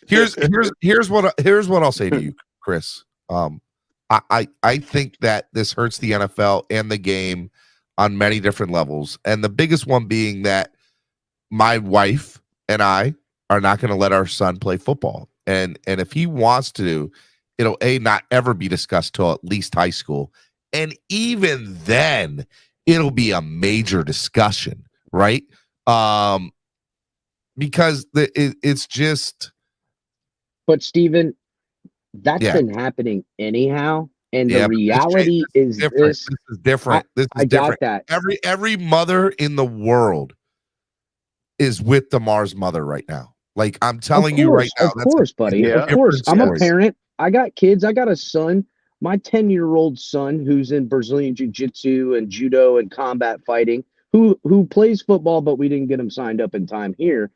Here's what I'll say to you, Chris. I think that this hurts the NFL and the game on many different levels, and the biggest one being that my wife and I are not going to let our son play football, and if he wants to, it'll not ever be discussed till at least high school, and even then, it'll be a major discussion, right? Because it's just. But Steven, that's been happening anyhow. And the reality is different. this. This is different. I got that. Every mother in the world is with Damar's mother right now. Like, I'm telling you right now. Of course, buddy. Of course. I'm a parent. I got kids. I got a son. My 10-year-old son, who's in Brazilian Jiu-Jitsu and judo and combat fighting, who plays football, but we didn't get him signed up in time here.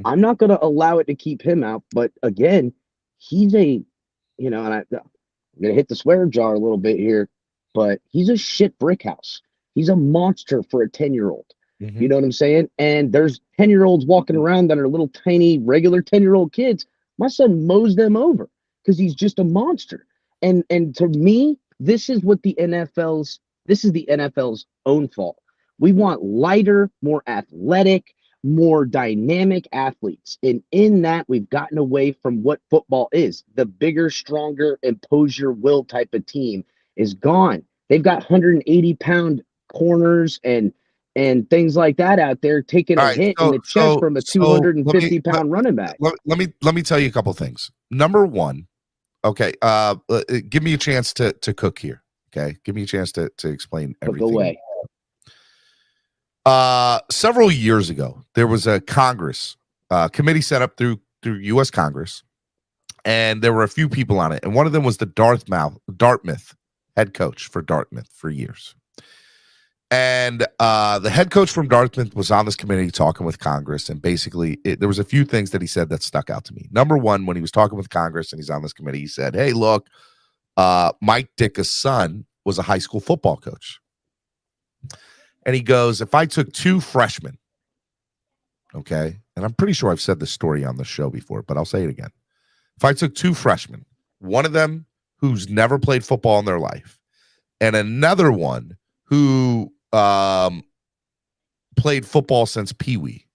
I'm not going to allow it to keep him out. But again, he's and I'm going to hit the swear jar a little bit here, but he's a shit brick house. He's a monster for a 10-year-old. You know what I'm saying? And there's 10-year-olds walking around that are little tiny, regular 10-year-old kids. My son mows them over because he's just a monster. And to me, this is the NFL's own fault. We want lighter, more athletic, more dynamic athletes. And in that, we've gotten away from what football is. The bigger, stronger, impose your will type of team is gone. They've got 180-pound corners and things like that out there taking a hit in the chest from a 250-pound running back. Let me tell you a couple things. Number one, okay, give me a chance to cook here. Okay, give me a chance to explain everything. Go away. Several years ago, there was a Congress committee set up through U.S. Congress, and there were a few people on it, and one of them was the Dartmouth head coach for Dartmouth for years. And the head coach from Dartmouth was on this committee talking with Congress, and basically there was a few things that he said that stuck out to me. Number one, when he was talking with Congress and he's on this committee, he said, "Hey, look, Mike Ditka's son was a high school football coach." And he goes, "If I took two freshmen," okay, and I'm pretty sure I've said this story on the show before, but I'll say it again. If I took two freshmen, one of them who's never played football in their life, and another one who played football since Pee-wee,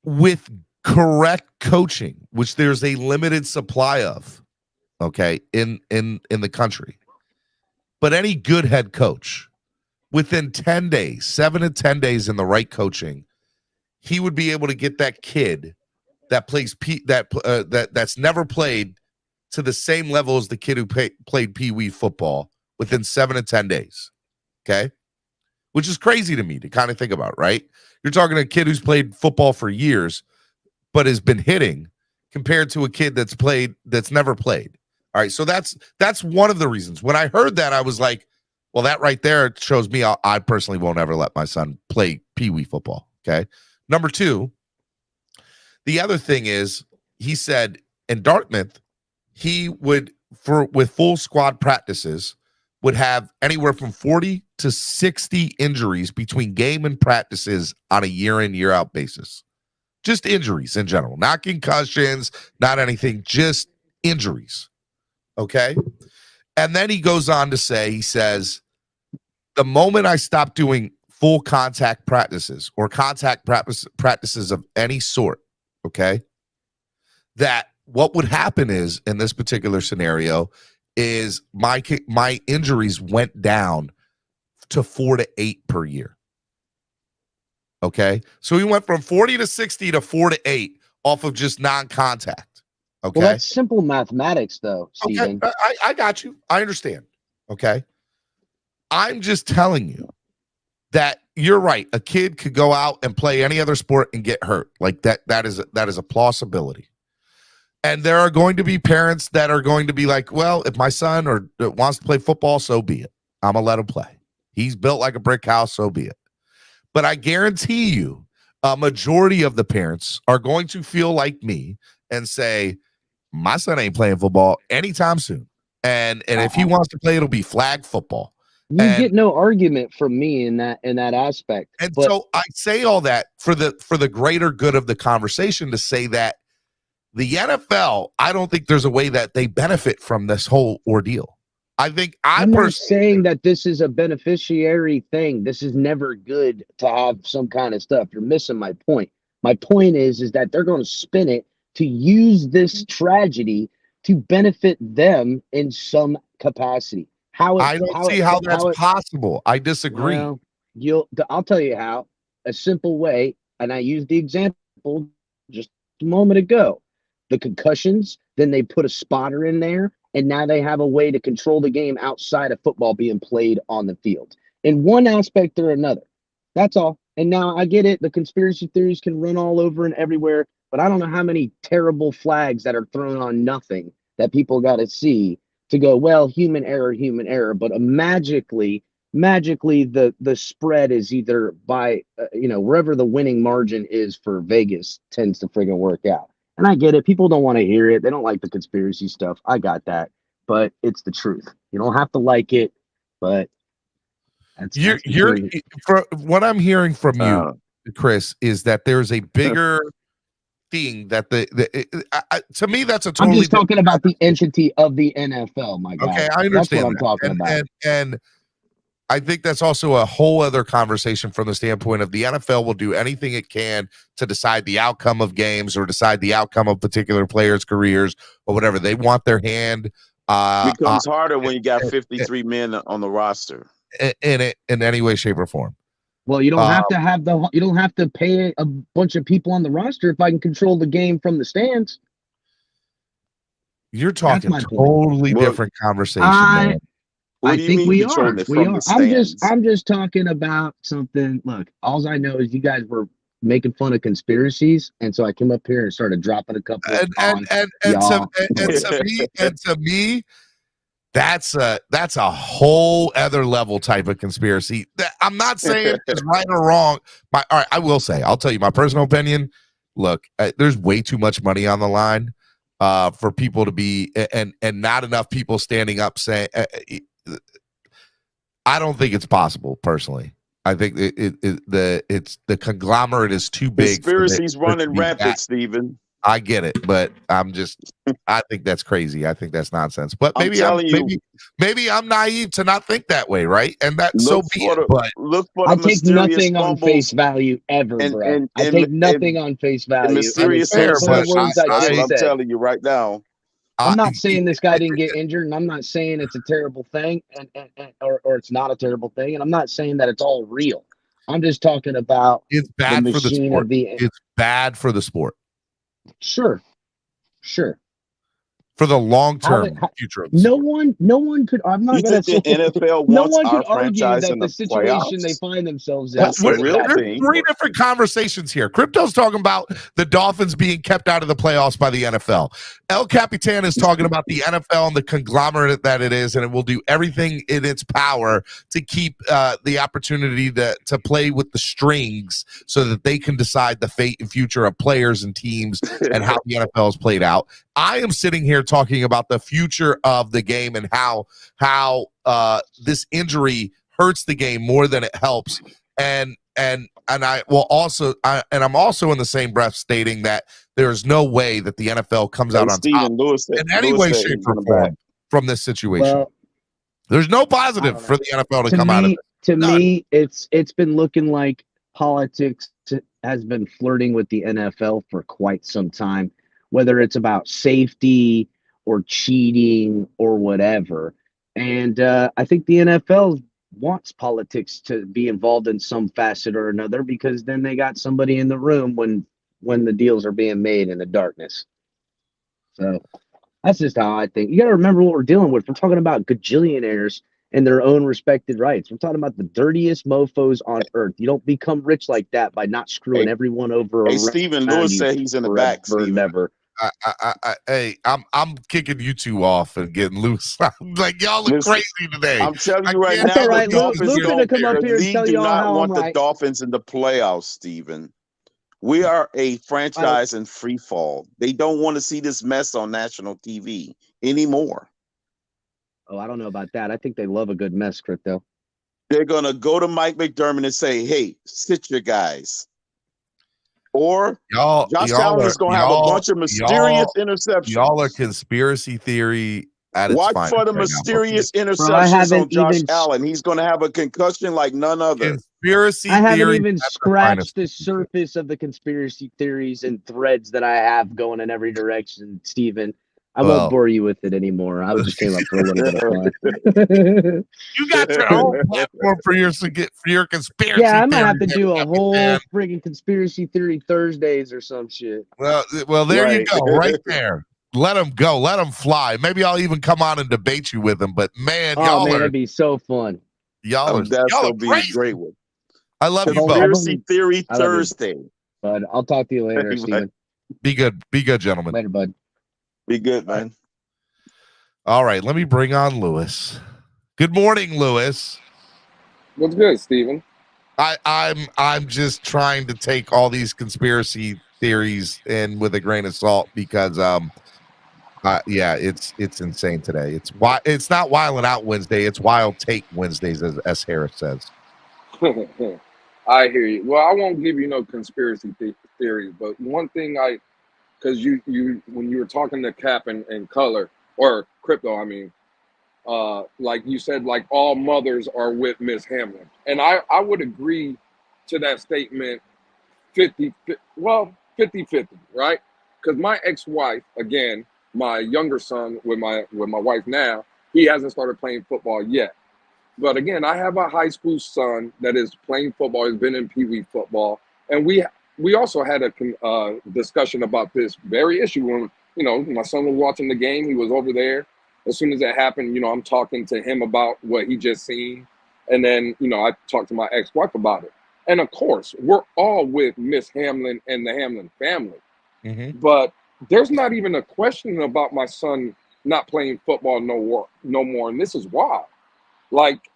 with correct coaching, which there's a limited supply of, okay, in the country, but any good head coach, within 10 days, 7 to 10 days in the right coaching, he would be able to get that kid that plays that's never played to the same level as the kid who played Pee-wee football within 7 to 10 days. Okay? Which is crazy to me to kind of think about, right? You're talking to a kid who's played football for years but has been hitting compared to a kid that's never played. All right, so that's one of the reasons. When I heard that, I was like, well, that right there shows me I personally won't ever let my son play Pee-wee football, okay? Number two, the other thing is, he said in Dartmouth, he would, with full squad practices, would have anywhere from 40 to 60 injuries between game and practices on a year in, year out basis. Just injuries in general, not concussions, not anything, just injuries, okay? And then he goes on to say, he says, the moment I stopped doing full contact practices or contact practices of any sort, okay, that what would happen is, in this particular scenario, is my injuries went down to 4 to 8 per year. Okay, so we went from 40 to 60 to 4 to 8 off of just non-contact. Okay, well, that's simple mathematics, though, Steven. Okay, I got you. I understand. Okay, I'm just telling you that you're right. A kid could go out and play any other sport and get hurt. Like that is a plausibility. And there are going to be parents that are going to be like, well, if my son wants to play football, so be it. I'm gonna let him play. He's built like a brick house, so be it. But I guarantee you, a majority of the parents are going to feel like me and say, my son ain't playing football anytime soon. And if he wants to play, it'll be flag football. You get no argument from me in that aspect. And so I say all that for the greater good of the conversation, to say that the NFL, I don't think there's a way that they benefit from this whole ordeal. I think I'm not saying that this is a beneficiary thing. This is never good to have some kind of stuff. You're missing my point. My point is that they're going to spin it to use this tragedy to benefit them in some capacity. I don't see how that's possible. I disagree. Well, I'll tell you how. A simple way, and I used the example just a moment ago. The concussions, then they put a spotter in there, and now they have a way to control the game outside of football being played on the field in one aspect or another. That's all. And now I get it. The conspiracy theories can run all over and everywhere, but I don't know how many terrible flags that are thrown on nothing that people got to see to go, well, human error. But magically the spread is either by, wherever the winning margin is for Vegas tends to friggin' work out. And I get it. People don't want to hear it. They don't like the conspiracy stuff. I got that. But it's the truth. You don't have to like it, but you're for what I'm hearing from you, Chris, is that there's a bigger thing that to me that's a totally. I'm just talking about the entity of the NFL, my guy. Okay, I understand. That's what I'm talking about. And I think that's also a whole other conversation from the standpoint of the NFL will do anything it can to decide the outcome of games or decide the outcome of particular players' careers or whatever. They want their hand. Becomes harder when you got 53 men on the roster. In any way, shape, or form. Well, you don't you don't have to pay a bunch of people on the roster if I can control the game from the stands. You're talking totally different conversation. I think we are. I'm just talking about something. Look, all I know is you guys were making fun of conspiracies, and so I came up here and started dropping a couple. To me, that's a whole other level type of conspiracy. I'm not saying it's right or wrong. All right, I will say, I'll tell you my personal opinion. Look, there's way too much money on the line for people to be, and not enough people standing up saying. I don't think it's possible, personally. I think it's the conglomerate is too big. Conspiracies running rampant, Stephen. I get it, but I think that's crazy. I think that's nonsense. But maybe I'm naive to not think that way, right? And that's so be it. But I take nothing on face value ever, bro. I take nothing on face value. Mysterious I'm telling you right now. I'm not saying this guy didn't get injured, and I'm not saying it's a terrible thing, or it's not a terrible thing, and I'm not saying that it's all real. I'm just talking about it's bad for the sport. It's bad for the sport. Sure. For the long-term future of the no one could. I'm not going to say NFL. No one could argue that the situation they find themselves in. There's three different conversations here. Crypto's talking about the Dolphins being kept out of the playoffs by the NFL. El Capitan is talking about the NFL and the conglomerate that it is, and it will do everything in its power to keep the opportunity to play with the strings so that they can decide the fate and future of players and teams and how the NFL is played out. I am sitting here talking about the future of the game and how this injury hurts the game more than it helps. And I will also I'm also in the same breath stating that there's no way that the NFL comes out on top in any way, shape, or form from this situation. Well, there's no positive for the NFL to come out of it. To me, it's been looking like politics has been flirting with the NFL for quite some time, whether it's about safety or cheating or whatever. And I think the NFL wants politics to be involved in some facet or another, because then they got somebody in the room when the deals are being made in the darkness. So that's just how I think. You got to remember what we're dealing with. We're talking about gajillionaires in their own respected rights. We're talking about the dirtiest mofos on earth. You don't become rich like that by not screwing Hey, everyone over hey, around Stephen Lewis you said he's in the forever back, Stephen. and ever. Hey, I'm kicking you two off and getting loose. Like y'all look Listen, crazy today. I'm telling you I right can't That's now, all the right. Dolphins Luke gonna come up the here and league tell do y'all not how want I'm the right. Dolphins in the playoffs, Stephen. We are a franchise in free fall. They don't want to see this mess on national TV anymore. Oh, I don't know about that. I think they love a good mess, Crypto. They're gonna go to Mike McDermott and say, "Hey, sit your guys," or Josh Allen is gonna have a bunch of mysterious interceptions. Y'all are conspiracy theory at its Watch finest for the right now, mysterious Bro, I interceptions haven't on Josh even Allen. He's gonna have a concussion like none other. Conspiracy I haven't theory even at the scratched finest. the surface of the conspiracy theories and threads that I have going in every direction, Steven. I Well. won't bore you with it anymore. I just came up for a little bit of fun. You got your own platform for your conspiracy. Yeah, I might have to theories, do a whole man. friggin' conspiracy theory Thursdays or some shit. Well, there you Right. go, right there. Let them go. Let them fly. Maybe I'll even come on and debate you with them. But man, Oh y'all man, are that'd be so fun. That's y'all gonna are be crazy. a great one. I love you both. Conspiracy Theory I love you. Thursday. Bud, I'll talk to you later, Hey, Steven. Be good, gentlemen. Later, bud. Be good, man. All right, let me bring on Lewis. Good morning, Lewis. What's good, Steven? I'm just trying to take all these conspiracy theories in with a grain of salt because yeah, it's insane today. It's not Wild Out Wednesday, it's Wild Take Wednesdays, as Harris says. I hear you. Well, I won't give you no conspiracy theories, but one thing because you when you were talking to Cap and Color or Crypto, I mean, like you said, like all mothers are with Miss Hamlin, and I would agree to that statement 50, 50, right? Because my ex-wife, again, my younger son with my wife now, he hasn't started playing football yet. But again, I have a high school son that is playing football. He's been in Pee Wee football, and we also had a discussion about this very issue when my son was watching the game. He was over there. As soon as that happened, I'm talking to him about what he just seen, and then I talked to my ex-wife about it. And of course, we're all with Miss Hamlin and the Hamlin family. Mm-hmm. But there's not even a question about my son not playing football no more. And this is why. Like,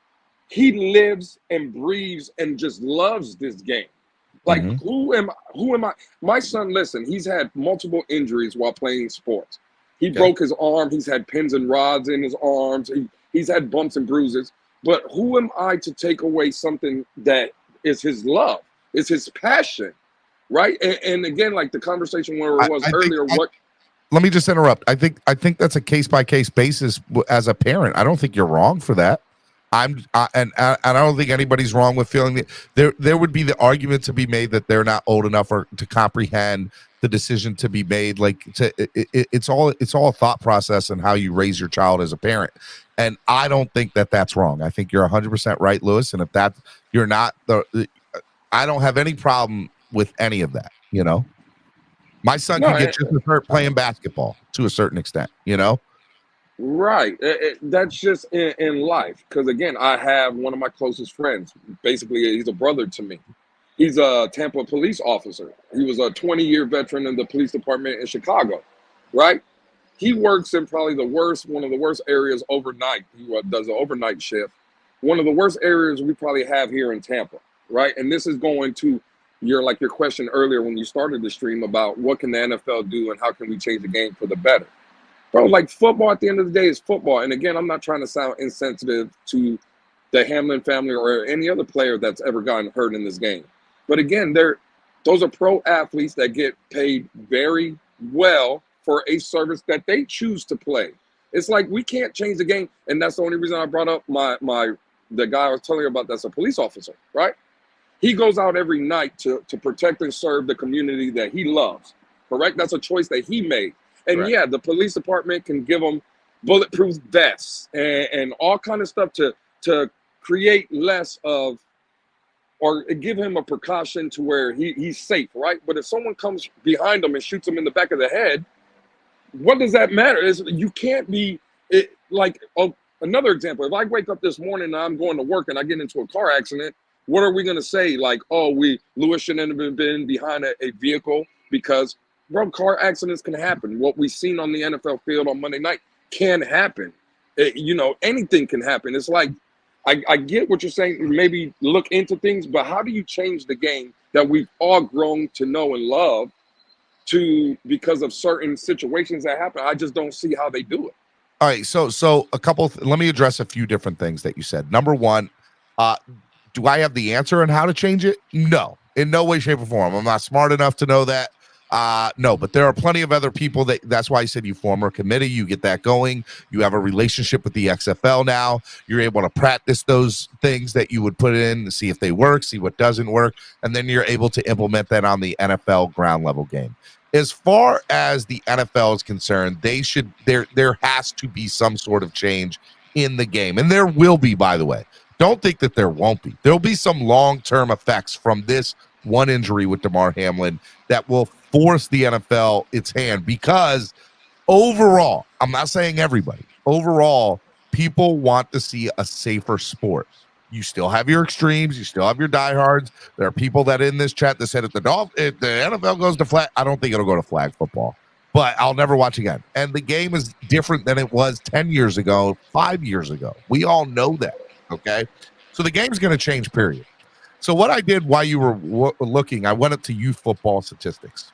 he lives and breathes and just loves this game. Like, who am I? My son, listen, he's had multiple injuries while playing sports. He broke his arm. He's had pins and rods in his arms. He's had bumps and bruises. But who am I to take away something that is his love, is his passion, right? And again, like the conversation where it was earlier, let me just interrupt. I think that's a case by case basis as a parent. I don't think you're wrong for that. And I don't think anybody's wrong with feeling that there would be the argument to be made that they're not old enough or to comprehend the decision to be made. Like it's all a thought process and how you raise your child as a parent. And I don't think that that's wrong. I think you're 100% right, Lewis. And if that you're not, I don't have any problem with any of that. My son can get just as hurt playing basketball to a certain extent. Right. That's just in life. Because again, I have one of my closest friends. Basically, he's a brother to me. He's a Tampa police officer. He was a 20-year veteran in the police department in Chicago. Right. He works in probably one of the worst areas overnight. He does an overnight shift. One of the worst areas we probably have here in Tampa. Right. And this is going to your question earlier when you started the stream about what can the NFL do and how can we change the game for the better. Bro, like football at the end of the day is football. And again, I'm not trying to sound insensitive to the Hamlin family or any other player that's ever gotten hurt in this game. But again, those are pro athletes that get paid very well for a service that they choose to play. It's like we can't change the game. And that's the only reason I brought up the guy I was telling you about that's a police officer, right? He goes out every night to protect and serve the community that he loves, correct? That's a choice that he made. And Correct. yeah, the police department can give them bulletproof vests and all kind of stuff to create less of, or give him a precaution to where he's safe, right? But if someone comes behind him and shoots him in the back of the head, what does that matter? You can't be another example. If I wake up this morning and I'm going to work and I get into a car accident, what are we going to say? Like, oh, Lewis shouldn't have been behind a vehicle because, bro, car accidents can happen. What we've seen on the NFL field on Monday night can happen. Anything can happen. It's like, I get what you're saying. Maybe look into things, but how do you change the game that we've all grown to know and love because of certain situations that happen? I just don't see how they do it. All right, so let me address a few different things that you said. Number one, do I have the answer on how to change it? No, in no way, shape, or form. I'm not smart enough to know that. No, but there are plenty of other people that's why I said you form a committee, you get that going. You have a relationship with the XFL now. You're able to practice those things that you would put in, see if they work, see what doesn't work, and then you're able to implement that on the NFL ground level game. As far as the NFL is concerned, there has to be some sort of change in the game. And there will be, by the way. Don't think that there won't be. There'll be some long-term effects from this one injury with Damar Hamlin that will force the NFL its hand, because overall, I'm not saying everybody, overall, people want to see a safer sport. You still have your extremes, you still have your diehards. There are people that in this chat that said if the NFL goes to flag, I don't think it'll go to flag football, but I'll never watch again. And the game is different than it was 10 years ago, 5 years ago. We all know that, okay? So the game's going to change, period. So what I did while you were looking, I went up to youth football statistics.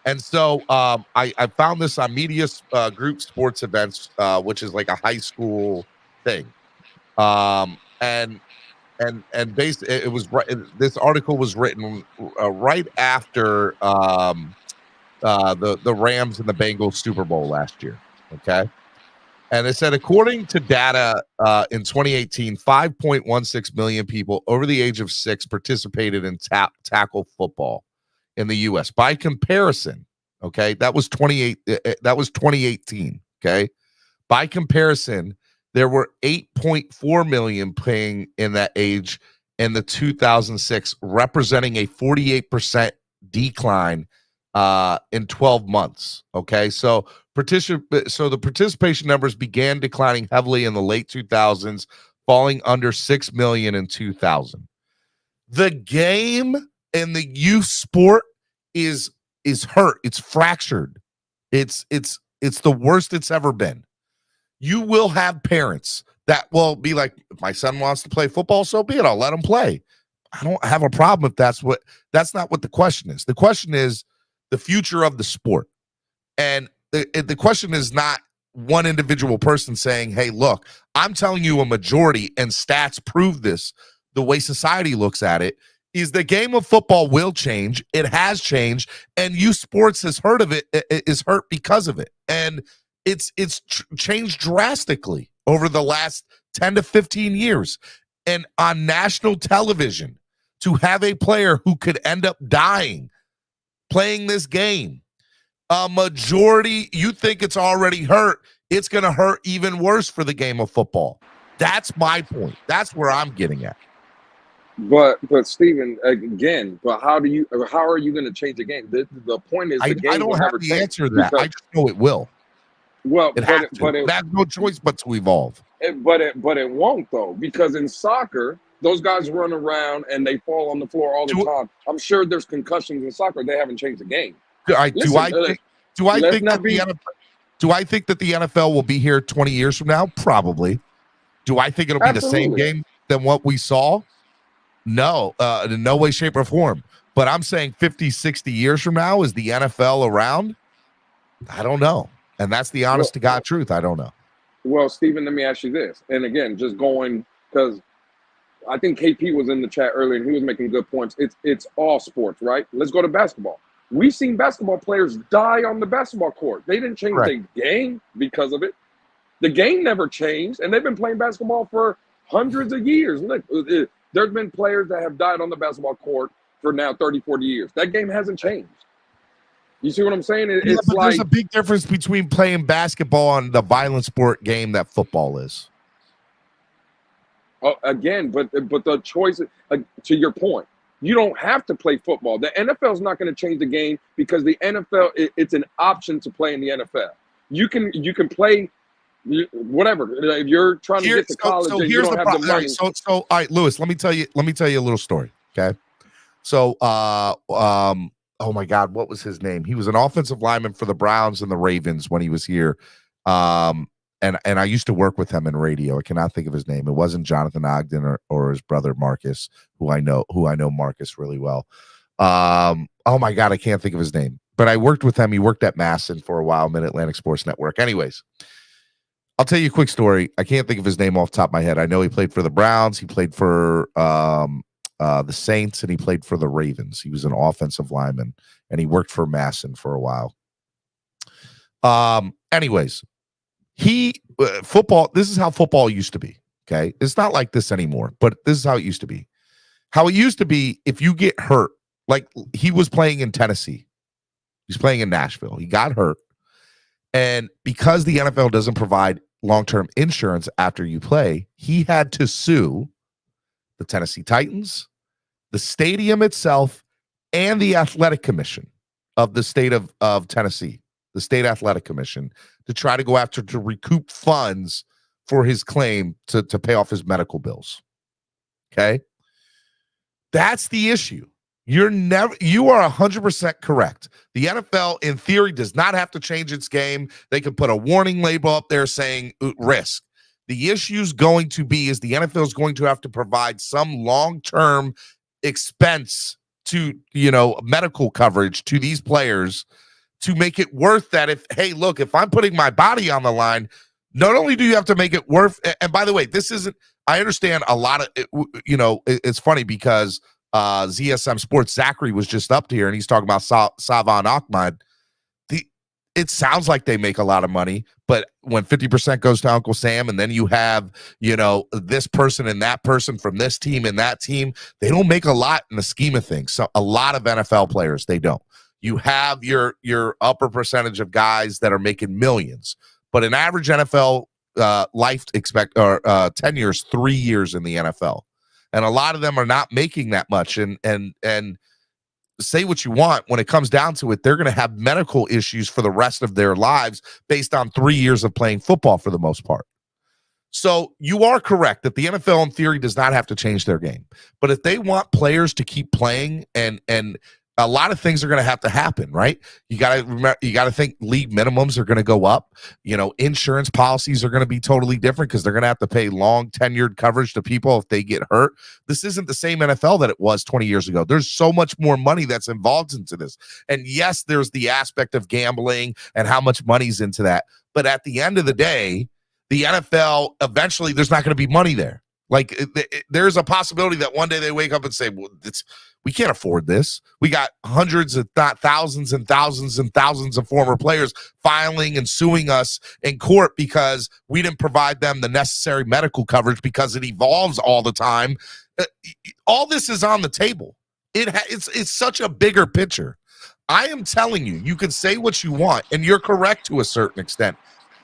And so I found this on Media Group Sports Events, which is like a high school thing. And basically, it was this article was written right after the Rams and the Bengals Super Bowl last year. Okay. And it said, according to data in 2018, 5.16 million people over the age of 6 participated in tackle football in the U.S. By comparison, okay, that was 2018. Okay, by comparison, there were 8.4 million playing in that age in the 2006, representing a 48% decline in 12 months. Okay, so the participation numbers began declining heavily in the late 2000s, falling under 6 million in 2000. The game in the youth sport is hurt. It's fractured. It's the worst it's ever been. You will have parents that will be like, if my son wants to play football, so be it. I'll let him play. I don't have a problem if that's not what the question is. The question is the future of the sport. And the question is not one individual person saying, hey, look, I'm telling you a majority, and stats prove this, the way society looks at it, is the game of football will change. It has changed, and youth sports is hurt because of it. And it's changed drastically over the last 10 to 15 years. And on national television, to have a player who could end up dying playing this game, a majority, you think it's already hurt, it's going to hurt even worse for the game of football. That's my point. That's where I'm getting at. But Stephen, again, how are you going to change the game? The point is, the game I don't will have never the change answer to that. I just know it will. Well, it has no choice but to evolve. But it won't, though, because in soccer, those guys run around and they fall on the floor all the time. I'm sure there's concussions in soccer. They haven't changed the game. Do I think that the NFL will be here 20 years from now? Probably. Do I think it'll be the same game than what we saw? No, in no way, shape, or form. But I'm saying 50, 60 years from now, is the NFL around? I don't know. And that's the honest to God truth. I don't know. Well, Stephen, let me ask you this. And again, just going, because I think KP was in the chat earlier and he was making good points. It's all sports, right? Let's go to basketball. We've seen basketball players die on the basketball court. They didn't change the game because of it. The game never changed, and they've been playing basketball for hundreds of years. Look, there's been players that have died on the basketball court for now 30, 40 years. That game hasn't changed. You see what I'm saying? It's but like, there's a big difference between playing basketball and the violent sport game that football is. Again, but the choice, to your point, you don't have to play football. The NFL is not going to change the game because the NFL, it's an option to play in the NFL. You can play whatever. If you're trying to get to college and you don't have the money. So all right, Lewis, let me tell you a little story. Okay. So oh my God, what was his name? He was an offensive lineman for the Browns and the Ravens when he was here. And I used to work with him in radio. I cannot think of his name. It wasn't Jonathan Ogden or his brother Marcus, who I know Marcus really well. Oh my God, I can't think of his name. But I worked with him. He worked at Masson for a while, Mid-Atlantic Sports Network. Anyways, I'll tell you a quick story. I can't think of his name off the top of my head. I know he played for the Browns. He played for the Saints, and he played for the Ravens. He was an offensive lineman, and he worked for Masson for a while. Anyways, football, this is how football used to be, okay? It's not like this anymore, but this is how it used to be. How it used to be, if you get hurt, like he was playing in Tennessee. He's playing in Nashville. He got hurt. And because the NFL doesn't provide long-term insurance after you play, he had to sue the Tennessee Titans, the stadium itself, and the athletic commission of the state of Tennessee, the state athletic commission, to try to go after to recoup funds for his claim to pay off his medical bills. Okay? That's the issue. You are 100% correct. The NFL, in theory, does not have to change its game. They can put a warning label up there saying risk. The issue is going to be is the NFL is going to have to provide some long-term expense to, medical coverage to these players to make it worth that. If I'm putting my body on the line, not only do you have to make it worth, and by the way, I understand a lot of, it's funny because ZSM Sports Zachary was just up here and he's talking about Savon Ahmad. It sounds like they make a lot of money, but when 50% goes to Uncle Sam, and then you have, this person and that person from this team and that team, they don't make a lot in the scheme of things. So a lot of NFL players, they don't. You have your upper percentage of guys that are making millions, but an average NFL tenure is 3 years in the NFL. And a lot of them are not making that much. And say what you want, when it comes down to it, they're going to have medical issues for the rest of their lives based on 3 years of playing football for the most part. So you are correct that the NFL in theory does not have to change their game. But if they want players to keep playing, and a lot of things are going to happen, right? You got to remember, you got to think league minimums are going to go up. Insurance policies are going to be totally different because they're going to have to pay long tenured coverage to people if they get hurt. This isn't the same NFL that it was 20 years ago. There's so much more money that's involved into this. And yes, there's the aspect of gambling and how much money's into that. But at the end of the day, the NFL, eventually there's not going to be money there. Like there's a possibility that one day they wake up and say, well, we can't afford this. We got hundreds, if not thousands and thousands and thousands of former players filing and suing us in court because we didn't provide them the necessary medical coverage because it evolves all the time. All this is on the table. It's such a bigger picture. I am telling you, you can say what you want, and you're correct to a certain extent.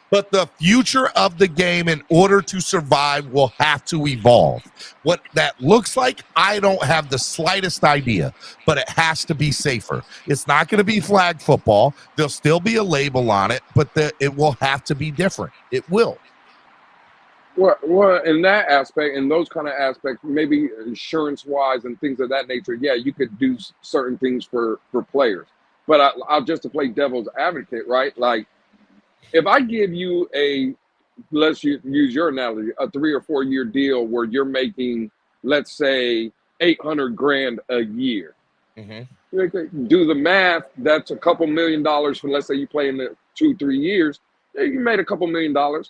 But the future of the game, in order to survive, will have to evolve. What that looks like, I don't have the slightest idea, but it has to be safer. It's not going to be flag football. There'll still be a label on it, but it will have to be different. It will. Well, in that aspect, in those kind of aspects, maybe insurance-wise and things of that nature, yeah, you could do certain things for players. But I'll just to play devil's advocate, right? Like, if I give you let's use your analogy, a 3 or 4 year deal where you're making, let's say, $800,000 a year. Mm-hmm. Do the math. That's a couple $1 million for, let's say, you play in the 2-3 years. You made a couple $1 million.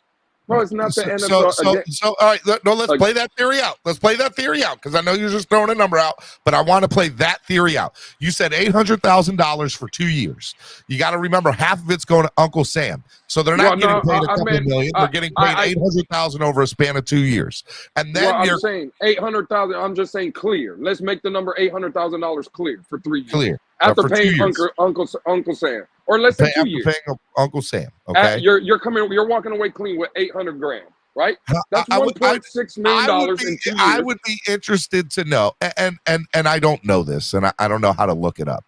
Bro, it's not the NFL. So all right, let's play that theory out. Let's play that theory out because I know you're just throwing a number out, but I want to play that theory out. You said $800,000 for 2 years. You got to remember half of it's going to Uncle Sam, so they're not getting paid a couple million. They're getting paid $800,000 over a span of 2 years, and then I'm saying $800,000. I'm just saying clear. Let's make the number $800,000 clear for 3 years. Clear after paying Uncle Sam. Or let's say 2 years. Paying Uncle Sam. Okay, you're walking away clean with $800,000, right? That's $1.6 million in 2 years. I would be interested to know, and I don't know this, and I don't know how to look it up,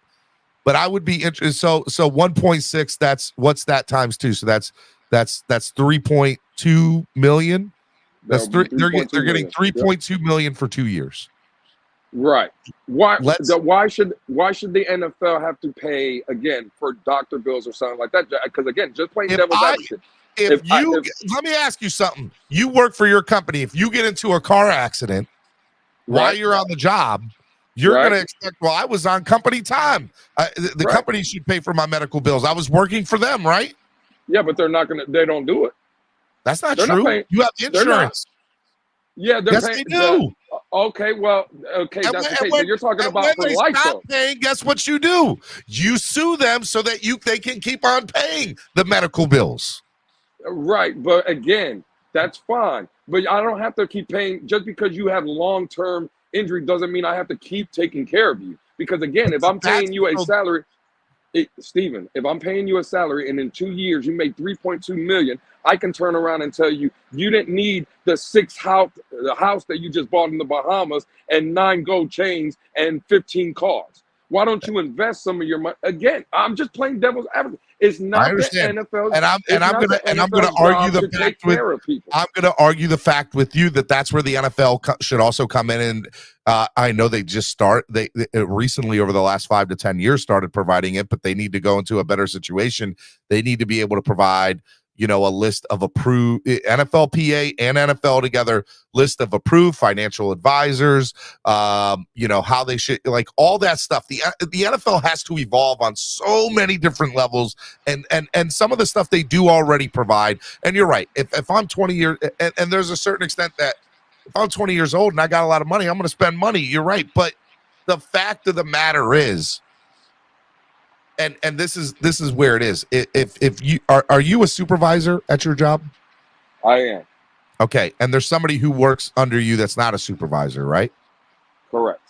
but I would be interested. So 1.6. That's what's that times 2? So that's 3.2 3.2 million. That's That'll be they're 3.2 getting million. 3.2 million for 2 years. Right. Why Let's- why should the NFL have to pay again for doctor bills or something like that? Because again, just playing devil's advocate. Let me ask you something. You work for your company. If you get into a car accident while Right. you're on the job, you're Right. going to expect, well, I was on company time. The Right. company should pay for my medical bills. I was working for them, right? Yeah, but they don't do it. That's not They're not true. paying- You have they're not. insurance. Yeah, they're Yes, paying. they do. Okay, well, okay, And that's when- the case. when- But you're talking and about when for they life, stop though. paying, guess what you do? You sue them so that they can keep on paying the medical bills. Right, but again, that's fine. But I don't have to keep paying just because you have long-term injury doesn't mean I have to keep taking care of you. Because again, if I'm paying you a salary, Steven, if I'm paying you a salary and in 2 years you make 3.2 million, I can turn around and tell you you didn't need the house that you just bought in the Bahamas and 9 gold chains and 15 cars. Why don't you invest some of your money? Again, I'm just playing devil's advocate. It's not the understand. NFL. And I'm gonna argue the fact with I'm gonna argue the fact with you that that's where the NFL should also come in. And I know they recently over the last 5 to 10 years started providing it, but they need to go into a better situation. They need to be able to provide, a list of approved NFLPA and NFL together list of approved financial advisors, how they should, like all that stuff. The NFL has to evolve on so many different levels, and some of the stuff they do already provide. And you're right. If I'm 20 years, and there's a certain extent that if I'm 20 years old and I got a lot of money, I'm going to spend money. You're right. But the fact of the matter is, and this is where it is. If you are you a supervisor at your job? I am. Okay, and there's somebody who works under you that's not a supervisor, right? Correct.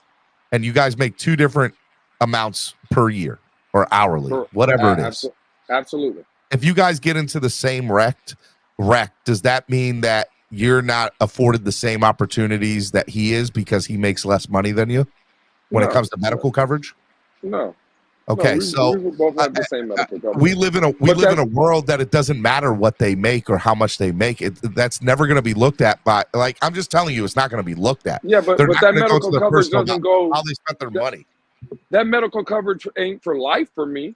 And you guys make 2 different amounts per year or hourly, whatever it is. Absolutely. If you guys get into the same wreck, does that mean that you're not afforded the same opportunities that he is because he makes less money than you when it comes to medical coverage? No. Okay, we both have the same medical coverage. We live in a world that it doesn't matter what they make or how much they make. That's never going to be looked at by, like, I'm just telling you, it's not going to be looked at. Yeah, but that medical coverage doesn't go how they spent their money. That medical coverage ain't for life for me.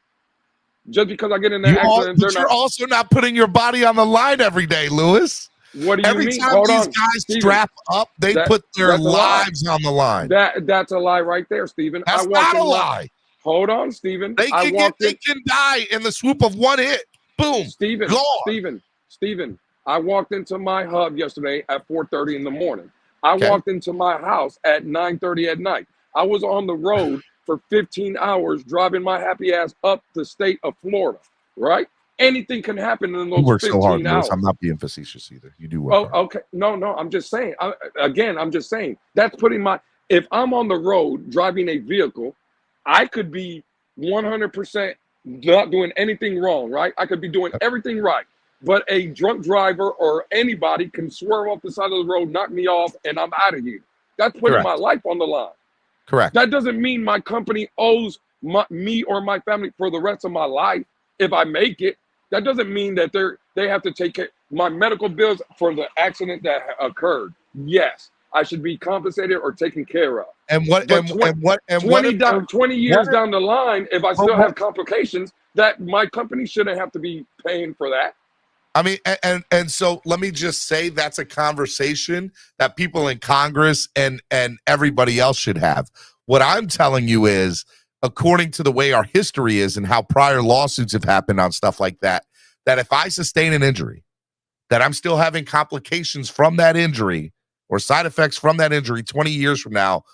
Just because I get in that accident, but you're also not putting your body on the line every day, Lewis. What do you every mean? time Hold these on, guys Steven, strap up, they put their lives on the line. That's a lie right there, Steven. That's not a lie. Hold on, Steven. They can die in the swoop of one hit. Boom. Steven, I walked into my hub yesterday at 4:30 in the morning. I walked into my house at 9:30 at night. I was on the road for 15 hours driving my happy ass up the state of Florida, right? Anything can happen in those 15 you work so hard, hours. Lewis. I'm not being facetious either. You do work hard. Okay. No, I'm just saying. I'm just saying. That's putting if I'm on the road driving a vehicle, I could be 100% not doing anything wrong, right? I could be doing everything right. But a drunk driver or anybody can swerve off the side of the road, knock me off, and I'm out of here. That's putting my life on the line. Correct. That doesn't mean my company owes me or my family for the rest of my life if I make it. That doesn't mean that they have to take care my medical bills for the accident that occurred. Yes, I should be compensated or taken care of. And what? But 20 years down the line, if I still have complications, that my company shouldn't have to be paying for that. I mean, and so let me just say that's a conversation that people in Congress and everybody else should have. What I'm telling you is, according to the way our history is and how prior lawsuits have happened on stuff like that, that if I sustain an injury, that I'm still having complications from that injury or side effects from that injury 20 years from now,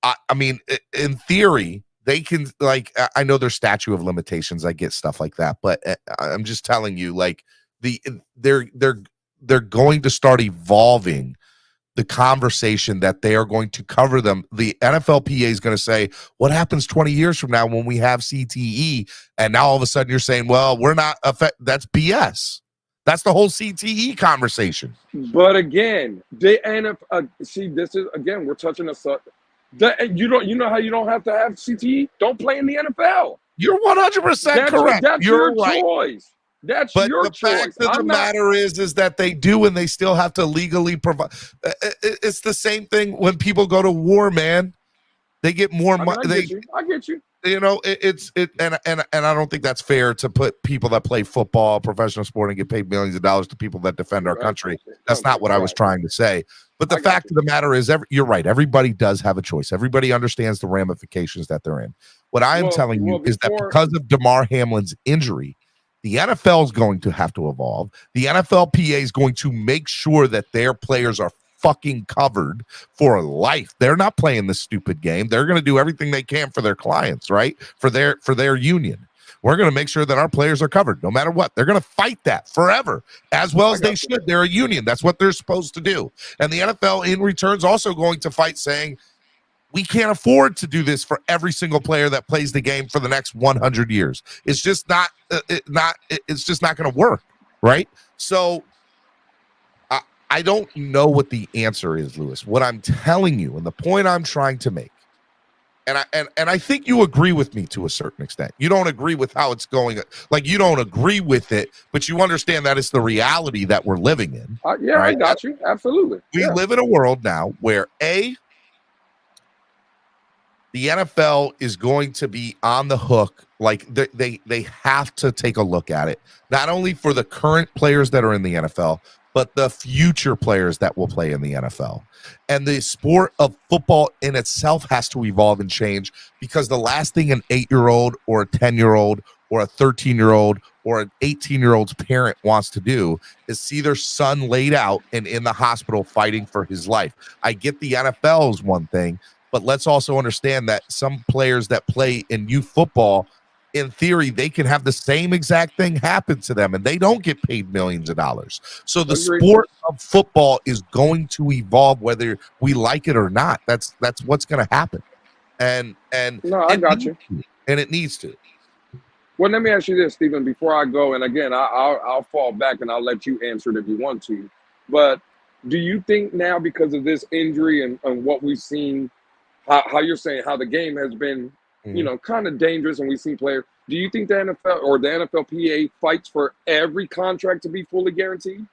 I mean, in theory, they can, like, I know there's statute of limitations. I get stuff like that, but I'm just telling you, like, they're going to start evolving the conversation that they are going to cover them. The NFLPA is going to say, what happens 20 years from now when we have CTE? And now all of a sudden you're saying, well, we're not that's BS. That's the whole CTE conversation. But again, the NFL, see, this is, again, we're touching a you know how you don't have to have CTE? Don't play in the NFL. You're 100% correct. That's You're your choice. That's But your the choice. fact of the I'm not. matter is that they do, and they still have to legally provide. It's the same thing when people go to war, man. They get more I mean, money. I get you. I get you. You know, and I don't think that's fair to put people that play football, professional sport, and get paid millions of dollars to people that defend our country. That's not what I was trying to say. But the fact of the matter is, you're right. Everybody does have a choice. Everybody understands the ramifications that they're in. What I am telling you is that because of Damar Hamlin's injury, the NFL is going to have to evolve. The NFLPA is going to make sure that their players are fucking covered for life. They're not playing this stupid game. They're going to do everything they can for their clients, right? For their union. We're going to make sure that our players are covered no matter what. They're going to fight that forever, as well as they should. They're a union. That's what they're supposed to do. And the NFL in return is also going to fight, saying, we can't afford to do this for every single player that plays the game for the next 100 years. It's just not it's just not going to work, right? So I don't know what the answer is, Lewis. What I'm telling you, and the point I'm trying to make, and I think you agree with me to a certain extent. You don't agree with how it's going, like you don't agree with it, but you understand that it's the reality that we're living in. Yeah, right? I got you. Absolutely. We live in a world now where the NFL is going to be on the hook. Like they have to take a look at it, not only for the current players that are in the NFL, but the future players that will play in the NFL. And the sport of football in itself has to evolve and change, because the last thing an 8-year-old or a 10-year-old or a 13-year-old or an 18-year-old's parent wants to do is see their son laid out and in the hospital fighting for his life. I get the NFL is one thing, but let's also understand that some players that play in youth football, in theory, they can have the same exact thing happen to them, and they don't get paid millions of dollars. So the sport of football is going to evolve, whether we like it or not. That's what's going to happen, and no, I got you, and it needs to. Well, let me ask you this, Stephen, before I go, and again, I'll fall back and I'll let you answer it if you want to. But do you think now, because of this injury and what we've seen, how you're saying how the game has been, kind of dangerous, and we've seen players. Do you think the NFL or the NFLPA fights for every contract to be fully guaranteed?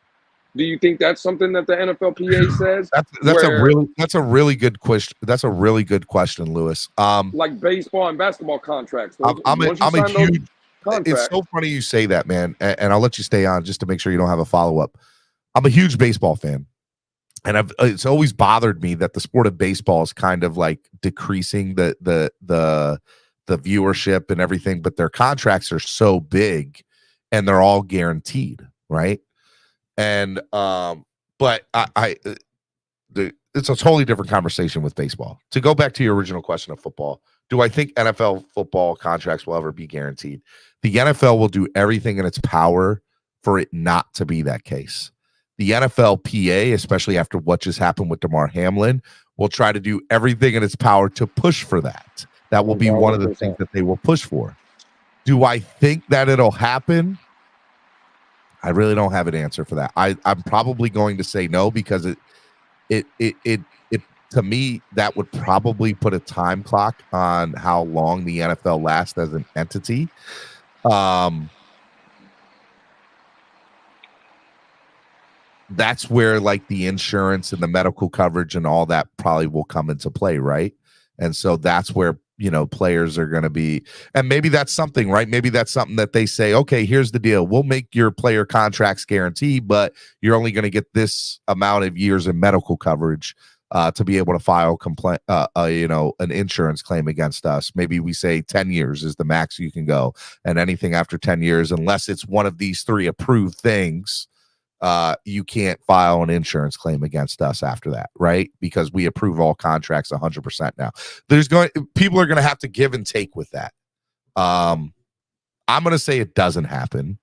Do you think that's something that the NFLPA says? That's a really good question. That's a really good question, Lewis. Like baseball and basketball contracts. It's so funny you say that, man. And I'll let you stay on just to make sure you don't have a follow-up. I'm a huge baseball fan. And it's always bothered me that the sport of baseball is kind of like decreasing the viewership and everything, but their contracts are so big and they're all guaranteed, right? And but it's a totally different conversation with baseball. To go back to your original question of football, do I think NFL football contracts will ever be guaranteed? The NFL will do everything in its power for it not to be that case. The NFLPA, especially after what just happened with Damar Hamlin, will try to do everything in its power to push for that. That will be one of the things that they will push for. Do I think that it'll happen? I really don't have an answer for that. I'm probably going to say no, because it to me, that would probably put a time clock on how long the NFL lasts as an entity. That's where like the insurance and the medical coverage and all that probably will come into play, right? And so that's where, players are going to be, and maybe that's something, right? Maybe that's something that they say, okay, here's the deal. We'll make your player contracts guaranteed, but you're only going to get this amount of years in medical coverage to be able to file an insurance claim against us. Maybe we say 10 years is the max you can go, and anything after 10 years, unless it's one of these 3 approved things, you can't file an insurance claim against us after that, right? Because we approve all contracts 100% now. People are going to have to give and take with that. I'm going to say it doesn't happen.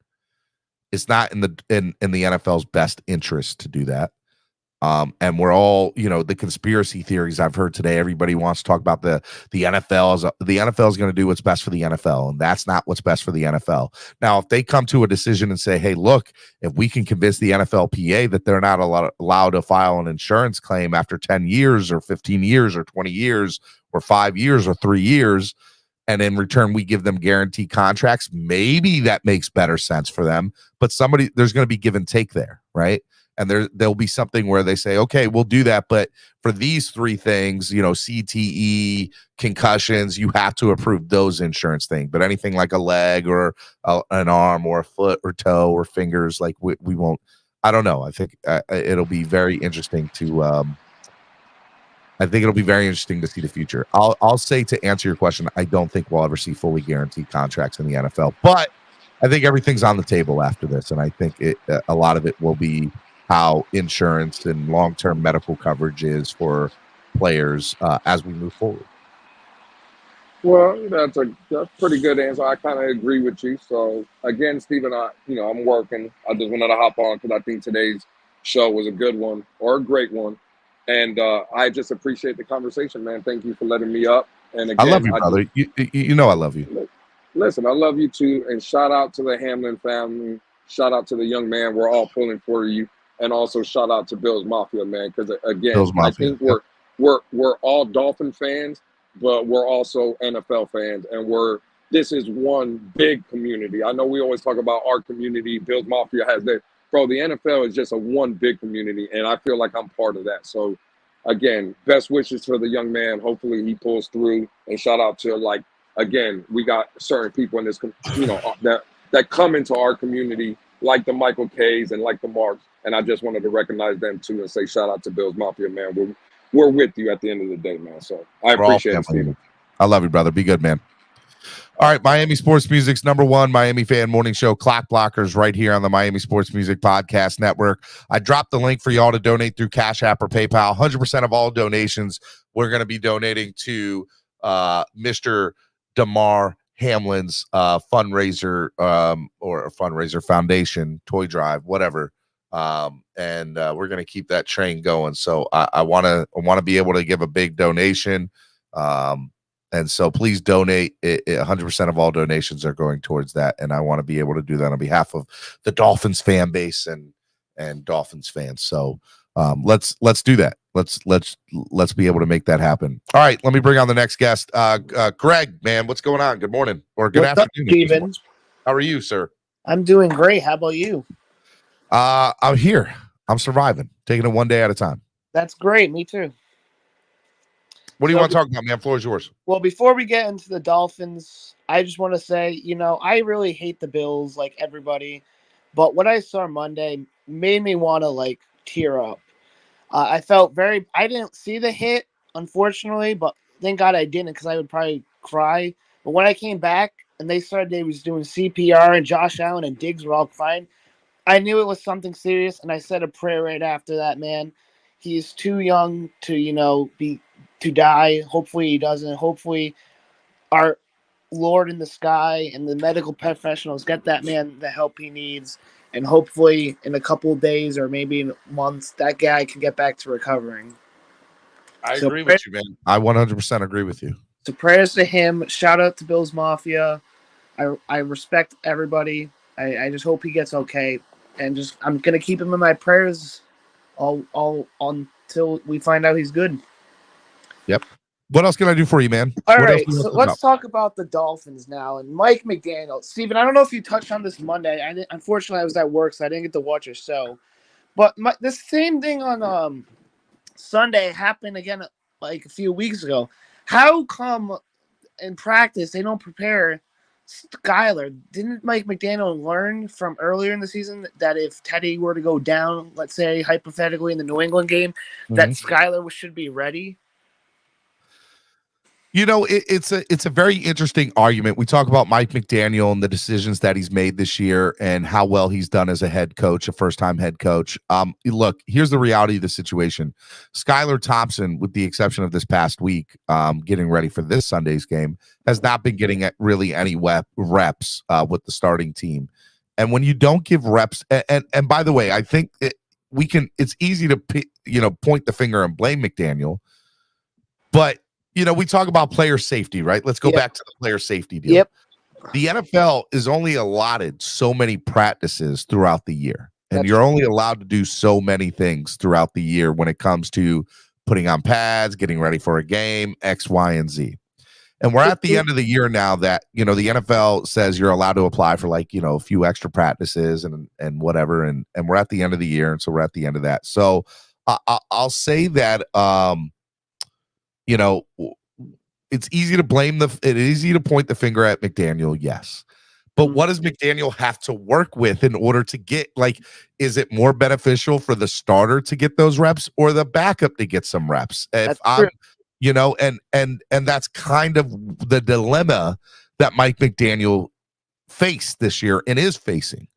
It's not in the NFL's best interest to do that. And we're all, the conspiracy theories I've heard today, everybody wants to talk about the NFL. The NFL is going to do what's best for the NFL, and that's not what's best for the NFL. Now, if they come to a decision and say, hey, look, if we can convince the NFLPA that they're not allowed to file an insurance claim after 10 years or 15 years or 20 years or 5 years or 3 years, and in return we give them guaranteed contracts, maybe that makes better sense for them. But there's going to be give and take there, right? And there'll be something where they say, okay, we'll do that, but for these 3 things, CTE, concussions, you have to approve those insurance things. But anything like a leg or an arm or a foot or toe or fingers, like we won't. I don't know. I think it'll be very interesting to. I think it'll be very interesting to see the future. I'll say, to answer your question, I don't think we'll ever see fully guaranteed contracts in the NFL, but I think everything's on the table after this, and I think a lot of it will be how insurance and long-term medical coverage is for players as we move forward. Well, that's a pretty good answer. I kind of agree with you. So again, Stephen, I'm working. I just wanted to hop on because I think today's show was a good one or a great one, and I just appreciate the conversation, man. Thank you for letting me up. And again, I love you, brother. You know I love you. Listen, I love you too, and shout out to the Hamlin family. Shout out to the young man. We're all pulling for you. And also shout out to Bills Mafia, man, because again, I think we're all Dolphin fans, but we're also NFL fans, and this is one big community. I know we always talk about our community. Bills Mafia has their, bro. The NFL is just one big community, and I feel like I'm part of that. So, again, best wishes for the young man. Hopefully, he pulls through. And shout out to again, we got certain people in this, that come into our community, like the Michael K's and like the Marks. And I just wanted to recognize them too and say shout out to Bills Mafia, man. We're with you at the end of the day, man. So I appreciate it, Stephen. I love you, brother. Be good, man. All right, Miami Sports Music's #1 Miami fan morning show, Clock Blockers, right here on the Miami Sports Music Podcast Network. I dropped the link for y'all to donate through Cash App or PayPal. 100% of all donations we're going to be donating to Mr. Damar Hamlin's fundraiser or a fundraiser foundation, toy drive, whatever. And we're going to keep that train going. So I want to be able to give a big donation. And so please donate. 100% of all donations are going towards that. And I want to be able to do that on behalf of the Dolphins fan base and Dolphins fans. So let's do that. Let's be able to make that happen. All right, let me bring on the next guest. Greg, man, what's going on? Good morning or good afternoon, Steven. How are you, sir? I'm doing great. How about you? I'm here. I'm surviving, taking it one day at a time. That's great. Me too. What do you want to talk about, man? Floor is yours. Well, before we get into the Dolphins, I just want to say, I really hate the Bills like everybody, but what I saw Monday made me want to tear up. I felt I didn't see the hit, unfortunately, but thank God I didn't because I would probably cry. But when I came back and they was doing CPR and Josh Allen and Diggs were all crying, I knew it was something serious, and I said a prayer right after that, man. He's too young to, to die. Hopefully he doesn't. Hopefully our Lord in the sky and the medical professionals get that man the help he needs. And hopefully in a couple of days or maybe in months, that guy can get back to recovering. I agree with you, man. I 100% agree with you. So prayers to him. Shout out to Bills Mafia. I respect everybody. I just hope he gets okay. And I'm going to keep him in my prayers all until we find out he's good. Yep. What else can I do for you, man? All right, so let's talk about the Dolphins now and Mike McDaniel. Steven, I don't know if you touched on this Monday. Unfortunately, I was at work, so I didn't get to watch your show. But the same thing on Sunday happened again a few weeks ago. How come in practice they don't prepare Skylar? Didn't Mike McDaniel learn from earlier in the season that if Teddy were to go down, let's say hypothetically in the New England game, that Skylar should be ready? It's a very interesting argument. We talk about Mike McDaniel and the decisions that he's made this year and how well he's done as a head coach, a first-time head coach. Look, here's the reality of the situation. Skylar Thompson, with the exception of this past week, getting ready for this Sunday's game, has not been getting really any reps with the starting team. And when you don't give reps, and by the way, I think it's easy to point the finger and blame McDaniel, but we talk about player safety, right? Let's go back to the player safety deal. Yep. The NFL is only allotted so many practices throughout the year, and you're only allowed to do so many things throughout the year when it comes to putting on pads, getting ready for a game, X, Y, and Z. And we're at the end of the year now that, the NFL says you're allowed to apply for like, a few extra practices and whatever. And we're at the end of the year. And so we're at the end of that. So I'll say that, it's easy to point the finger at McDaniel. Yes. But what does McDaniel have to work with in order to get, like, is it more beneficial for the starter to get those reps or the backup to get some reps? If I'm, and that's kind of the dilemma that Mike McDaniel faced this year and is facing.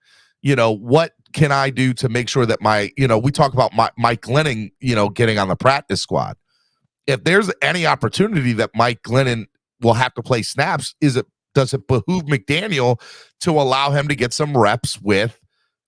What can I do to make sure that we talk about Mike Glennon, getting on the practice squad. If there's any opportunity that Mike Glennon will have to play snaps, does it behoove McDaniel to allow him to get some reps with,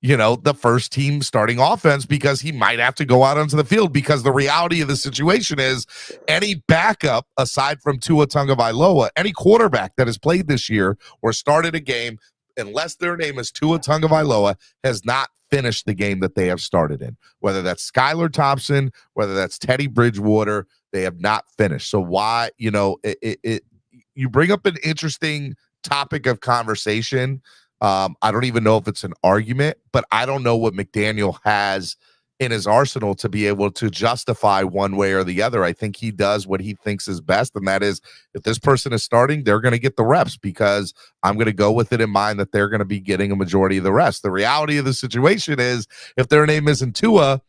the first team starting offense, because he might have to go out onto the field, because the reality of the situation is any backup aside from Tua Tagovailoa, any quarterback that has played this year or started a game, unless their name is Tua Tagovailoa, has not finished the game that they have started in. Whether that's Skylar Thompson, whether that's Teddy Bridgewater, they have not finished. So why, you bring up an interesting topic of conversation. I don't even know if it's an argument, but I don't know what McDaniel has in his arsenal to be able to justify one way or the other. I think he does what he thinks is best, and that is, if this person is starting, they're going to get the reps, because I'm going to go with it in mind that they're going to be getting a majority of the rest. The reality of the situation is, if their name isn't Tua,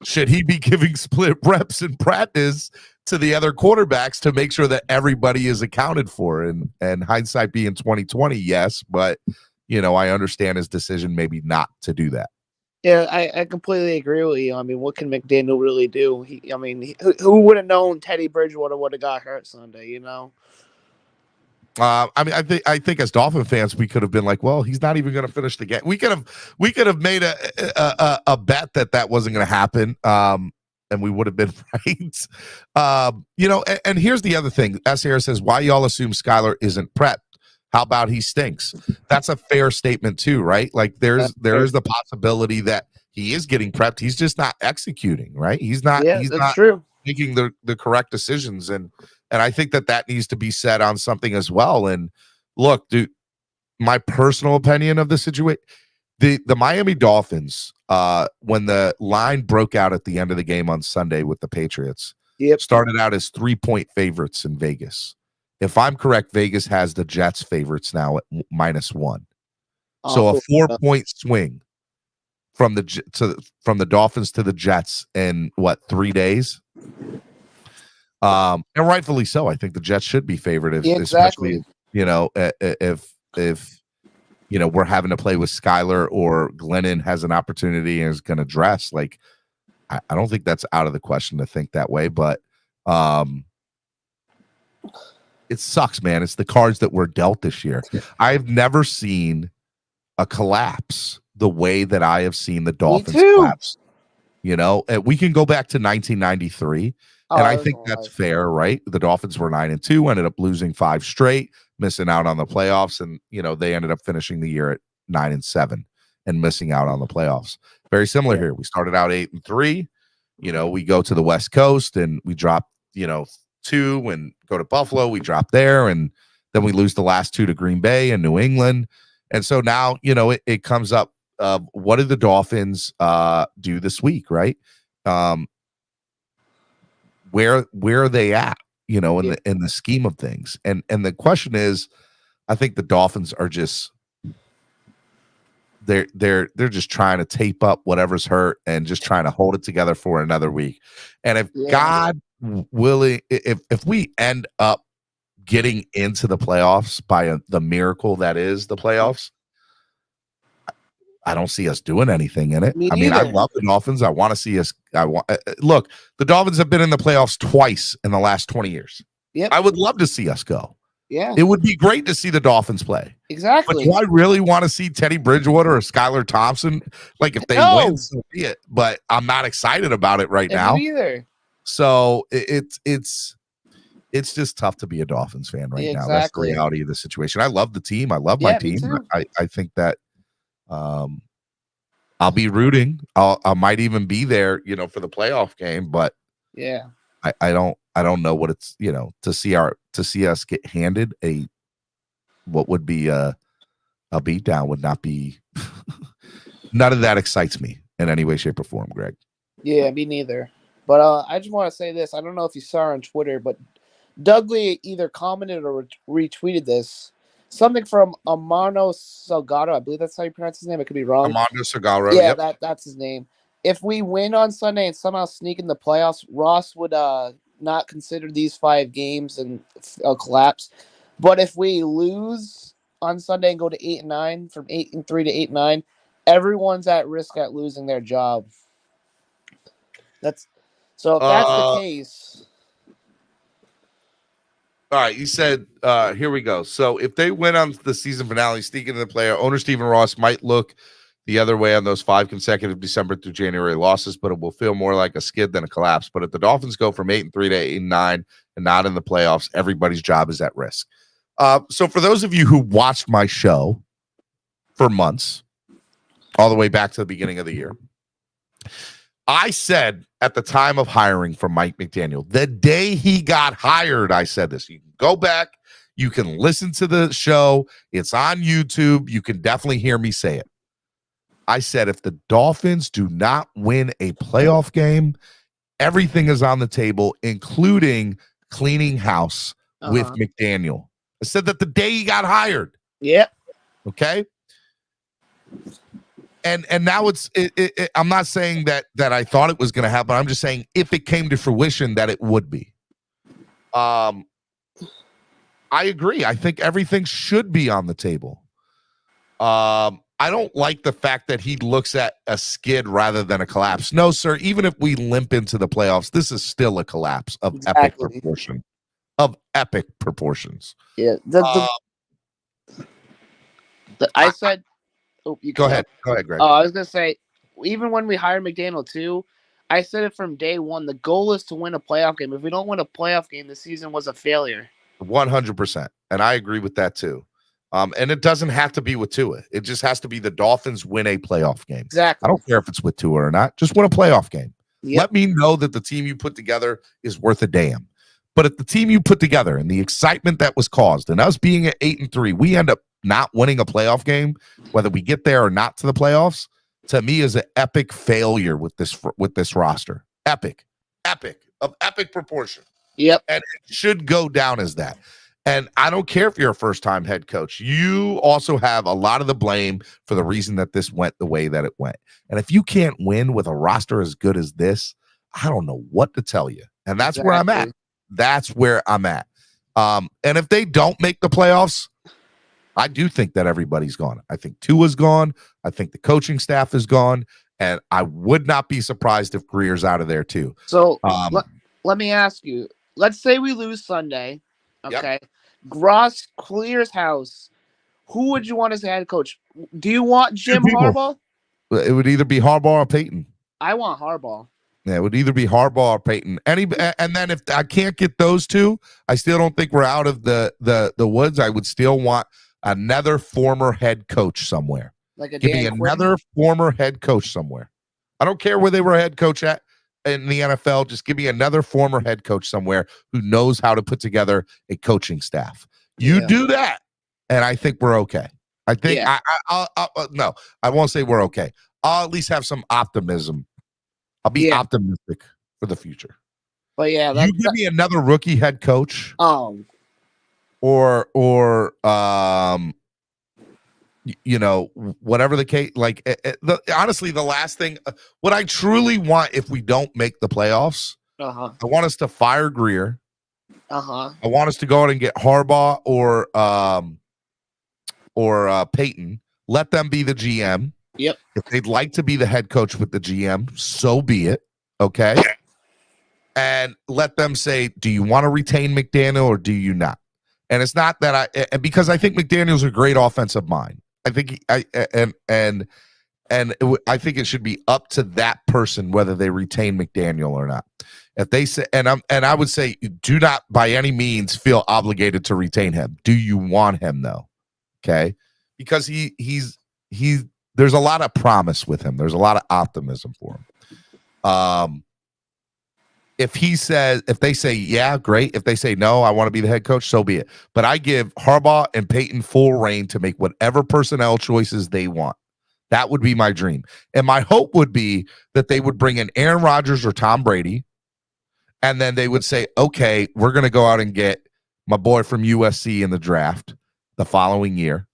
should he be giving split reps in practice to the other quarterbacks to make sure that everybody is accounted for? And hindsight being 2020, yes, but I understand his decision maybe not to do that. Yeah, I completely agree with you. I mean, what can McDaniel really do? Who would have known Teddy Bridgewater would have got hurt Sunday? I think as Dolphin fans, we could have been like, well, he's not even going to finish the game. We could have made a bet that wasn't going to happen. And we would have been right. And here's the other thing. S. Harris says, why y'all assume Skylar isn't prepped? How about he stinks? That's a fair statement too, right? Like there is the possibility that he is getting prepped. He's just not executing, right? He's not true. Making the correct decisions. And I think that needs to be said on something as well. And look, dude, my personal opinion of the situation, the Miami Dolphins, when the line broke out at the end of the game on Sunday with the Patriots, started out as 3-point favorites in Vegas. If I'm correct, Vegas has the Jets favorites now at -1. So a 4-point swing from the Dolphins to the Jets in 3 days? And rightfully so. I think the Jets should be favored, especially if we're having to play with Skylar or Glennon has an opportunity and is going to dress. Like, I don't think that's out of the question to think that way, but it sucks, man. It's the cards that were dealt this year. I've never seen a collapse the way that I have seen the Dolphins collapse. We can go back to 1993, and I think that's fair, right? The Dolphins were 9-2, ended up losing 5 straight, missing out on the playoffs, and they ended up finishing the year at 9-7 and missing out on the playoffs. Very similar here. We started out 8-3. We go to the West Coast and we drop 2 and go to Buffalo. We drop there, and then we lose the last 2 to Green Bay and New England. And so now it comes up. What did the Dolphins do this week, right? Where are they at, in the scheme of things? And the question is, I think the Dolphins are just they're just trying to tape up whatever's hurt and just trying to hold it together for another week. And if God willing, if we end up getting into the playoffs by the miracle that is the playoffs, I don't see us doing anything in it. I love the Dolphins. I want to see us. Look, the Dolphins have been in the playoffs twice in the last 20 years. Yep. I would love to see us go. Yeah. It would be great to see the Dolphins play. Exactly. But do I really want to see Teddy Bridgewater or Skylar Thompson? Like, if they win, so be it. But I'm not excited about it right now. Either. So it's just tough to be a Dolphins fan right now. That's the reality of the situation. I love the team. I love my team. I think that I'll be rooting. I might even be there, for the playoff game. But yeah, I don't know what it's, to see our to see us get handed what would be a beatdown would not be. None of that excites me in any way, shape, or form, Greg. Yeah, me neither. But I just want to say this. I don't know if you saw on Twitter, but Dudley either commented or retweeted this. Something from Amano Salgado. I believe that's how you pronounce his name. I could be wrong. Armando Salgado. Yeah, Yep. that's his name. If we win on Sunday and somehow sneak in the playoffs, Ross would not consider these 5 games and collapse. But if we lose on Sunday and go to 8-9, from 8-3 to 8-9, everyone's at risk at losing their job. That's so. If that's the case. All right, you said, here we go. So if they win on the season finale, sneak into the player, owner Stephen Ross might look the other way on those 5 consecutive December through January losses, but it will feel more like a skid than a collapse. But if the Dolphins go from 8-3 to 8-9 and not in the playoffs, everybody's job is at risk. So for those of you who watched my show for months, all the way back to the beginning of the year, I said at the time of hiring for Mike McDaniel, the day he got hired, I said this. You can go back, you can listen to the show. It's on YouTube. You can definitely hear me say it. I said, if the Dolphins do not win a playoff game, everything is on the table, including cleaning house with McDaniel. I said that the day he got hired. Yep. Okay. And now I'm not saying that I thought it was going to happen. I'm just saying if it came to fruition that it would be. I agree. I think everything should be on the table. I don't like the fact that he looks at a skid rather than a collapse. No, sir. Even if we limp into the playoffs, this is still a collapse of epic proportion. Of epic proportions. Yeah. I said. Oh, you go ahead. Go ahead, Greg. Oh, I was gonna say, even when we hired McDaniel too, I said it from day one. The goal is to win a playoff game. If we don't win a playoff game, the season was a failure. 100%, and I agree with that too. And it doesn't have to be with Tua. It just has to be the Dolphins win a playoff game. Exactly. I don't care if it's with Tua or not. Just win a playoff game. Yep. Let me know that the team you put together is worth a damn. But if the team you put together and the excitement that was caused, and us being at 8-3, we end up not winning a playoff game, whether we get there or not to the playoffs, to me is an epic failure with this roster. Epic of epic proportion. Yep. And it should go down as that. And I don't care if you're a first-time head coach. You also have a lot of the blame for the reason that this went the way that it went. And if you can't win with a roster as good as this, I don't know what to tell you. And that's where I'm at. That's where I'm at. And if they don't make the playoffs, I do think that everybody's gone. I think Tua's gone. I think the coaching staff is gone. And I would not be surprised if Greer's out of there too. So let me ask you. Let's say we lose Sunday. Okay. Yep. Gross clears house. Who would you want as head coach? Do you want Jim Harbaugh? It would either be Harbaugh or Peyton. I want Harbaugh. Yeah, it would either be Harbaugh or Peyton. And then if I can't get those two, I still don't think we're out of the woods. I would still want another former head coach somewhere. Like Give me another former head coach somewhere. I don't care where they were head coach at in the NFL. Just give me another former head coach somewhere who knows how to put together a coaching staff. You do that, and I think we're okay. I think no, I won't say we're okay. I'll at least have some optimism. I'll be optimistic for the future. But you give me another rookie head coach. Or whatever the case, honestly, the last thing, what I truly want if we don't make the playoffs, I want us to fire Greer. I want us to go out and get Harbaugh or Peyton. Let them be the GM. Yep. If they'd like to be the head coach with the GM, so be it. Okay. And let them say, do you want to retain McDaniel or do you not? And it's not that because I think McDaniel's a great offensive mind. I think I think it should be up to that person whether they retain McDaniel or not. If they say, and I would say, do not by any means feel obligated to retain him. Do you want him though? Okay, because he's there's a lot of promise with him. There's a lot of optimism for him. if they say, yeah, great. If they say, no, I want to be the head coach, so be it. But I give Harbaugh and Peyton full reign to make whatever personnel choices they want. That would be my dream. And my hope would be that they would bring in Aaron Rodgers or Tom Brady, and then they would say, okay, we're going to go out and get my boy from USC in the draft the following year.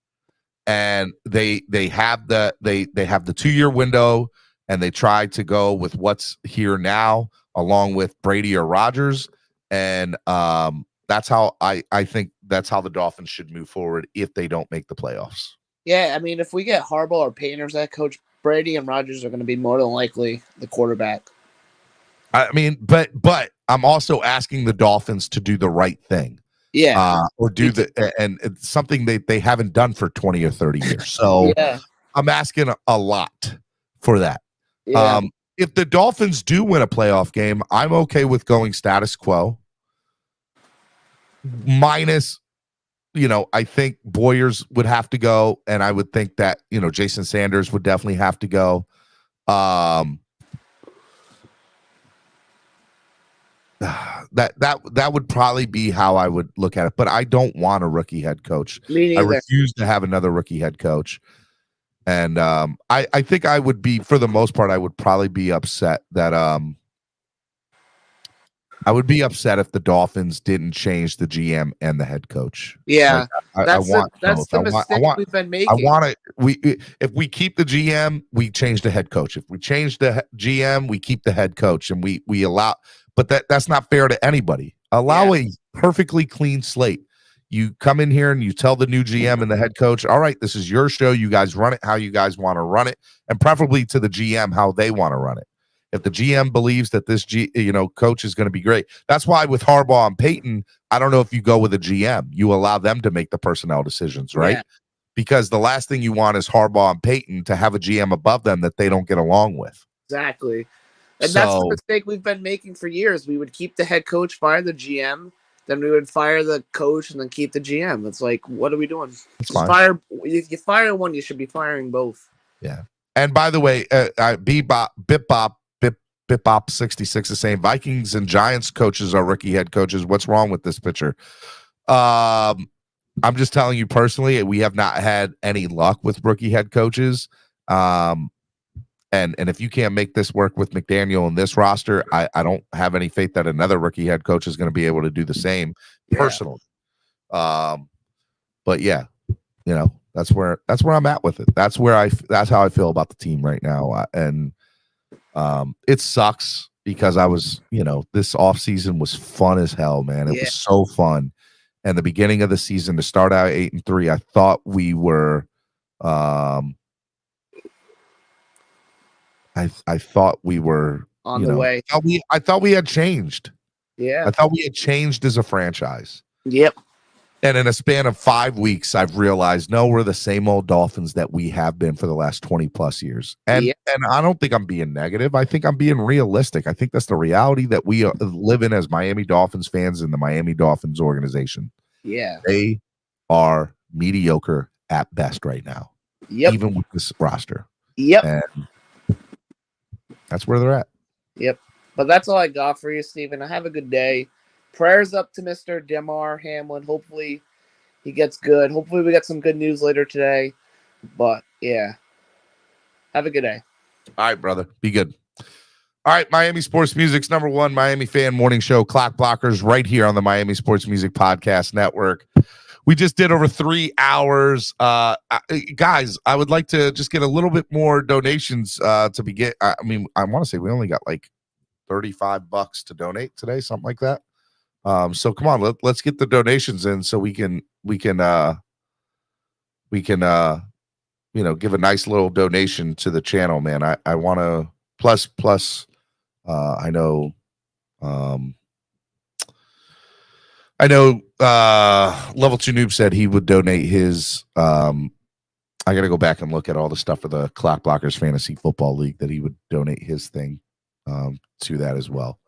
And they have the 2-year window, and they try to go with what's here now, along with Brady or Rodgers. And that's how I think that's how the Dolphins should move forward if they don't make the playoffs. Yeah, I mean, if we get Harbaugh or Payton as that coach, Brady and Rodgers are going to be more than likely the quarterback. I mean, but I'm also asking the Dolphins to do the right thing. Yeah. Or do and it's something they haven't done for 20 or 30 years. So yeah. I'm asking a lot for that. Yeah. If the Dolphins do win a playoff game, I'm okay with going status quo. Minus, I think Boyers would have to go, and I would think that, Jason Sanders would definitely have to go. That would probably be how I would look at it, but I don't want a rookie head coach. Me neither. I refuse to have another rookie head coach. And I think I would be, for the most part, I would probably be upset that I would be upset if the Dolphins didn't change the GM and the head coach. Yeah, I want that's both. the mistake we've been making. I want it. If we keep the GM, we change the head coach. If we change the GM, we keep the head coach, and we allow. But that's not fair to anybody. Allow a perfectly clean slate. You come in here and you tell the new GM and the head coach, all right, this is your show. You guys run it how you guys want to run it, and preferably to the GM how they want to run it. If the GM believes that this coach is going to be great, that's why with Harbaugh and Peyton, I don't know if you go with a GM. You allow them to make the personnel decisions, right? Yeah. Because the last thing you want is Harbaugh and Peyton to have a GM above them that they don't get along with. Exactly. And that's the mistake we've been making for years. We would keep the head coach, fire the GM, then we would fire the coach and then keep the GM. It's like, what are we doing? If you fire one, you should be firing both. Yeah. And by the way, Bip 66 is saying Vikings and Giants coaches are rookie head coaches. What's wrong with this picture? I'm just telling you personally, we have not had any luck with rookie head coaches. And if you can't make this work with McDaniel and this roster, I don't have any faith that another rookie head coach is going to be able to do the same personally. But yeah, that's where I'm at with it. That's how I feel about the team right now. And it sucks because I was, this offseason was fun as hell, man. It was so fun. And the beginning of the season to start out 8-3, I thought we were I thought we were on the way. I thought we had changed. Yeah. I thought we had changed as a franchise. Yep. And in a span of 5 weeks, I've realized, no, we're the same old Dolphins that we have been for the last 20 plus years. And I don't think I'm being negative. I think I'm being realistic. I think that's the reality that we live in as Miami Dolphins fans in the Miami Dolphins organization. Yeah. They are mediocre at best right now. Yep. Even with this roster. Yep. And that's where they're at. Yep. But that's all I got for you, Steven. Have a good day. Prayers up to Mr. Damar Hamlin. Hopefully he gets good. Hopefully we get some good news later today. But, yeah. Have a good day. All right, brother. Be good. All right, Miami Sports Music's #1 Miami fan morning show, Clock Blockers, right here on the Miami Sports Music Podcast Network. We just did over 3 hours. Guys, I would like to just get a little bit more donations to begin. I mean, I want to say we only got like $35 to donate today, something like that. So come on, let's get the donations in so we can give a nice little donation to the channel, man. I want to plus I know Level 2 Noob said he would donate his I gotta go back and look at all the stuff for the Clock Blockers Fantasy Football League that he would donate his thing to that as well.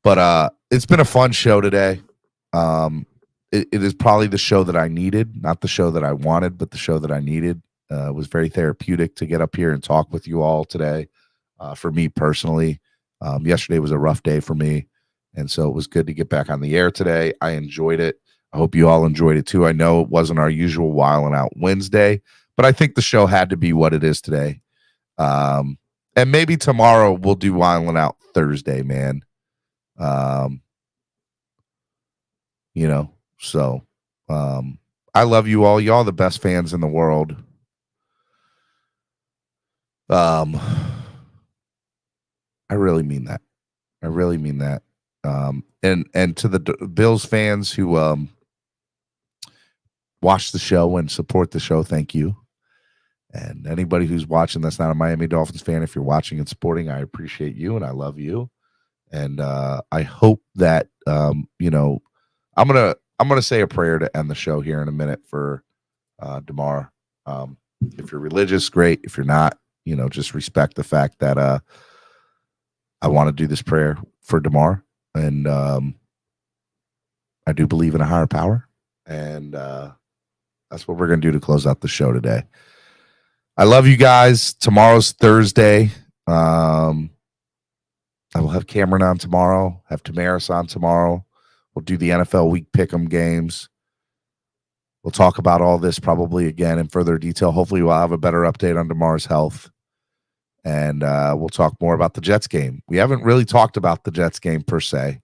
But it's been a fun show today. It is probably the show that I needed, not the show that I wanted, but the show that I needed. It was very therapeutic to get up here and talk with you all today. For me personally, Yesterday was a rough day for me, and so it was good to get back on the air today. I enjoyed it. I hope you all enjoyed it too. I know it wasn't our usual Wildin' Out Wednesday, but I think the show had to be what it is today. And maybe tomorrow we'll do Wildin' Out Thursday, man. So I love you all. Y'all the best fans in the world. I really mean that. I really mean that. And to the Bills fans who watch the show and support the show, thank you. And anybody who's watching that's not a Miami Dolphins fan, if you're watching and supporting, I appreciate you and I love you. And I hope that I'm gonna say a prayer to end the show here in a minute for Damar. If you're religious, great. If you're not, just respect the fact that I want to do this prayer for Damar, and I do believe in a higher power, and that's what we're gonna do to close out the show today. I love you guys. Tomorrow's Thursday. I will have Cameron on tomorrow, have Tamaris on tomorrow. We'll do the NFL Week Pick'em games. We'll talk about all this probably again in further detail. Hopefully we'll have a better update on Damar's health. And we'll talk more about the Jets game. We haven't really talked about the Jets game per se.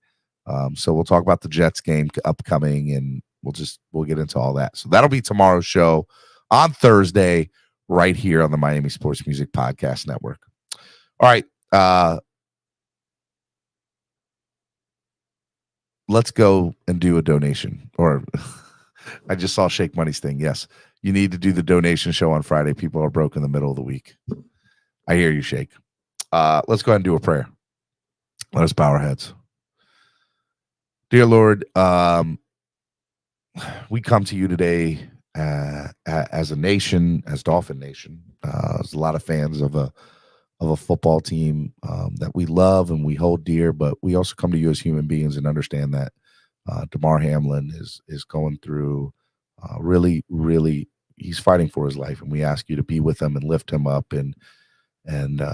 So we'll talk about the Jets game upcoming, and we'll get into all that. So that'll be tomorrow's show on Thursday right here on the Miami Sports Music Podcast Network. All right. Let's go and do a donation. Or I just saw Shake Money's thing. Yes, you need to do the donation show on Friday. People are broke in the middle of the week. I hear you, Shake. Let's go ahead and do a prayer. Let us bow our heads. Dear Lord, we come to you today as a nation, as Dolphin Nation. There's a lot of fans of a football team that we love and we hold dear, but we also come to you as human beings and understand that Damar Hamlin is going through really, he's fighting for his life, and we ask you to be with him and lift him up and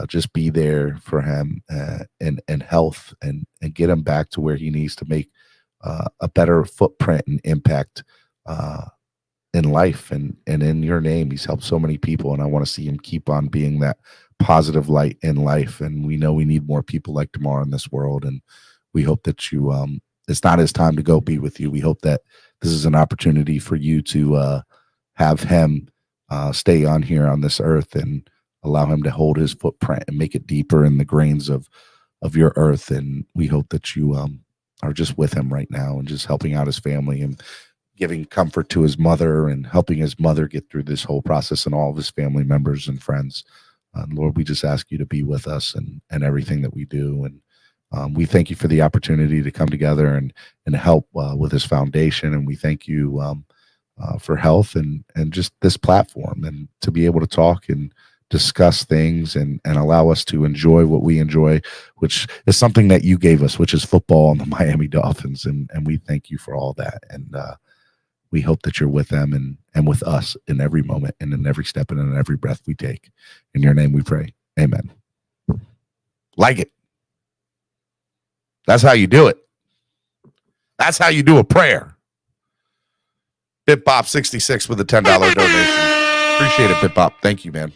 just be there for him and health and get him back to where he needs to make a better footprint and impact in life and in your name. He's helped so many people, and I want to see him keep on being that positive light in life. And we know we need more people like Damar in this world, and we hope that you it's not his time to go be with you. We hope that this is an opportunity for you to have him stay on here on this earth and allow him to hold his footprint and make it deeper in the grains of your earth. And we hope that you are just with him right now and just helping out his family and giving comfort to his mother and helping his mother get through this whole process and all of his family members and friends. Lord, we just ask you to be with us and everything that we do. And we thank you for the opportunity to come together and help with this foundation. And we thank you for health and just this platform and to be able to talk and discuss things and allow us to enjoy what we enjoy, which is something that you gave us, which is football and the Miami Dolphins. And we thank you for all that. And we hope that you're with them and with us in every moment and in every step and in every breath we take. In your name we pray. Amen. Like it. That's how you do it. That's how you do a prayer. BitBop66 with a $10 donation. Appreciate it, BitBop. Thank you, man.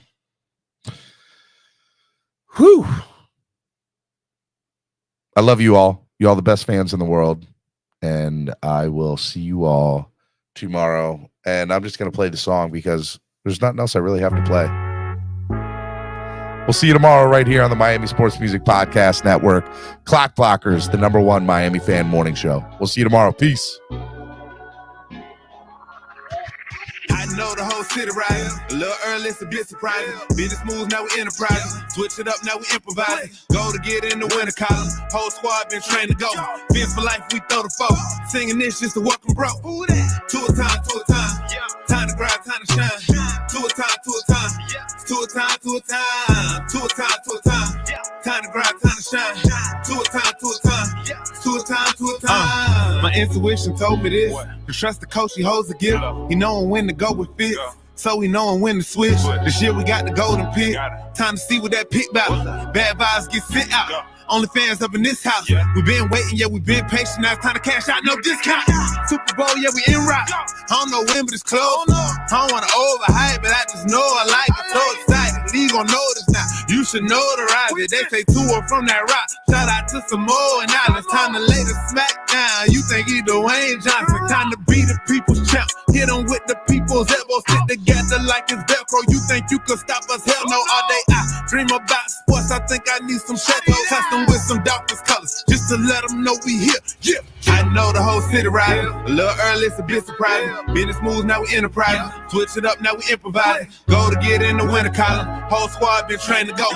Whew. I love you all. You all the best fans in the world. And I will see you all tomorrow. And I'm just going to play the song because there's nothing else I really have to play. We'll see you tomorrow right here on the Miami Sports Music Podcast Network. Clock Blockers, the #1 Miami fan morning show. We'll see you tomorrow. Peace. I know the whole city riding. A little early, it's a bit surprising. Business moves, now we enterprising. Switch it up, now we improvising. Go to get in the winter column. Whole squad been trained to go. Fence for life, we throw the foe. Singing this just to welcome bro. To a time, to a time. Time to grind, time to shine. To a time, to a time. To a time, to a time. To a time, to a time. Time to grind, time to shine. To a time, to a time. To a time, to a time. My intuition told me this. To trust the coach, he holds the gift. He knowing when to go with fits. So we knowing when to switch. This year we got the golden pick. Time to see what that pick about. Bad vibes get sent out. Only fans up in this house. We been waiting, yeah, we been patient. Now it's time to cash out, no discount. Super Bowl, yeah, we in route. I don't know when, but it's close. I don't wanna overhype, but I just know I like it. So excited, league gon' know this now. You should know the rise. They say 2-1 from that rock. Shout out to Samoa and now it's time to lay the smack down. You think he Dwayne Johnson? Time to be the people's champ. Hit him with the people's elbows, stick together like it's Velcro. You think you could stop us? Hell no, all day I dream about sports. I think I need some Chateau custom with some Dolphins colors, just to let them know we here. Yeah, I know the whole city riding. A little early, it's a bit surprising. Business moves, now we enterprising. Switch it up, now we improvising. Go to get in the winter column. Whole squad been trained to go.